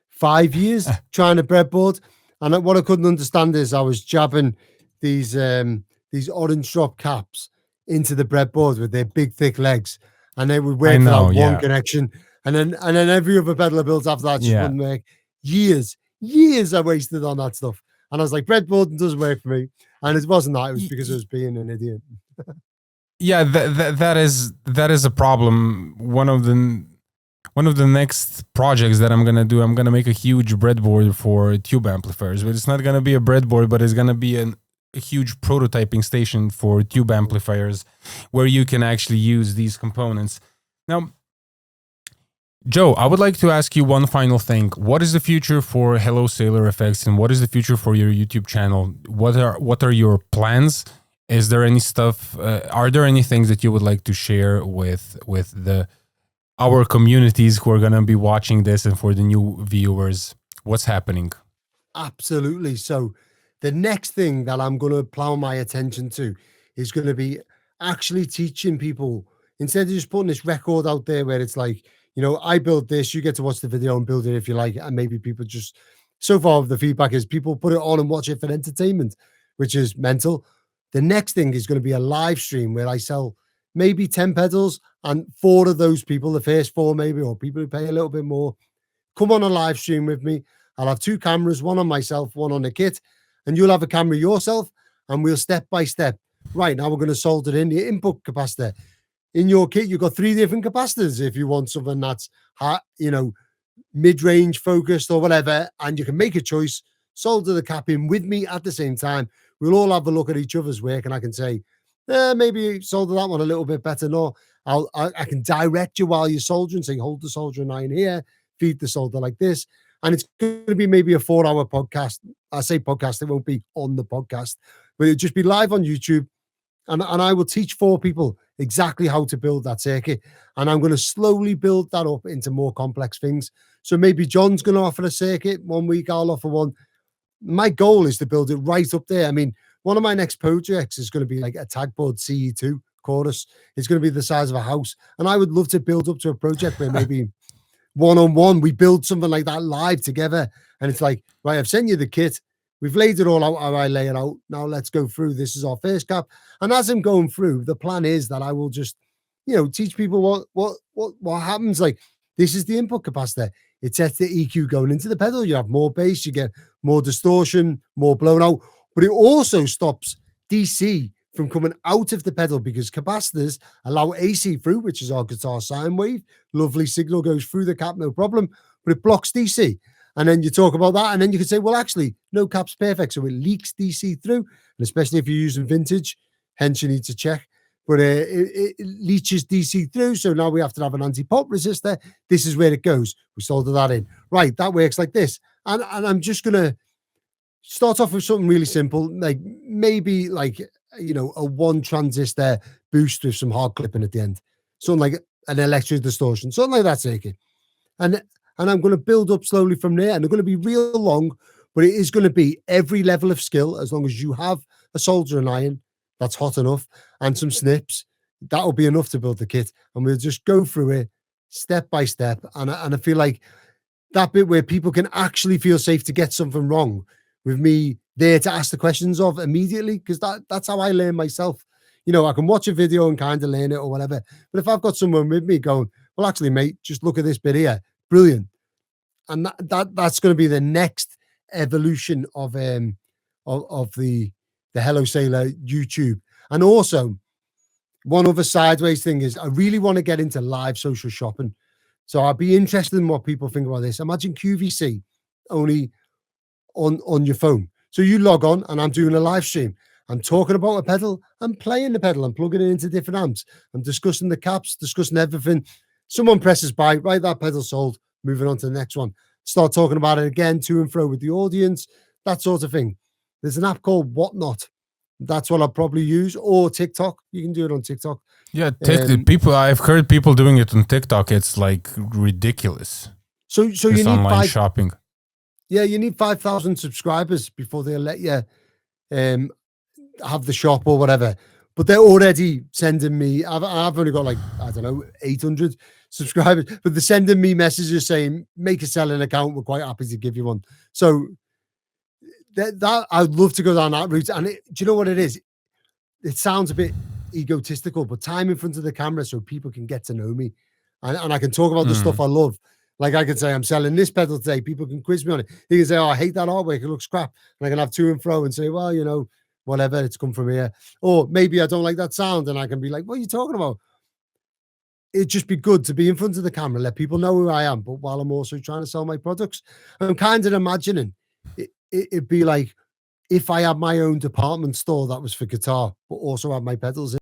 5 years trying to breadboard. And what I couldn't understand is I was jabbing these orange drop caps into the breadboard with their big thick legs, and they would work for that one connection, and then every other pedal I built after that just wouldn't work. Years I wasted on that stuff, and I was like, breadboarding doesn't work for me, and it wasn't that. It was because I was being an idiot. Yeah, that is a problem. One of the next projects that I'm going to do, I'm going to make a huge breadboard for tube amplifiers. But it's not going to be a breadboard, but it's going to be a huge prototyping station for tube amplifiers where you can actually use these components. Now, Joe, I would like to ask you one final thing. What is the future for Hello Sailor Effects, and what is the future for your YouTube channel? What are your plans? Is there any stuff? Are there any things that you would like to share with our communities who are going to be watching this, and for the new viewers? What's happening? Absolutely. So the next thing that I'm going to plow my attention to is going to be actually teaching people, instead of just putting this record out there where it's like, you know, I build this, you get to watch the video and build it if you like. And maybe people just, so far the feedback is people put it on and watch it for entertainment, which is mental. The next thing is going to be a live stream where I sell maybe 10 pedals, and 4 of those people, the first 4 maybe, or people who pay a little bit more, come on a live stream with me. I'll have 2 cameras, one on myself, one on the kit, and you'll have a camera yourself, and we'll step by step. Right, now we're going to solder in the input capacitor. In your kit, you've got 3 different capacitors if you want something that's, you know, mid-range focused or whatever, and you can make a choice, solder the cap in with me at the same time. We'll all have a look at each other's work, and I can say, maybe solder that one a little bit better. No, I can direct you while you're soldering, say, hold the soldering iron here, feed the solder like this. And it's going to be maybe a 4-hour podcast. I say podcast, it won't be on the podcast, but it'll just be live on YouTube. And I will teach 4 people exactly how to build that circuit. And I'm going to slowly build that up into more complex things. So maybe John's going to offer a circuit one week, I'll offer one. My goal is to build it right up there. I mean, one of my next projects is going to be like a tagboard CE2 chorus. It's going to be the size of a house. And I would love to build up to a project where maybe one-on-one, we build something like that live together. And it's like, right, I've sent you the kit. We've laid it all out how I lay it out. Now let's go through. This is our first cap. And as I'm going through, the plan is that I will just, you know, teach people what happens. Like, this is the input capacitor. It sets the EQ going into the pedal. You have more bass, you get more distortion, more blown out. But it also stops DC from coming out of the pedal, because capacitors allow AC through, which is our guitar sine wave. Lovely signal goes through the cap, no problem. But it blocks DC. And then you talk about that, and then you can say, well, actually, no cap's perfect, so it leaks DC through. And especially if you're using vintage, hence you need to check. But it leaches DC through, so now we have to have an anti-pop resistor. This is where it goes. We solder that in. Right, that works like this. And I'm just going to start off with something really simple, like maybe like, you know, a 1 transistor boost with some hard clipping at the end. Something like an electric distortion, something like that circuit. And I'm going to build up slowly from there, and they're going to be real long, but it is going to be every level of skill. As long as you have a soldering iron that's hot enough and some snips, that'll be enough to build the kit. And we'll just go through it step by step. And I feel like that bit where people can actually feel safe to get something wrong with me there to ask the questions of immediately, because that's how I learn myself. You know, I can watch a video and kind of learn it or whatever. But if I've got someone with me going, well, actually, mate, just look at this bit here. Brilliant. And that's going to be the next evolution of of the Hello Sailor YouTube. And also, one other sideways thing is I really want to get into live social shopping. So I'd be interested in what people think about this. Imagine QVC only on your phone. So you log on and I'm doing a live stream. I'm talking about a pedal. I'm playing the pedal. I'm plugging it into different amps. I'm discussing the caps, discussing everything. Someone presses buy, right, that pedal sold, moving on to the next one. Start talking about it again, to and fro with the audience, that sort of thing. There's an app called Whatnot. That's what I'll probably use, or TikTok. You can do it on TikTok. Yeah, people. I've heard people doing it on TikTok. It's like ridiculous. So you need online shopping. Yeah, you need 5,000 subscribers before they'll let you have the shop or whatever. But they're already sending me. I've only got like, I don't know, 800 subscribers, but they're sending me messages saying, "Make a selling account. We're quite happy to give you one." So that I'd love to go down that route. And do you know what it is? It sounds a bit egotistical, but time in front of the camera so people can get to know me, and I can talk about the stuff I love. Like I could say, I'm selling this pedal today. People can quiz me on it. You can say, "Oh, I hate that artwork. It looks crap." And I can have to and fro and say, "Well, you know, whatever. It's come from here." Or maybe I don't like that sound, and I can be like, "What are you talking about?" It'd just be good to be in front of the camera, let people know who I am, but while I'm also trying to sell my products. I'm kind of imagining it'd be like if I had my own department store that was for guitar, but also had my pedals in.